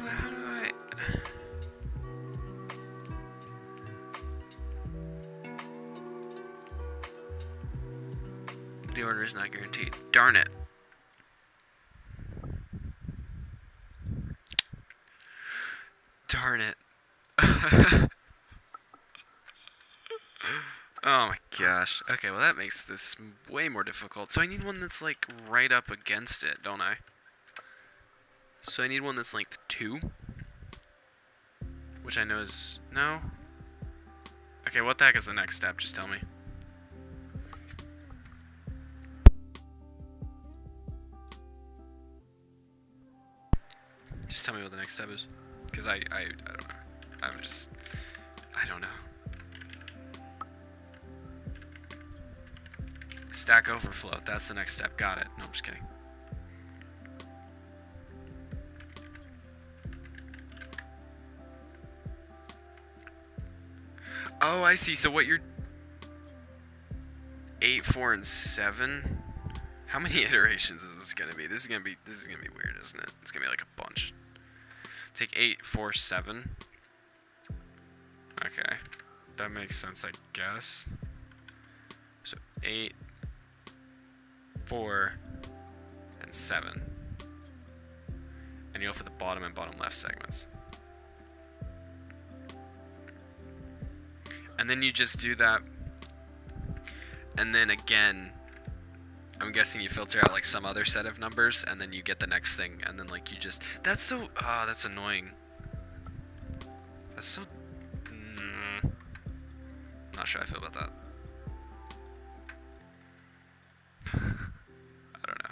How do I... The order is not guaranteed. Darn it. Darn it. Oh my gosh. Okay, well that makes this way more difficult. So I need one that's like right up against it, don't I? So I need one that's length 2. Which I know is... No? Okay, what the heck is the next step? Just tell me. Just tell me what the next step is. Because I don't know. I don't know. Stack overflow. That's the next step. Got it. No, I'm just kidding. Oh, I see. So what you're... 8, 4, and 7? How many iterations is this gonna be? This is gonna be weird, isn't it? It's gonna be like a bunch. Take 8, 4, 7. Okay. That makes sense, I guess. So 8, 4, and 7. And you go for the bottom and bottom left segments. And then you just do that. And then again, I'm guessing you filter out like some other set of numbers, and then you get the next thing, and then like you just... That's so... Ah, that's annoying. That's so... Not sure how I feel about that. I don't know.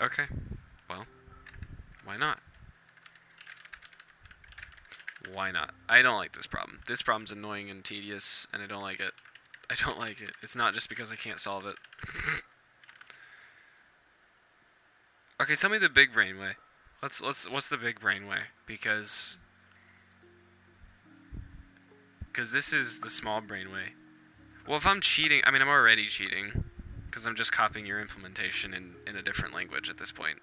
Okay. Well, why not? Why not? I don't like this problem. This problem's annoying and tedious, and I don't like it. I don't like it. It's not just because I can't solve it. Okay, tell me the big brain way. What's the big brain way? Because this is the small brain way. Well, if I'm cheating, I mean, I'm already cheating, because I'm just copying your implementation in a different language at this point.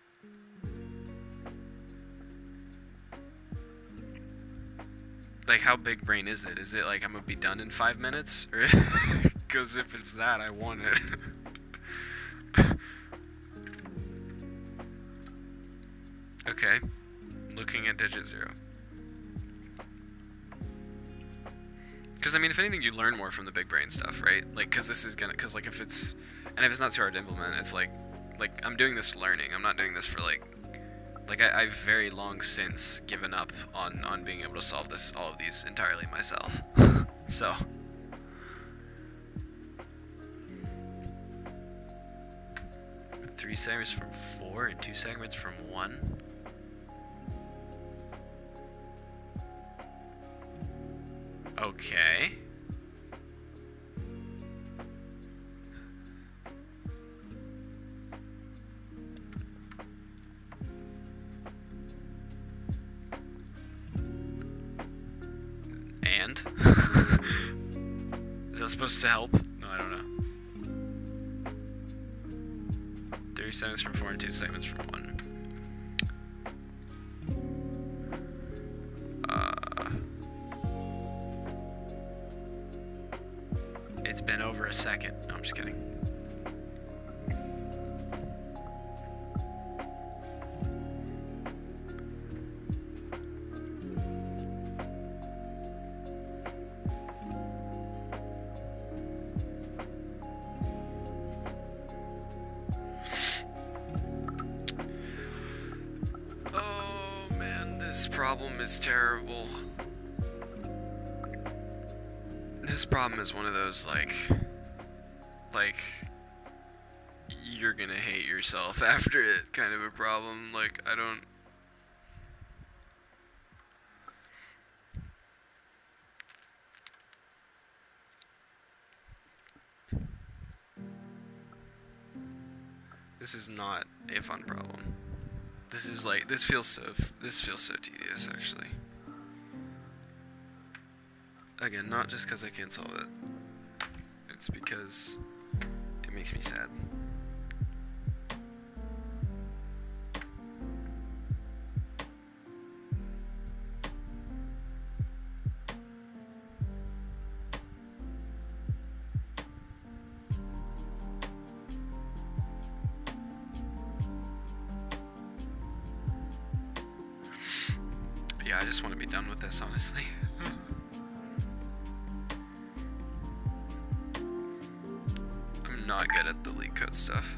Like, how big brain is it? Is it like I'm gonna be done in 5 minutes? Because if it's that, I want it. Okay. Looking at digit 0. Because, I mean, if anything, you learn more from the big brain stuff, right? Like, because this is gonna... Because, like, if it's not too hard to implement, it's like, I'm doing this for learning. I'm not doing this for, like... Like, I've very long since given up on being able to solve all of these entirely myself. So. Three segments from 4 and 2 segments from 1. Okay. And? Is that supposed to help? No, I don't know. 3 segments from 4 and 2 segments from 1. It's been over a second. No, I'm just kidding. This problem is terrible. This problem is one of those, like, you're gonna hate yourself after it kind of a problem. Like, I don't... This is not a fun problem. This is like, this feels so tedious, actually. Again, not just because I can't solve it. It's because it makes me sad. Yeah, I just want to be done with this, honestly. I'm not good at the leak code stuff.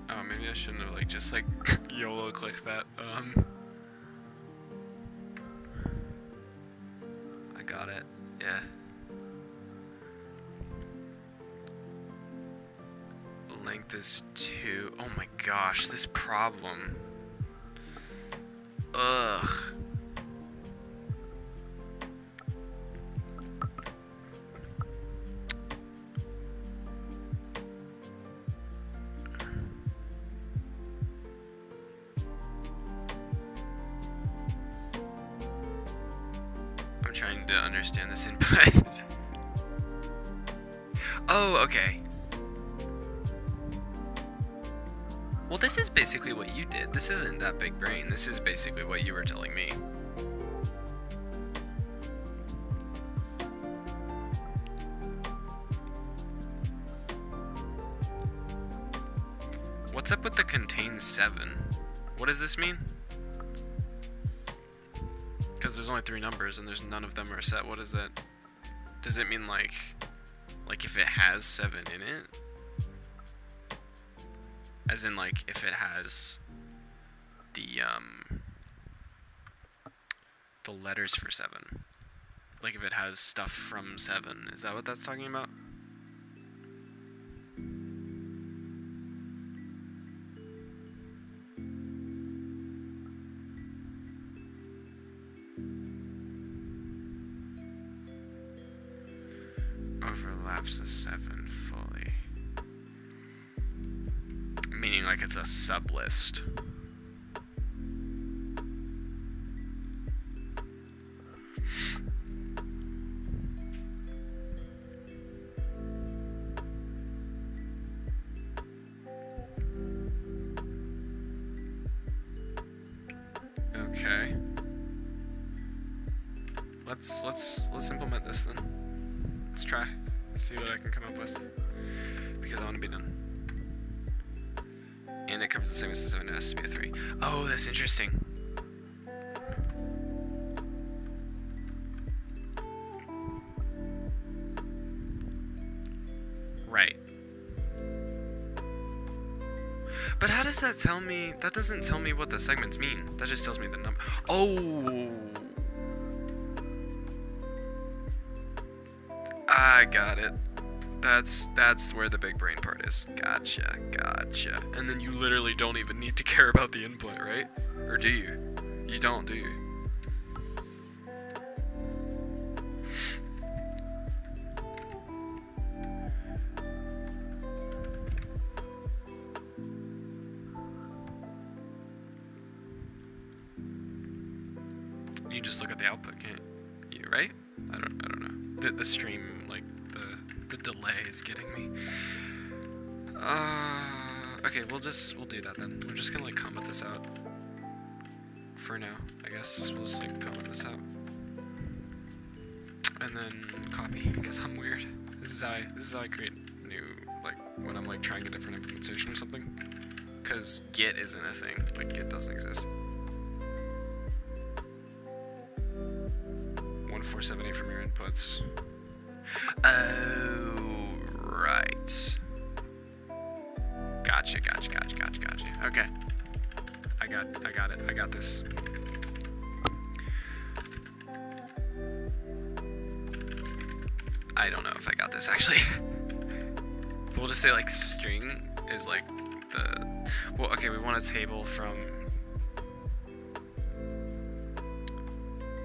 Oh, maybe I shouldn't have, like, just, like, YOLO clicked that. I got it. Yeah. Length is 2. Oh my gosh, this problem. Ugh. I'm trying to understand this input. Oh, okay. Well, this is basically what you did. This isn't that big brain. This is basically what you were telling me. What's up with the contain 7? What does this mean? Because there's only 3 numbers and there's none of them are set. What is that? Does it mean like if it has 7 in it? As in, like, if it has the letters for 7. Like, if it has stuff from 7. Is that what that's talking about? Overlaps the 7 fully. Meaning like it's a sublist. Okay. Let's implement this then. Let's try. See what I can come up with. Because I want to be done. And it covers the same as the 7, it has to be a 3. Oh, that's interesting. Right. But how does that tell me? That doesn't tell me what the segments mean. That just tells me the number. Oh! I got it. That's where the big brain part is. Gotcha. And then you literally don't even need to care about the input, right? Or do you? You don't, do you? You just look at the output, can't you? Right? I don't know. The stream, like the delay is getting me. Okay, we'll do that then. We're just gonna like comment this out for now, I guess. We'll just like comment this out and then copy, because I'm weird. This is how I create new, like when I'm like trying a different implementation or something. Because Git isn't a thing. Like Git doesn't exist. 1478 from your inputs. Oh. input. Gotcha. Okay. I got it. I got this. I don't know if I got this actually. We'll just say like string is like the, well, okay, we want a table from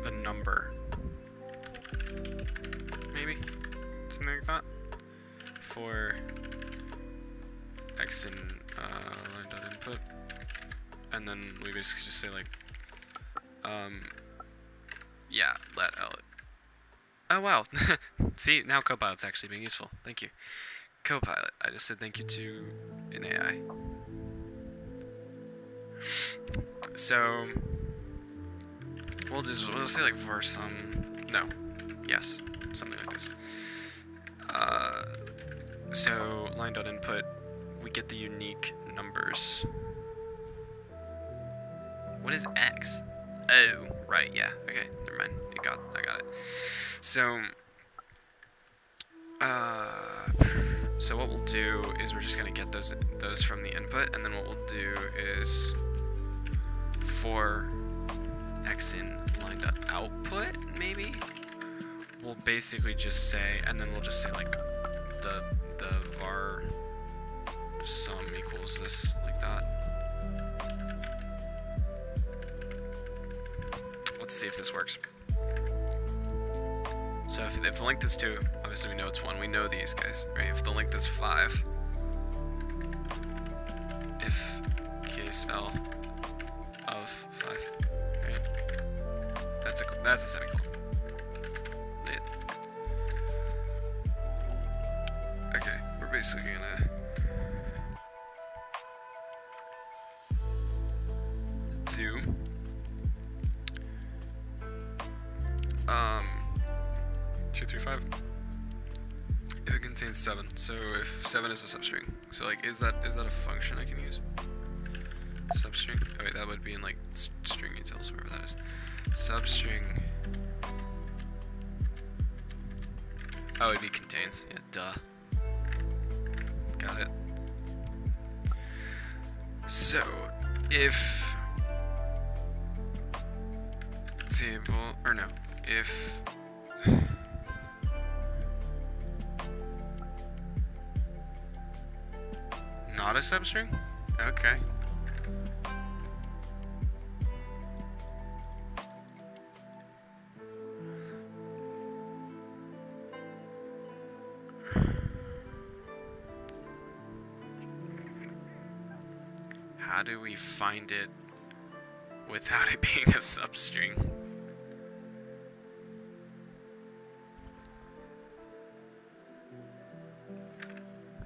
the number, maybe something like that, for x in line.input, and then we basically just say like yeah, let L. Oh wow. See, now Copilot's actually being useful. Thank you, Copilot. I just said thank you to an AI. So we'll say like var sum. No, yes, something like this. So line.input, we get the unique numbers. What is x? Oh, right, yeah. Okay, never mind. I got it. So so what we'll do is we're just gonna get those from the input, and then what we'll do is for x in line.output, maybe we'll basically just say, and then we'll just say like the var sum equals this, like that. Let's see if this works. So if the length is 2, obviously we know it's 1. We know these guys, right? If the length is 5, if case L of 5, right? That's a semicolon. Okay, we're basically gonna do 2, 3, 5. If it contains 7, so if 7 is a substring, so like is that a function I can use? Substring. Oh wait, that would be in like string utils, wherever that is. Substring. Oh, it'd be contains. Yeah, duh. Got it. So if table, or no, if not a substring? Okay. How do we find it without it being a substring?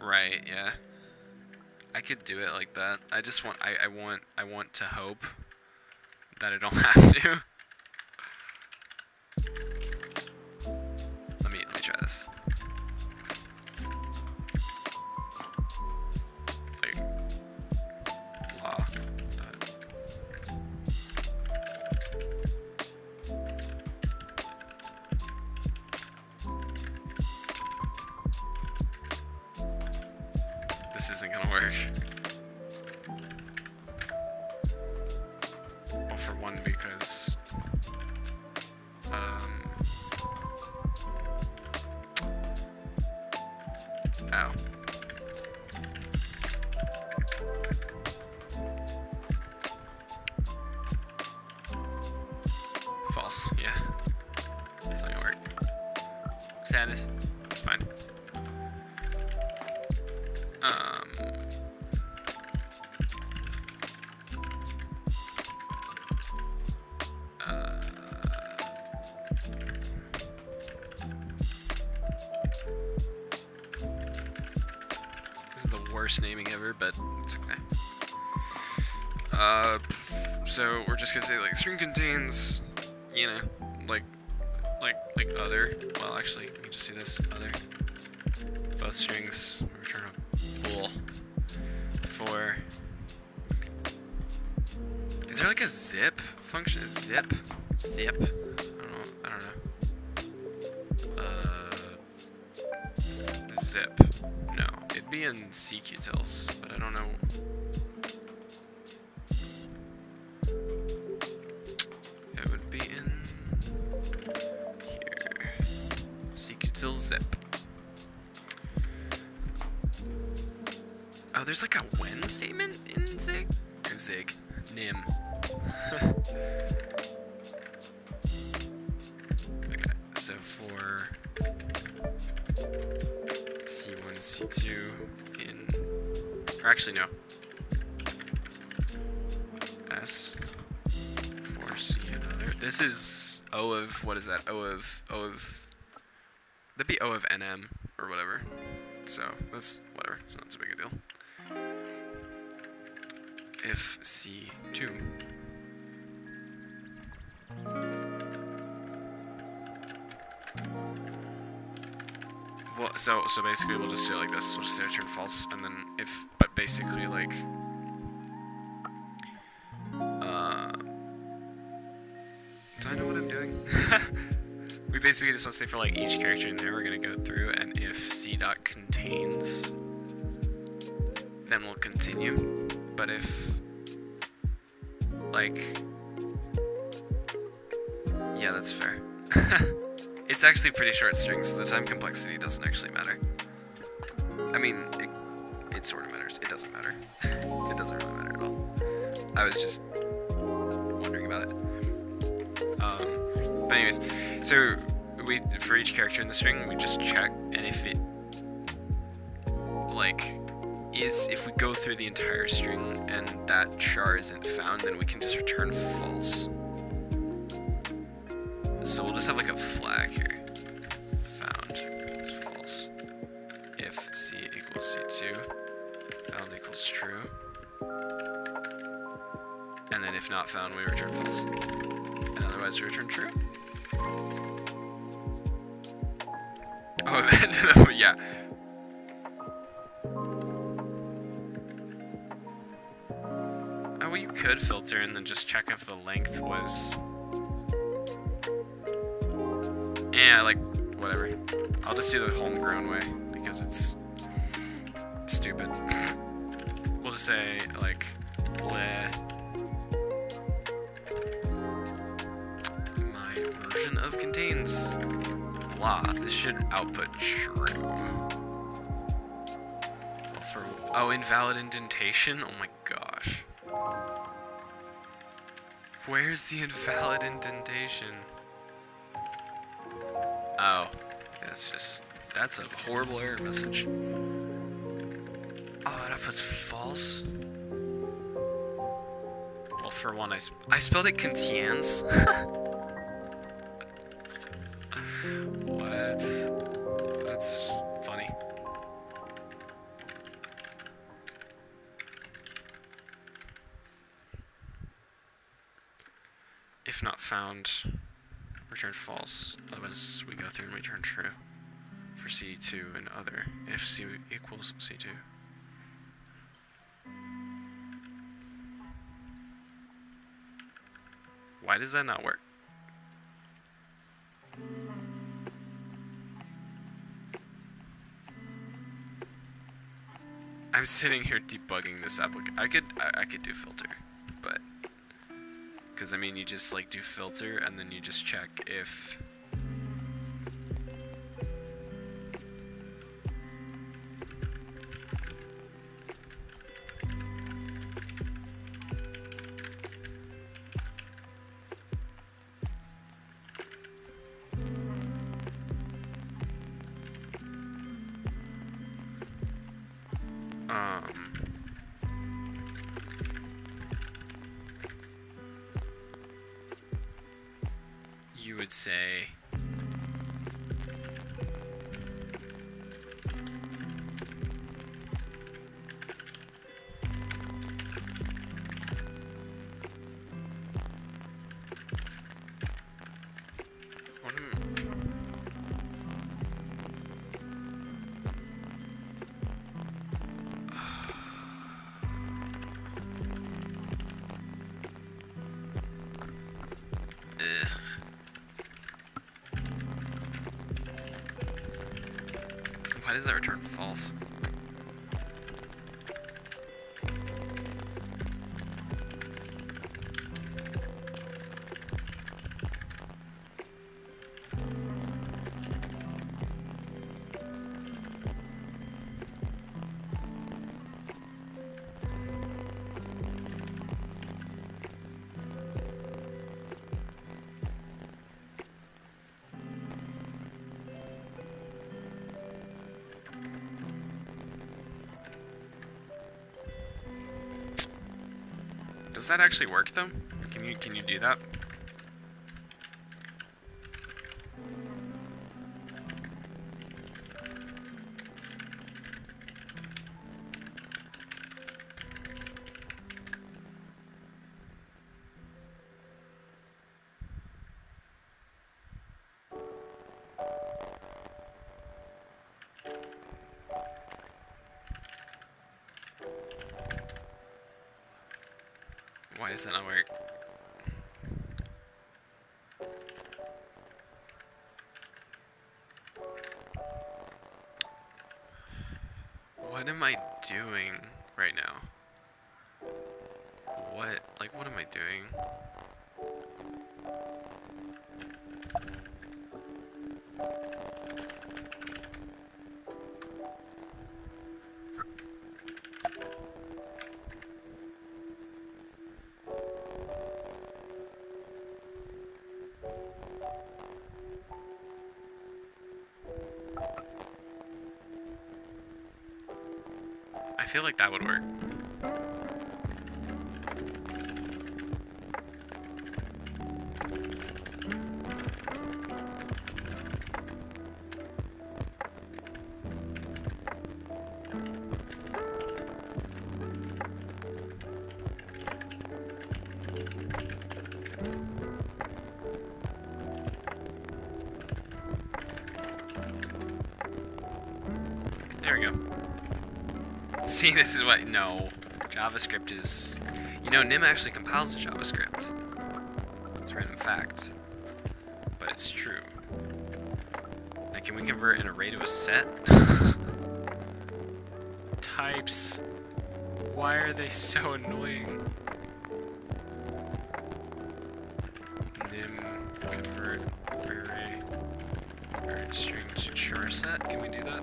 Right, yeah. I could do it like that. I just want I want to hope that I don't have to. Let me try this. Like law. This isn't gonna work. Well, for one, because ow. False, yeah. It's not gonna work. Sadness. It's fine. This is the worst naming ever, but it's okay. So we're just gonna say like string contains, you know, like other. Well, actually, we can just do this other. Both strings return a bool for. Is there like a zip function? Zip? I don't know. zip. No, it'd be in CQtils, but I don't know. It would be in here. CQtils zip. Oh, there's like a when statement in Zig? Or Zig. Nim. Okay, so for C1, C2 in... Or actually, no. S for C another. This is O of... What is that? O of... That'd be O of NM, or whatever. So, that's... Whatever. It's not so big a deal. If C2. Well, so basically we'll just do it like this. We'll just say return false, and then if, but basically like, do I know what I'm doing? We basically just want to say for like each character in there, we're gonna go through, and if C dot contains, then we'll continue. But if, like, yeah, that's fair. It's actually pretty short strings, so the time complexity doesn't actually matter. I mean, it sort of matters. It doesn't matter. It doesn't really matter at all. I was just wondering about it. But anyways, so for each character in the string, we just check, and if it, like, if we go through the entire string and that char isn't found, then we can just return false. So we'll just have like a flag here. Found. False. If C equals C2, found equals true. And then if not found, we return false. And otherwise we return true. Oh, yeah. Oh, well, you could filter and then just check if the length was... Yeah, like, whatever. I'll just do the homegrown way, because it's stupid. We'll just say, like, bleh. My version of contains blah. This should output true. Well, invalid indentation? Oh my gosh. Where's the invalid indentation? Oh, yeah, that's a horrible error message. Oh, that puts false. Well, for one, I spelled it contains. What? That's funny. If not found, return false. Otherwise, we go through and return true. For C2 and other. If C equals C2. Why does that not work? I'm sitting here debugging this application. I could do filter, but because I mean you just like do filter and then you just check if you would say Why does that return false? Does that actually work though? Can you do that? Why does that not work? What am I doing right now? What am I doing? I feel like that would work. There we go. See, this is what, no. JavaScript is, you know, Nim actually compiles to JavaScript. It's a random fact. But it's true. Now, can we convert an array to a set? Types. Why are they so annoying? Nim convert array string to char set. Can we do that?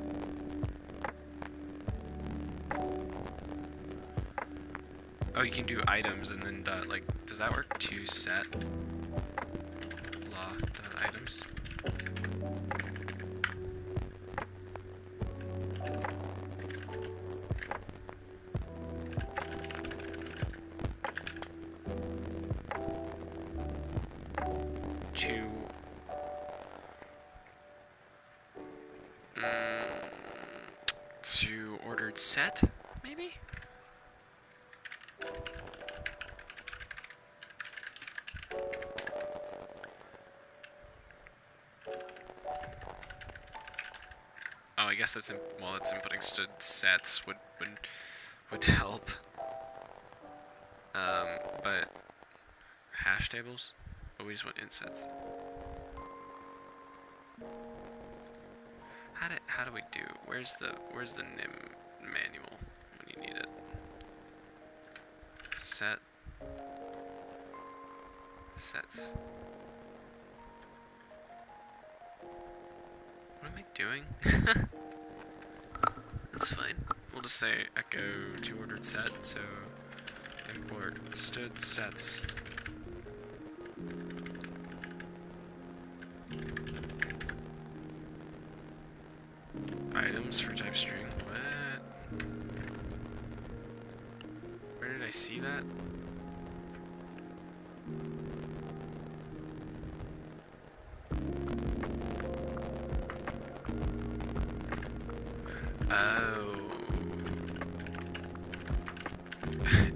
Oh, you can do items and then dot, like, does that work? To set law dot items. To ordered set, maybe? Oh, I guess that's well, it's inputting stood sets would help. But hash tables? Oh, we just want int sets. How do we do? Where's the nim manual when you need it? Sets. What am I doing? That's fine. We'll just say echo to ordered set, so import stood sets. Items for type string. What? Where did I see that? Oh.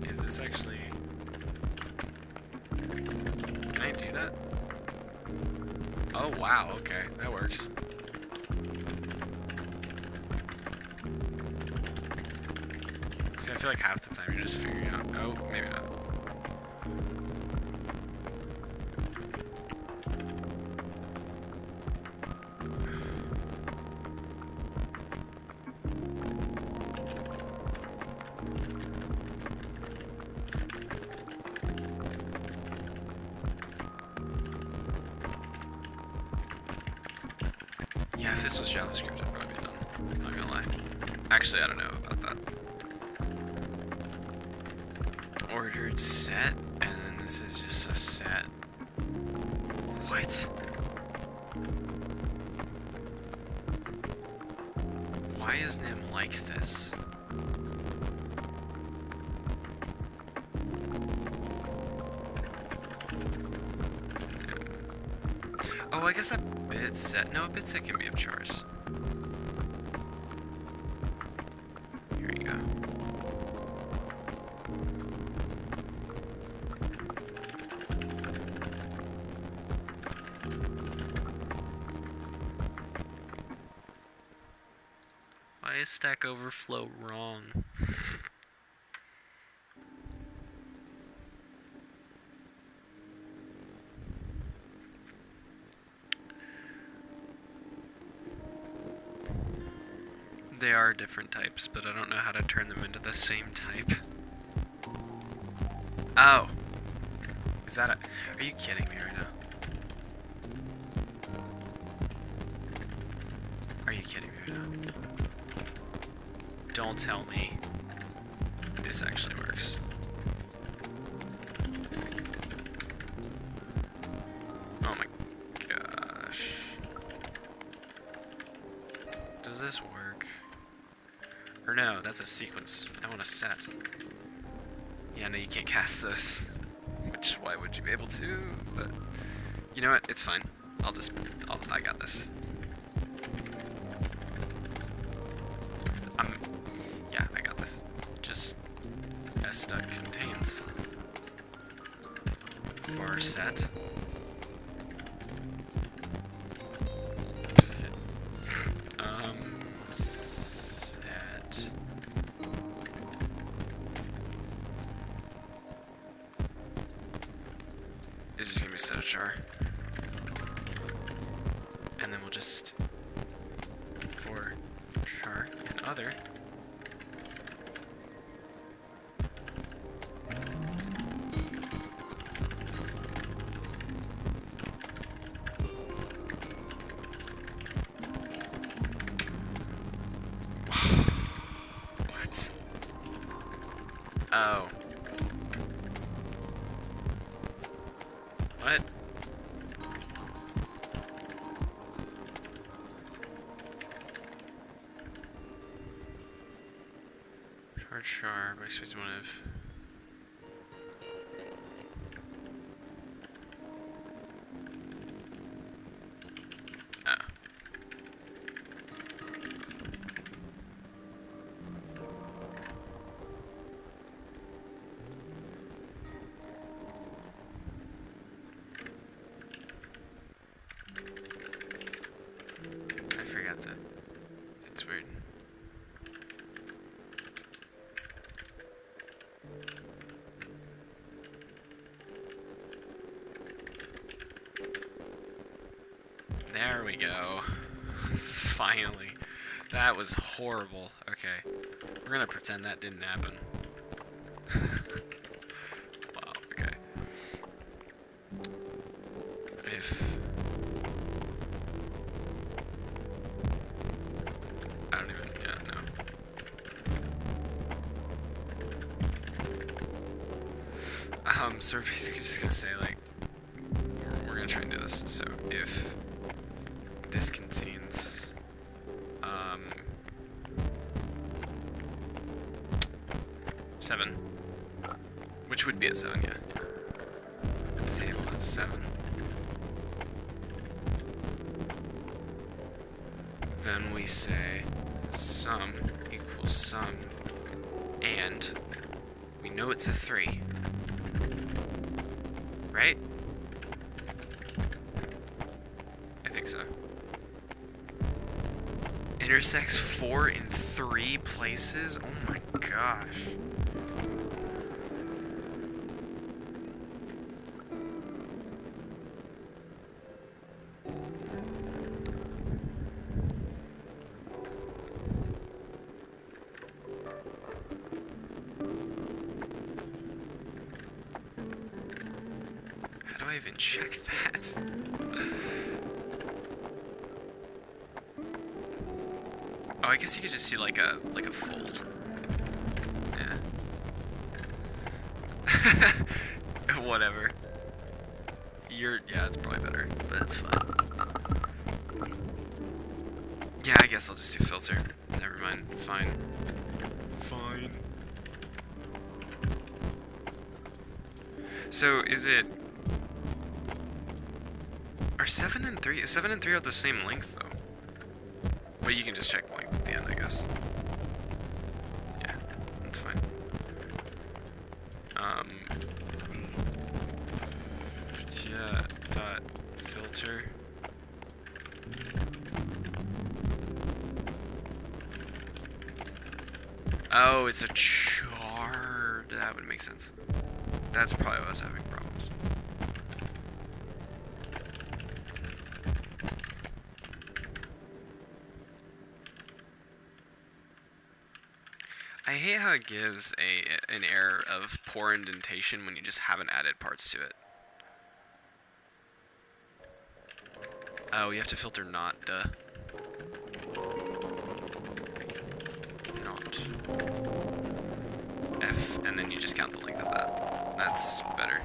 Is this actually... Can I do that? Oh wow, okay, that works. See, I feel like half the time you're just figuring out... Oh, maybe not. If this was JavaScript, I'd probably be done. I'm not gonna lie. Actually, I don't know about that. Ordered set, and then this is just a set. What? Why isn't it like this? Oh, I guess a bit set. No, a bit set can be of chars. Here you go. Why is Stack Overflow wrong? They are different types, but I don't know how to turn them into the same type. Oh! Is that a... Are you kidding me right now? Are you kidding me right now? Don't tell me this actually works. Oh my gosh. Does this work? Or no, that's a sequence. I want a set. Yeah, no, you can't cast this. Which, why would you be able to? But, you know what? It's fine. I got this. Yeah, I got this. Just s contains var set. Set. It's just gonna be set a char. And then we'll just for char and other. What? Oh. What? Char, but expect one of. Oh. I forgot that. It's weird. There we go. Finally. That was horrible. Okay. We're gonna pretend that didn't happen. Wow, okay. If... I don't even... Yeah, no. So we're basically just gonna say, like... We're gonna try and do this. So, if... this contains 7, which would be a 7, yeah. Table is 7. Then we say sum equals sum, and we know it's a 3, right? I think so. Intersects 4 in 3 places? Oh my gosh. How do I even check that? Oh, I guess you could just see like a fold. Yeah. Whatever. Yeah, it's probably better, but it's fine. Yeah, I guess I'll just do filter. Never mind. Fine. Fine. So is it? Are 7 and 3? 7 and 3 are the same length though. But you can just check the length at the end, I guess. Yeah, that's fine. Yeah, dot filter. Oh, it's a chart. That would make sense. That's probably why I was having problems. I hate how it gives an error of poor indentation when you just haven't added parts to it. Oh, you have to filter not, duh. Not. F, and then you just count the length of that. That's better.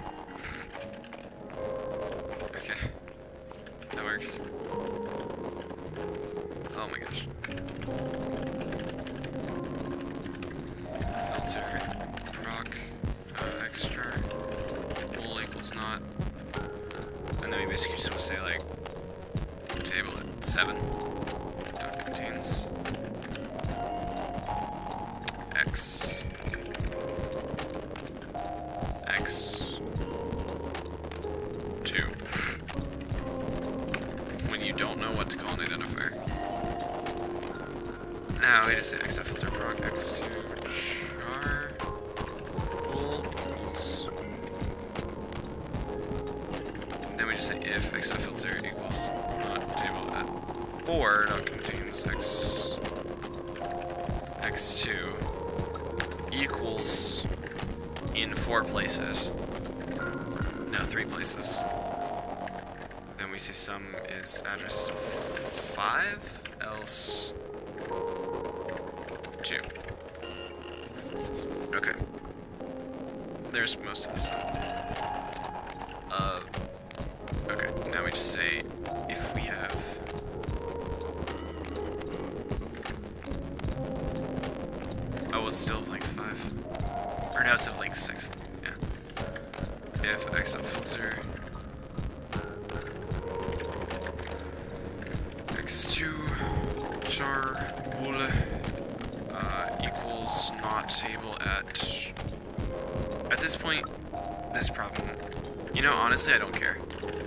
Okay. That works. Oh my gosh. Filter, proc, extra, bool equals not. And then we basically just want to say like, table at 7. Dot contains X. X2. When you don't know what to call an identifier. Now we just say x filter proc x2 char bool equals. Then we just say if x filter equals not table at 4 dot contains x2 equals in 4 places. No, 3 places. Then we say sum is address 5, else 2. Okay. There's most of this. Okay, now we just say if we have it's still of like 5. Or no, it's of like 6. Yeah. If x dot filter x2 char bool equals not table at this point, this problem, you know, honestly, I don't care.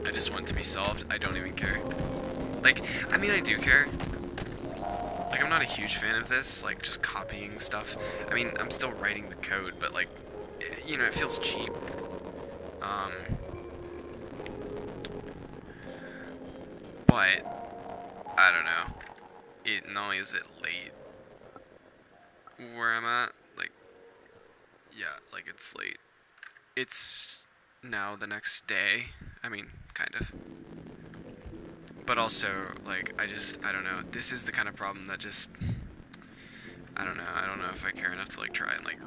I just want it to be solved. I don't even care. Like, I mean, I do care. Like, I'm not a huge fan of this, like, just copying stuff. I mean, I'm still writing the code, but, like, you know, it feels cheap. But, I don't know. Not only is it late where I'm at, like, yeah, like, it's late. It's now the next day. I mean, kind of. But also, like, I don't know. This is the kind of problem that just, I don't know. I don't know if I care enough to, like, try and, like,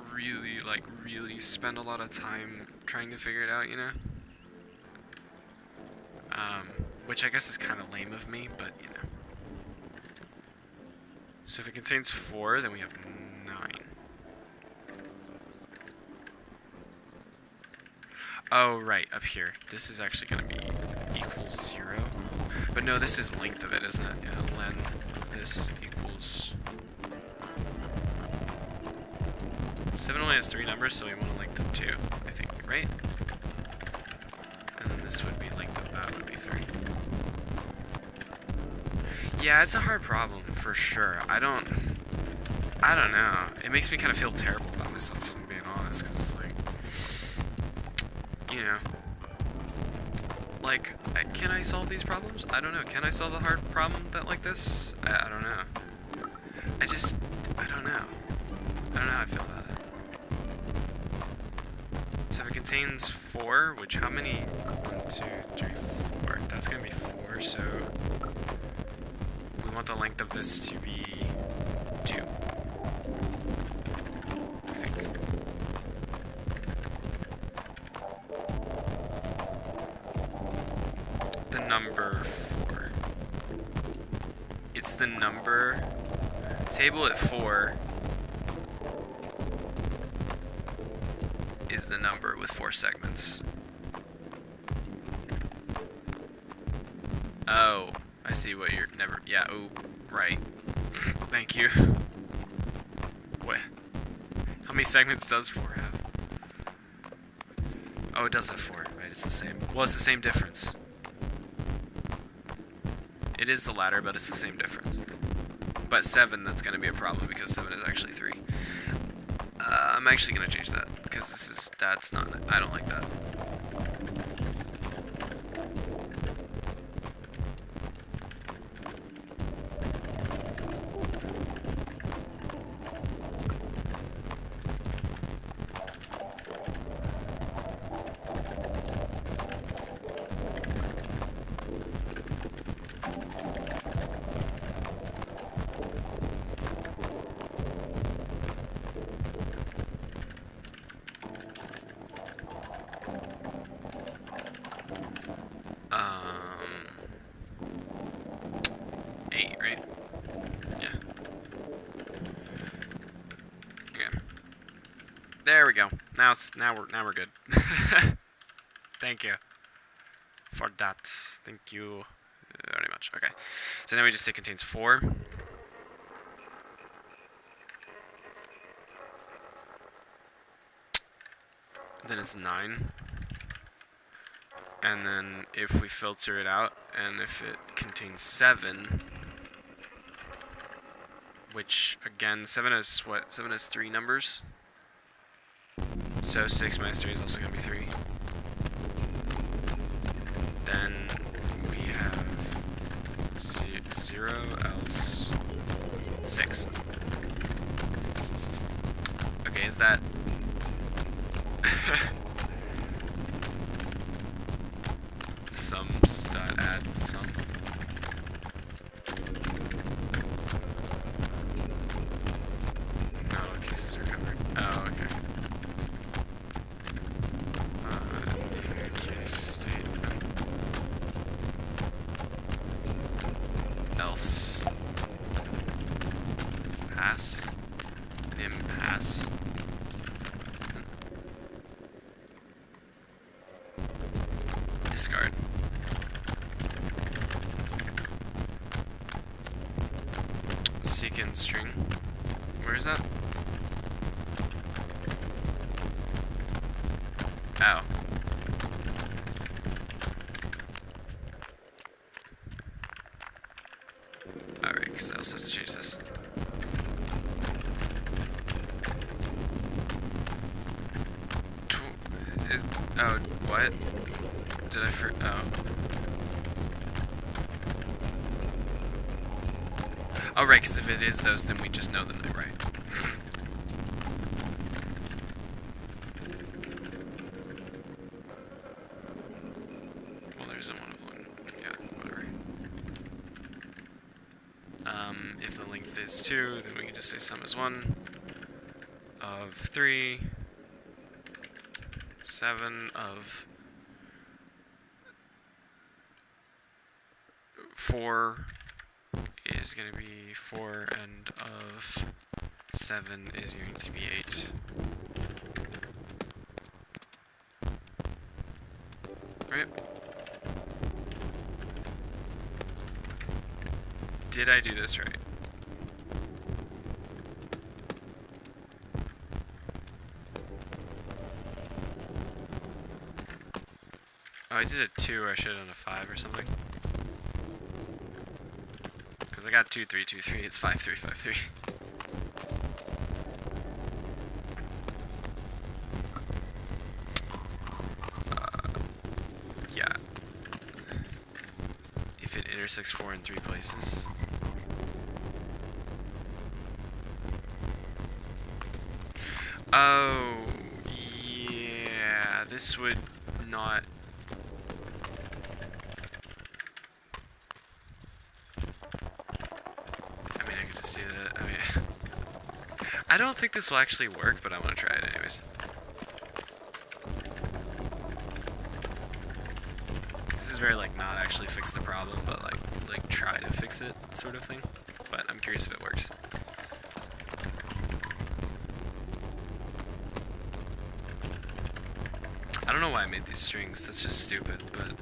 really spend a lot of time trying to figure it out, you know? Which I guess is kind of lame of me, but, you know. So if it contains 4, then we have 9. Oh, right, up here. This is actually going to be equals 0. But no, this is length of it, isn't it? Yeah, len of this equals... 7 only has 3 numbers, so we want a length of 2, I think, right? And then this would be length of that would be 3. Yeah, it's a hard problem, for sure. I don't know. It makes me kind of feel terrible about myself, if I'm being honest, because it's like... You know... Like, can I solve these problems? I don't know. Can I solve a hard problem like this? I don't know. I don't know. I don't know how I feel about it. So if it contains 4, which how many? 1, 2, 3, 4. That's gonna be 4, so we want the length of this to be number 4. It's the number... Table at 4 is the number with 4 segments. Oh, I see what you're... Never... Yeah, oh, right. Thank you. What? How many segments does 4 have? Oh, it does have 4, right? It's the same. Well, it's the same difference. It is the latter, but it's the same difference. But 7, that's going to be a problem because 7 is actually 3. I'm actually going to change that because that's not... I don't like that. There we go. Now we're good. Thank you for that. Thank you very much. Okay. So now we just say contains 4. Then it's 9. And then if we filter it out, and if it contains 7, which again, 7 has what? 7 has 3 numbers. So 6 minus 3 is also going to be 3. Then we have 0 else 6. Okay, is that... sums.add sum. No cases are covered. Oh, okay. Case statement. Else. Pass. Impasse. Discard. Secant string. Where is that? Oh. Alright, because I also have to change this. Oh, what? Did I oh. Oh, right, because if it is those, then we just know them, right? Well, there isn't one of one. Yeah, whatever. If the length is 2, then we can just say sum is 1 of 3, 7 of 4 is going to be 4, and of 7 is going to be 8. Right? Did I do this right? Oh, I did a 2, or I should have done a 5 or something. Because I got 2, 3, 2, 3, it's 5, 3, 5, 3. Yeah. If it intersects 4 in 3 places. Oh, yeah, this would not... I don't think this will actually work, but I want to try it anyways. This is very, like, not actually fix the problem, but, like try to fix it sort of thing. But I'm curious if it works. I don't know why I made these strings. That's just stupid, but...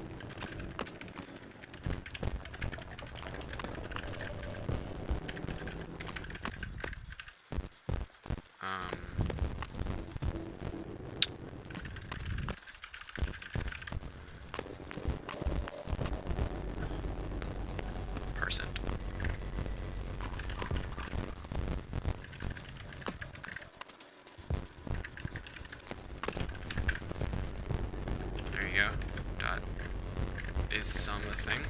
Percent. There you go. Dot is sum a thing.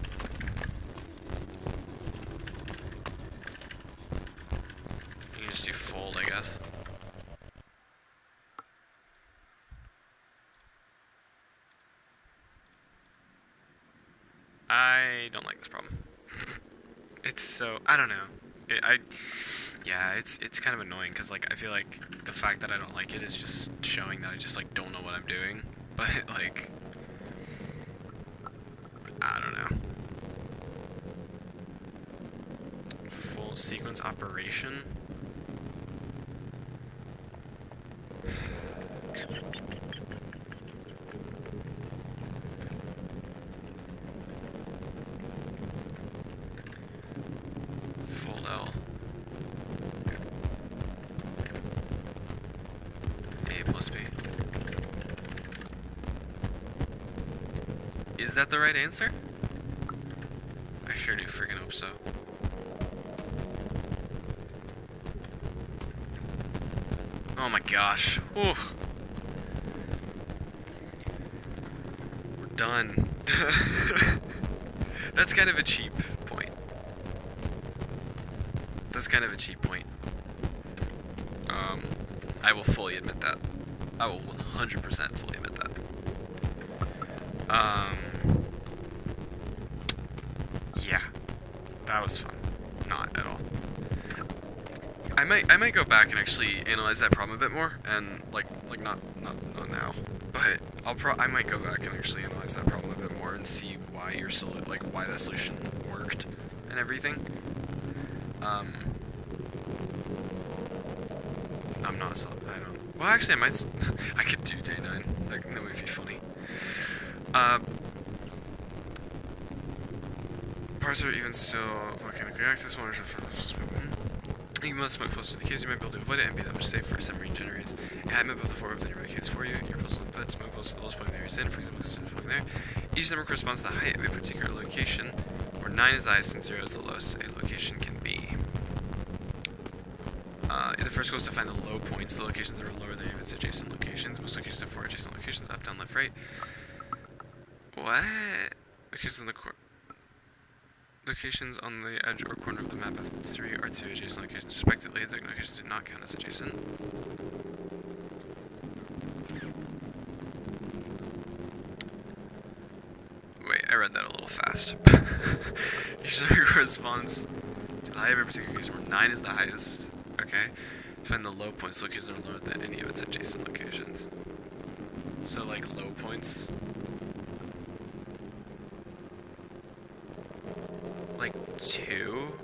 You can just do fold, I guess. I don't like this problem. It's so, I don't know. Yeah, it's kind of annoying because, like, I feel like the fact that I don't like it is just showing that I just, like, don't know what I'm doing. But, like, I don't know. Full sequence operation. Full L. A plus B. Is that the right answer? I sure do freaking hope so. Oh my gosh. Oof. We're done. That's kind of a cheap point. That's kind of a cheap point. I will fully admit that. I will 100% fully admit that. Yeah, that was fun. Not at all. I might go back and actually analyze that problem a bit more, and like not now, but I might go back and actually analyze that problem a bit more and see why why that solution worked and everything. I'm not so, I don't, well actually I could do day 9, that would be funny. Parts are even still volcanically access monitors for you must move close to the case, you might be able to avoid it and be that much safer. Submarine generates a height map of the 4 of the nearby case for you. Your puzzle inputs move close to the lowest point of the area's in, for example, consider falling there. Each number corresponds to the height of a particular location, where 9 is the highest and 0 is the lowest a location can be. The first goal is to find the low points, the locations that are lower than its adjacent locations. Most locations have 4 adjacent locations, up, down, left, right. What? Locations on the edge or corner of the map of 3 are 2 adjacent locations respectively. The locations do not count as adjacent. Wait, I read that a little fast. Each number corresponds to the height of a particular location where 9 is the highest. Okay. Find the low points, locations that are lower than any of its adjacent locations. So, like, low points. Like, 2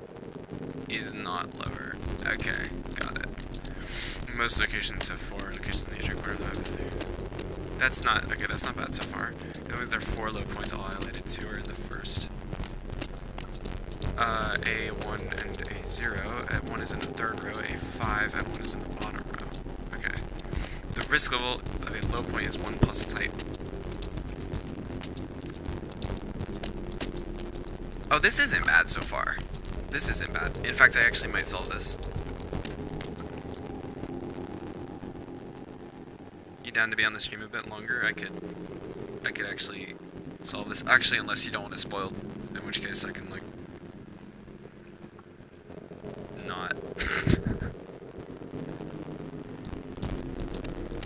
is not lower. Okay, got it. Most locations have 4 locations in the edge or corner of the map. That's not, okay, that's not bad so far. That means there are 4 low points all highlighted. 2 are in the first. A1 and A0. A1 is in the third row. A5 and 1 is in the bottom row. Okay. The risk level of a low point is 1 plus its height. Oh, this isn't bad so far. This isn't bad. In fact, I actually might solve this. You down to be on the stream a bit longer? I could actually solve this. Actually, unless you don't want it spoiled. In which case I can, like, not.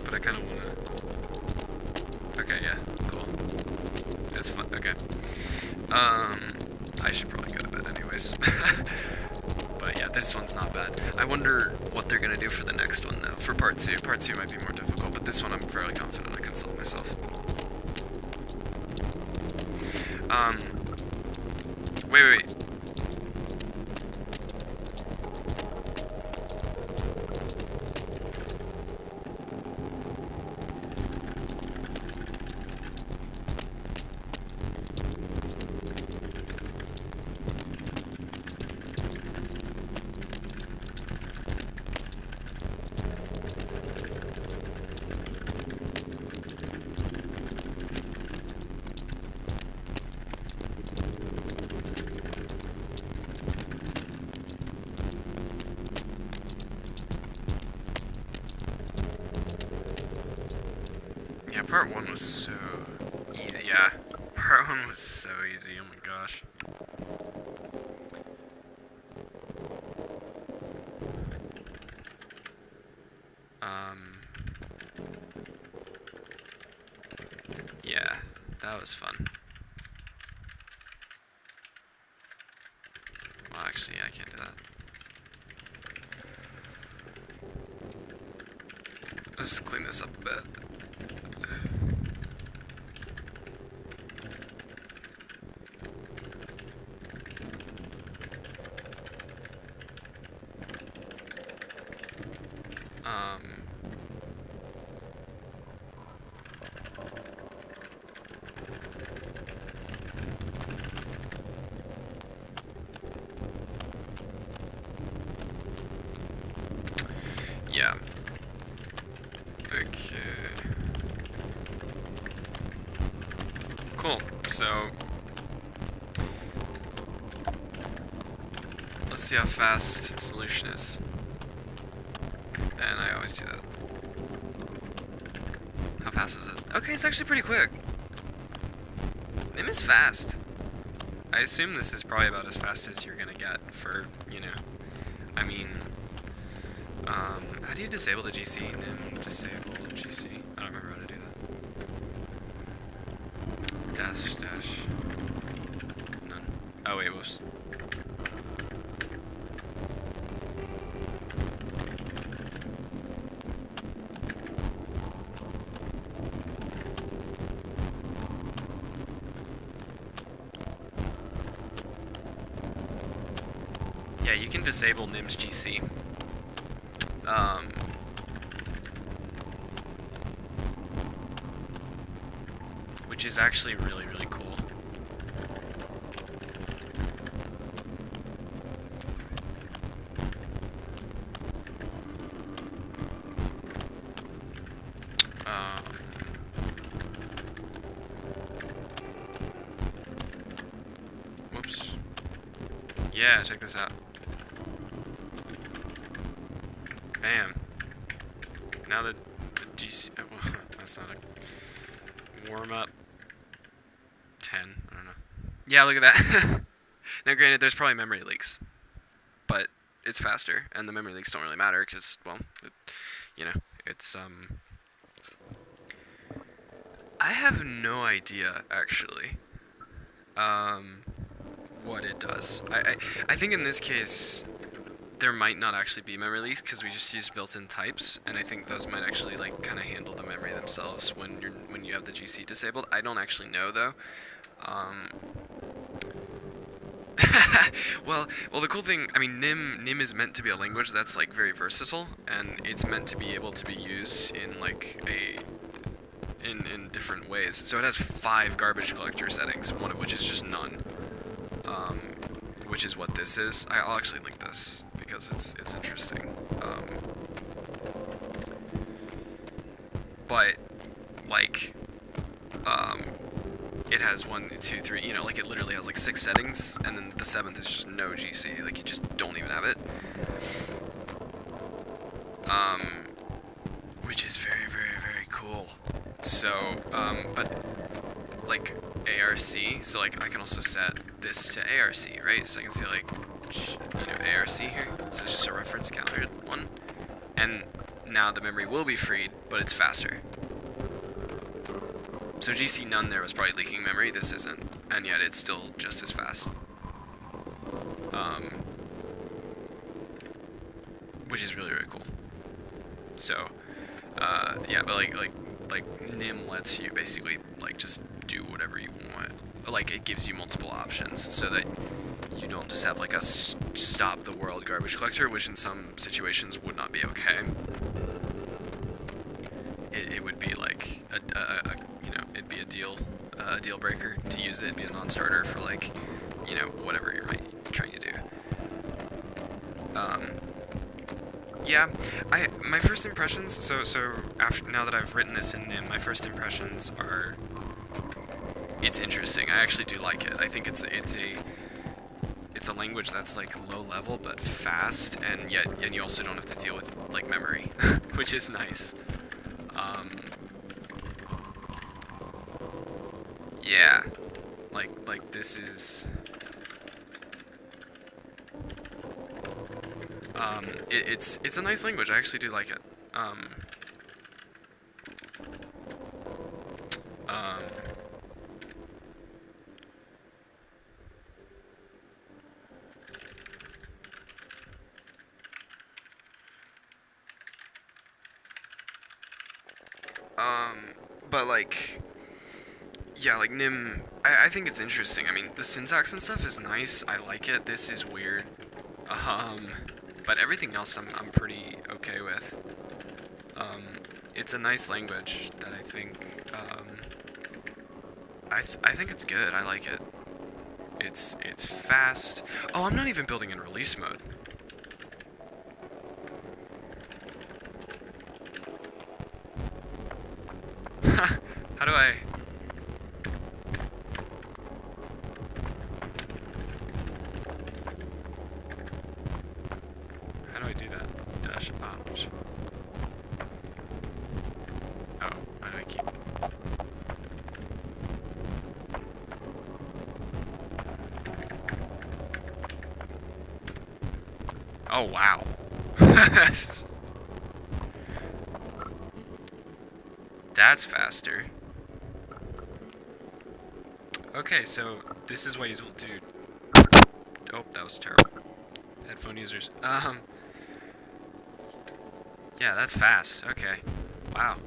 But I kind of want to. Okay, yeah, cool. It's fun. Okay. I should probably go to bed anyways. But yeah, this one's not bad. I wonder what they're gonna do for the next one though. For part 2. Part 2 might be more difficult, but this one I'm fairly confident I can solve myself. Um, wait. Yeah, part 1 was so easy. Yeah, part 1 was so easy. Oh my gosh. Yeah, that was fun. Well, actually, I can't do that. Let's clean this up a bit. Yeah. Okay. Cool. So let's see how fast solution is. And I always do that. How fast is it? Okay, it's actually pretty quick. Nim is fast. I assume this is probably about as fast as you're gonna get for, you know, I mean, how do you disable the GC? Nim disable GC. I don't remember how to do that. Dash. None. Oh wait, whoops. Yeah, you can disable Nim's GC. Which is actually really, really cool. Whoops. Yeah, check this out. Bam. Now the GC... well, that's not a warm-up. 10. I don't know. Yeah, look at that. Now, granted, there's probably memory leaks. But it's faster. And the memory leaks don't really matter because, well, you know, it's... I have no idea, actually, what it does. I think in this case... there might not actually be memory leaks because we just use built-in types, and I think those might actually like kind of handle the memory themselves when you have the GC disabled. I don't actually know though. well, the cool thing, I mean, Nim is meant to be a language that's like very versatile, and it's meant to be able to be used in like in different ways. So it has 5 garbage collector settings, one of which is just none. Which is what this is. I'll actually link this because it's interesting. But like, it has 1, 2, 3. You know, like it literally has like 6 settings, and then the 7th is just no GC. Like you just don't even have it. Which is very, very, very cool. So, but like ARC, so like I can also set this to ARC, right? So I can see like, you know, ARC here. So it's just a reference counter one. And now the memory will be freed, but it's faster. So GC none there was probably leaking memory, this isn't. And yet it's still just as fast. Which is really, really cool. So, yeah, but like like nim lets you basically like just do whatever you want. Like it gives you multiple options so that you don't just have like a stop the world garbage collector, which in some situations would not be okay. It would be like you know, it'd be a deal breaker to use it. It'd be a non-starter for like, you know, whatever you're trying to do. Yeah, my first impressions. So after now that I've written this in nim, my first impressions are, it's interesting. I actually do like it. I think it's a language that's like low level but fast, and you also don't have to deal with like memory, which is nice. Yeah, like this is. It's a nice language. I actually do like it. But like, yeah, like nim, I think it's interesting. I mean, the syntax and stuff is nice. I like it. This is weird. But everything else I'm pretty okay with. It's a nice language that I think, I think it's good. I like it. It's fast. Oh, I'm not even building in release mode. How do I... How do I do that? Dash opt. Oh, why do I keep... Oh, wow. That's faster. Okay, so this is what you don't do. Oh, that was terrible. Headphone users. Yeah, that's fast. Okay. Wow.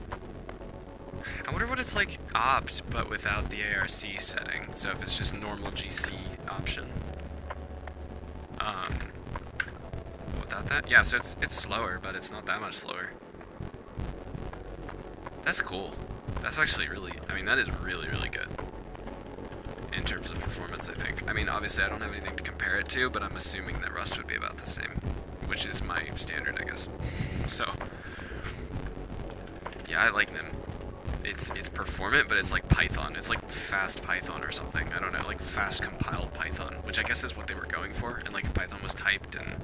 I wonder what it's like opt, but without the ARC setting. So if it's just normal GC option. Without that? Yeah, so it's slower, but it's not that much slower. That's cool. That's actually really, I mean, that is really, really good. In terms of performance, I think. I mean, obviously I don't have anything to compare it to, but I'm assuming that Rust would be about the same. Which is my standard, I guess. So, yeah, I like nim. It's performant, but it's like Python. It's like fast Python or something. I don't know, like fast compiled Python, which I guess is what they were going for. And like if Python was typed and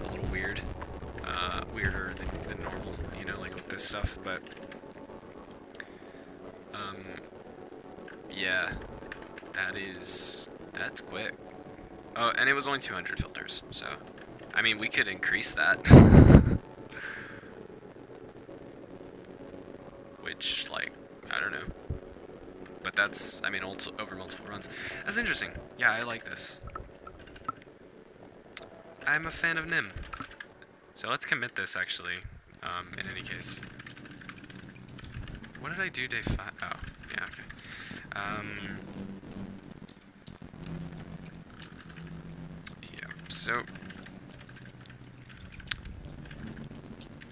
a little weird, weirder than normal, you know, like with this stuff. But yeah, that's quick. Oh, and it was only 200 filters, so I mean we could increase that. Which, like, I don't know. But that's, I mean, over multiple runs. That's interesting. Yeah, I like this. I'm a fan of nim. So let's commit this, actually, in any case. What did I do day 5? Oh, yeah, okay. Yeah, so...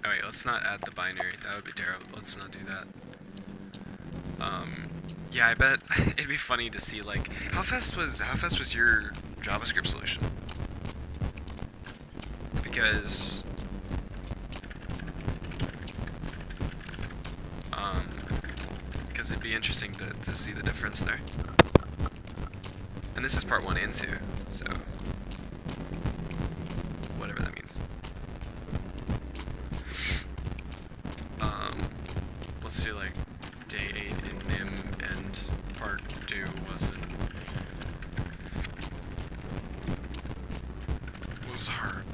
Oh wait, let's not add the binary. That would be terrible. Let's not do that. Yeah, I bet it'd be funny to see like how fast was your JavaScript solution? Because it'd be interesting to see the difference there. And this is part 1 and 2, so whatever that means. Let's do like day 8 in nim and part 2 was hard.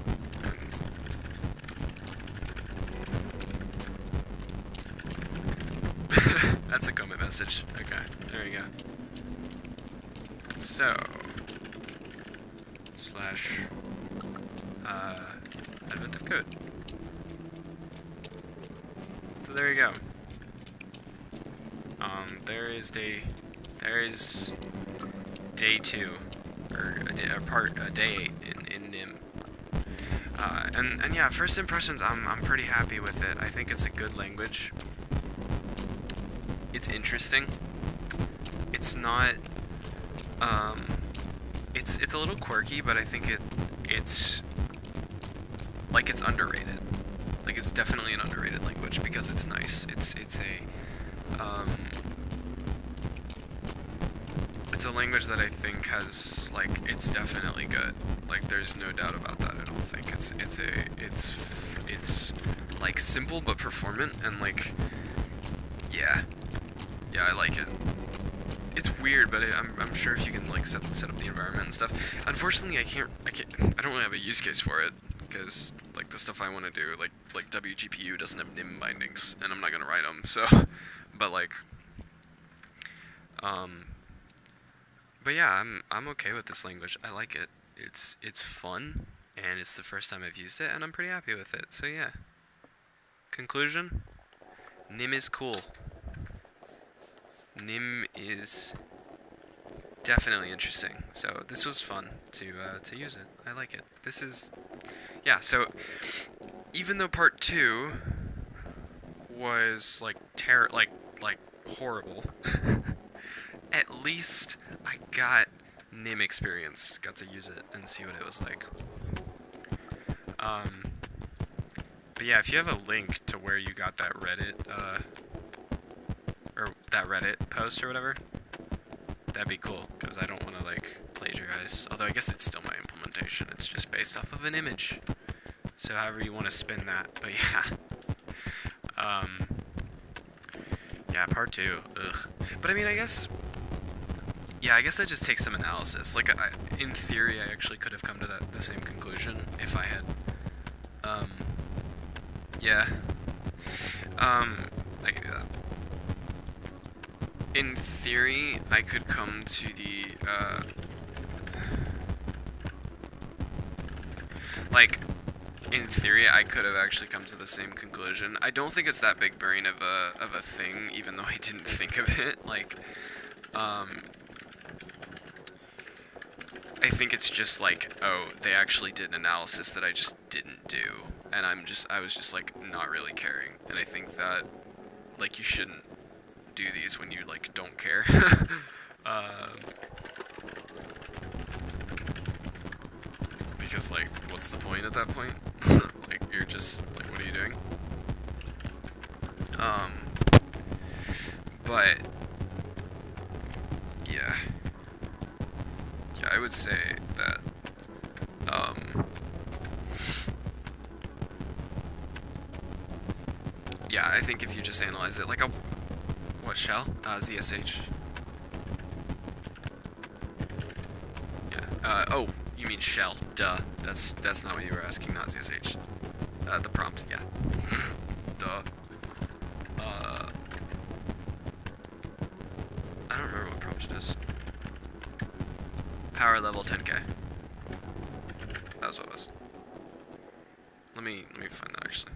That's a comment message. Okay, there we go. So / advent of code. So there you go. There is day 2, or day 8 in Nim. And yeah, first impressions, I'm pretty happy with it. I think it's a good language. It's interesting. It's not, it's a little quirky, but I think it's underrated. Like, it's definitely an underrated language because it's nice. It's a language that I think has, like, it's definitely good. Like, there's no doubt about that. I don't think it's like simple but performant, and like, yeah, I like it. It's weird, but I'm sure if you can like set up the environment and stuff. Unfortunately, I don't really have a use case for it because like the stuff I want to do, like WGPU doesn't have nim bindings, and I'm not gonna write them. So, but like, but yeah, I'm okay with this language. I like it. It's fun, and it's the first time I've used it, and I'm pretty happy with it. So yeah. Conclusion: Nim is cool. Nim is definitely interesting. So this was fun to use it. I like it. This is, yeah. So even though part 2 was like horrible, at least I got Nim experience. Got to use it and see what it was like. But yeah, if you have a link to where you got that Reddit, or that Reddit post or whatever, that'd be cool, because I don't want to, like, plagiarize. Although I guess it's still my implementation. It's just based off of an image. So however you want to spin that. But yeah. Yeah, part 2. Ugh. But I mean, I guess that just takes some analysis. Like, in theory, I actually could have come to the same conclusion if I had, yeah. I could do that. In theory, I could come to the, like, in theory, I could have actually come to the same conclusion. I don't think it's that big brain of a thing, even though I didn't think of it. Like, I think it's just like, oh, they actually did an analysis that I just didn't do, and I was just like not really caring. And I think that, like, you shouldn't do these when you like don't care. Because like, what's the point at that point? Like, you're just like, what are you doing? But yeah, I would say that yeah, I think if you just analyze it like a what shell? ZSH. Yeah. Oh, you mean shell? Duh. That's not what you were asking. Not ZSH. The prompt. Yeah. Duh. I don't remember what prompt it is. Power level 10k. That was what it was. Let me find that actually.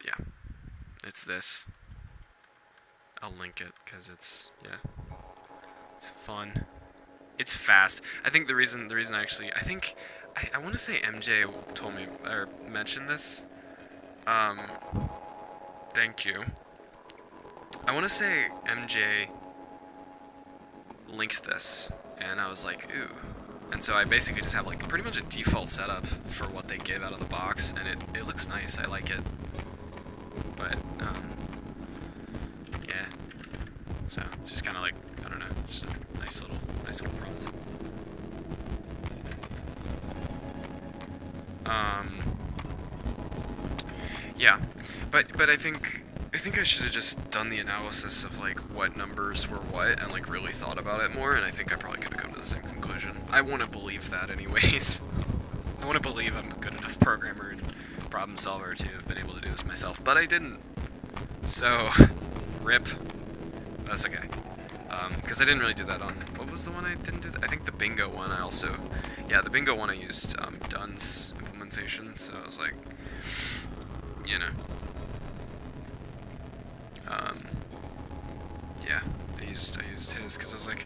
Yeah. It's this. I'll link it because it's, yeah. It's fun. It's fast. I think the reason actually, I want to say MJ told me or mentioned this. Thank you. I want to say MJ linked this, and I was like, ooh. And so I basically just have like pretty much a default setup for what they give out of the box, and it looks nice. I like it. But yeah. So it's just kind of like, I don't know, just a nice little prompt. Yeah, but I think I should have just done the analysis of like what numbers were what and like really thought about it more, and I think I probably could have come to the same conclusion. I want to believe that anyways. I want to believe I'm a good enough programmer and problem solver to have been able to do this myself, but I didn't. So, rip. That's okay. Because I didn't really do that on, what was the one I didn't do? I think the bingo one I also, yeah, the bingo one I used Dunn's implementation, so I was like, you know, yeah, I used his because I was like,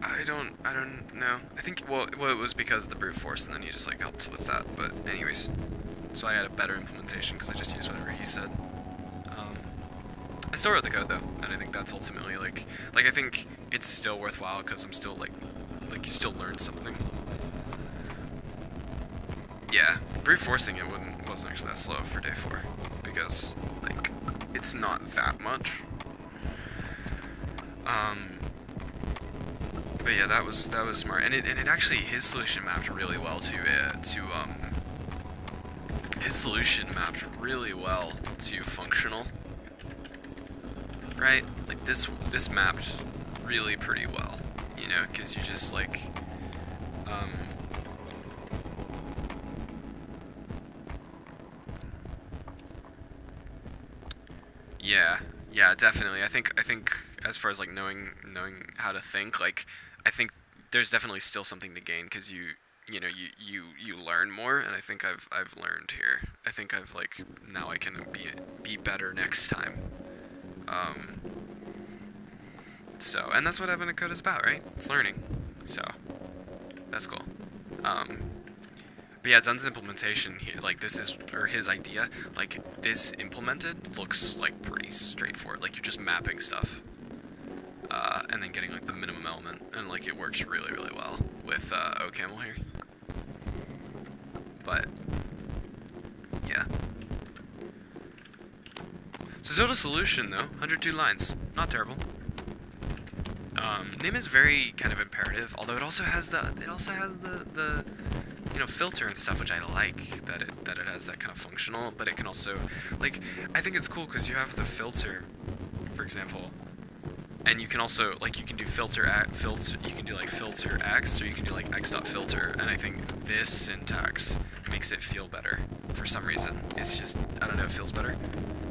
I don't know. I think, well, it was because of the brute force, and then he just like helped with that. But anyways, so I had a better implementation because I just used whatever he said. I still wrote the code though, and I think that's ultimately like I think it's still worthwhile because I'm still like you still learn something. Yeah, brute forcing it wasn't actually that slow for day 4 because like it's not that much. But yeah, that was smart, and it actually, his solution mapped really well to functional, right? Like this mapped really pretty well, you know, because you just like yeah, definitely. I think as far as like knowing how to think, like I think there's definitely still something to gain because you learn more, and I think I've learned here. I think I've like now I can be better next time. So, and that's what having a code is about, right? It's learning. So that's cool. But yeah, Dun's implementation here, like this is, or his idea, like this implemented looks like pretty straightforward. Like you're just mapping stuff, and then getting like the minimum element, and like it works really, really well with OCaml here. But yeah. So total solution though, 102 lines, not terrible. Nim is very kind of imperative, although it also has the filter and stuff, which I like that it has that kind of functional, but it can also, like, I think it's cool because you have the filter, for example, and you can also, like, you can do filter X, or you can do like x.filter, and I think this syntax makes it feel better for some reason. It's just, I don't know, it feels better,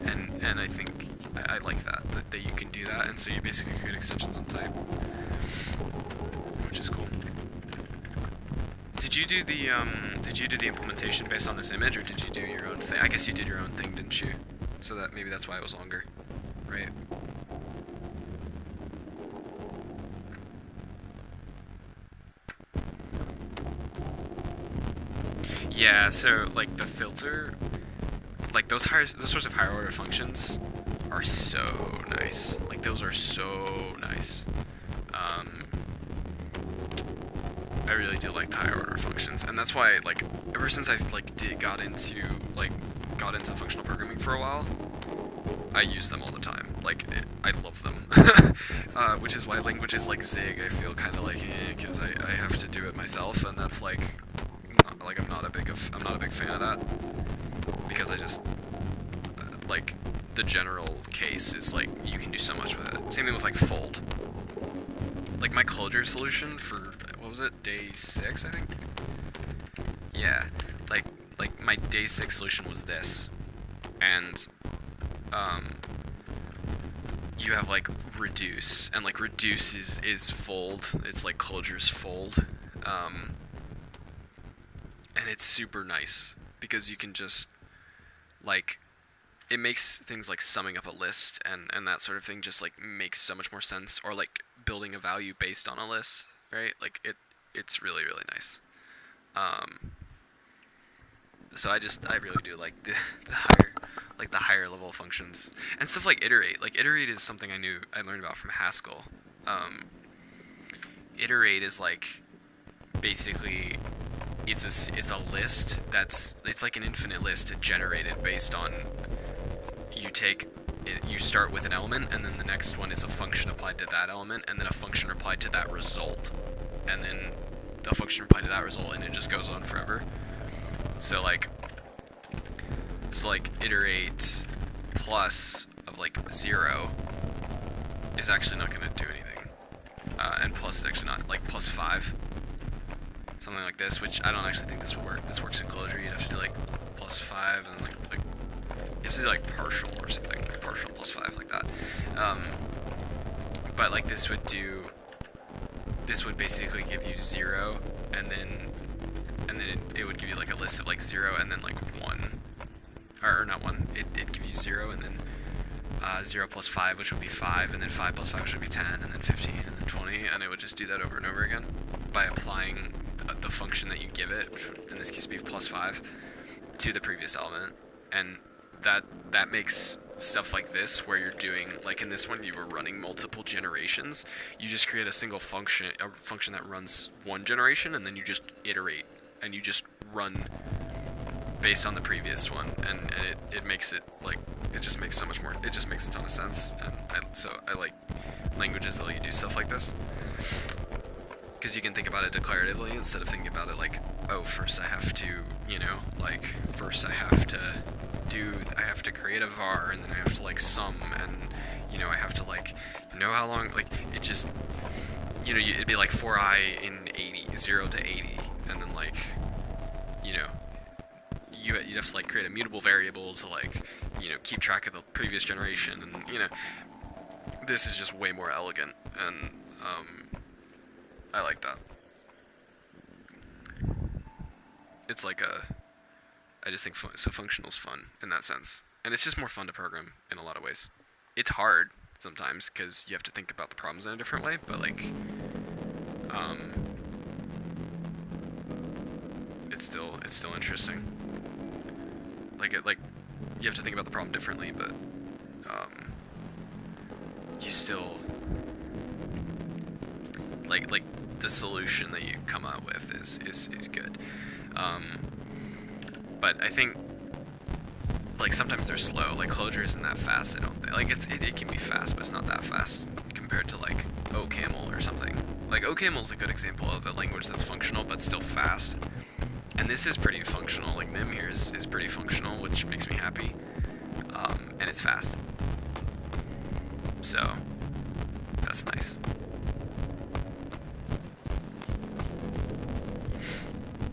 and I think I like that you can do that, and so you basically create extensions on type, which is cool. Did you do the implementation based on this image, or did you do your own thing? I guess you did your own thing, didn't you? So that maybe that's why it was longer, right? Yeah, so like the filter, like those sorts of higher order functions are so nice. Like those are so nice. I really do like the higher order functions, and that's why, like, ever since I like got into functional programming for a while, I use them all the time. Like, I love them. Which is why languages like Zig I feel kind of like, because I have to do it myself, and that's like, I'm not a big fan of that, because I just like the general case is like you can do so much with it. Same thing with like fold. Like my closure solution for, what was it, day 6, I think? Yeah, like my day 6 solution was this, and you have like reduce, and like reduce is fold. It's like closure's fold, and it's super nice because you can just like, it makes things like summing up a list and that sort of thing just like makes so much more sense, or like building a value based on a list, right? Like it's really, really nice. So I really do like the higher level functions and stuff like iterate. Like iterate is something I learned about from Haskell. Iterate is like basically it's a list it's like an infinite list generated based on, you start with an element, and then the next one is a function applied to that element, and then a function applied to that result, and then the function applied to that result, and it just goes on forever. So like iterate plus of like 0 is actually not going to do anything, and plus is actually not, like plus 5, something like this, which I don't actually think this would work. This works in Clojure. You'd have to do like plus 5 and like you have to do like partial or something, like partial plus 5, like that. But like this would basically give you 0, and then then it would give you like a list of like 0 and then like 1, or not 1. It'd give you 0 and then 0 plus 5, which would be 5, and then 5 plus 5, which would be 10, and then 15, and then 20, and it would just do that over and over again by applying the function that you give it, which would in this case be plus 5, to the previous element. And that makes stuff like this, where you're doing, like in this one, you were running multiple generations. You just create a single function, a function that runs one generation, and then you just iterate, and you just run based on the previous one, and it makes it, like, it just makes so much more, it just makes a ton of sense. And so I like languages that let you do stuff like this, because you can think about it declaratively instead of thinking about it like, oh, first I have to, you know, like, first I have to create a var, and then I have to, like, sum, and, you know, I have to, like, know how long, like, it just, you know, it'd be like for I in 80, 0 to 80, and then, like, you know, you'd have to, like, create a mutable variable to, like, you know, keep track of the previous generation, and, you know, this is just way more elegant, and, I like that. It's like I just think so functional's fun in that sense, and it's just more fun to program in a lot of ways. It's hard sometimes because you have to think about the problems in a different way, but like, it's still interesting. Like you have to think about the problem differently, but you still like the solution that you come out with is good. But I think, like, sometimes they're slow. Like, Clojure isn't that fast, I don't think. Like, it can be fast, but it's not that fast compared to, like, OCaml or something. Like, OCaml's a good example of a language that's functional, but still fast. And this is pretty functional. Like, Nim here is pretty functional, which makes me happy. And it's fast. So, that's nice.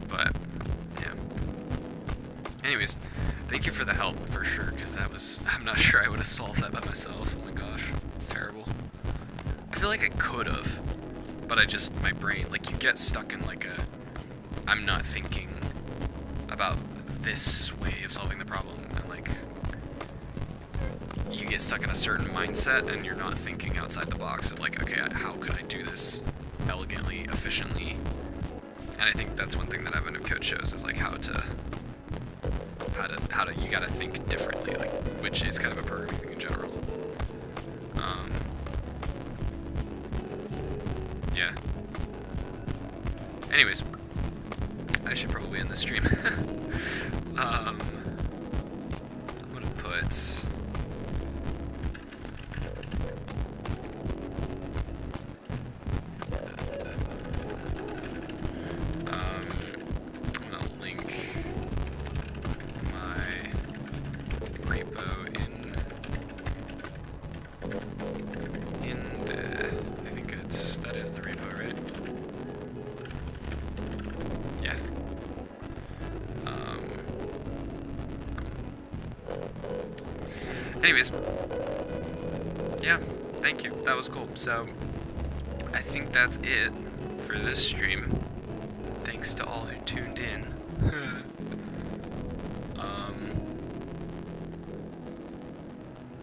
But, yeah. Anyways, thank you for the help, for sure, because that was, I'm not sure I would have solved that by myself. Oh my gosh, it's terrible. I feel like I could have, but my brain, like, you get stuck in, like, I'm not thinking about this way of solving the problem, and, like, you get stuck in a certain mindset, and you're not thinking outside the box of, like, okay, how could I do this elegantly, efficiently? And I think that's one thing that Abundant Code shows, is, like, how to you gotta think differently, like, which is kind of a programming thing in general. Yeah. Anyways, I should probably end the stream. I'm gonna put... Anyways, yeah, thank you. That was cool. So, I think that's it for this stream. Thanks to all who tuned in.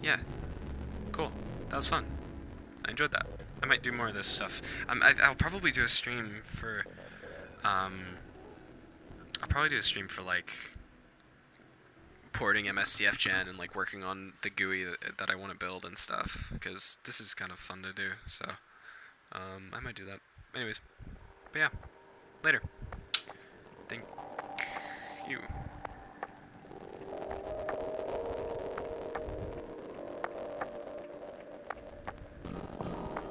Yeah, cool. That was fun. I enjoyed that. I might do more of this stuff. I'll probably do a stream for, like, porting MSDF gen and, like, working on the GUI that I want to build and stuff, because this is kind of fun to do, so I might do that. Anyways, but yeah, later. Thank you.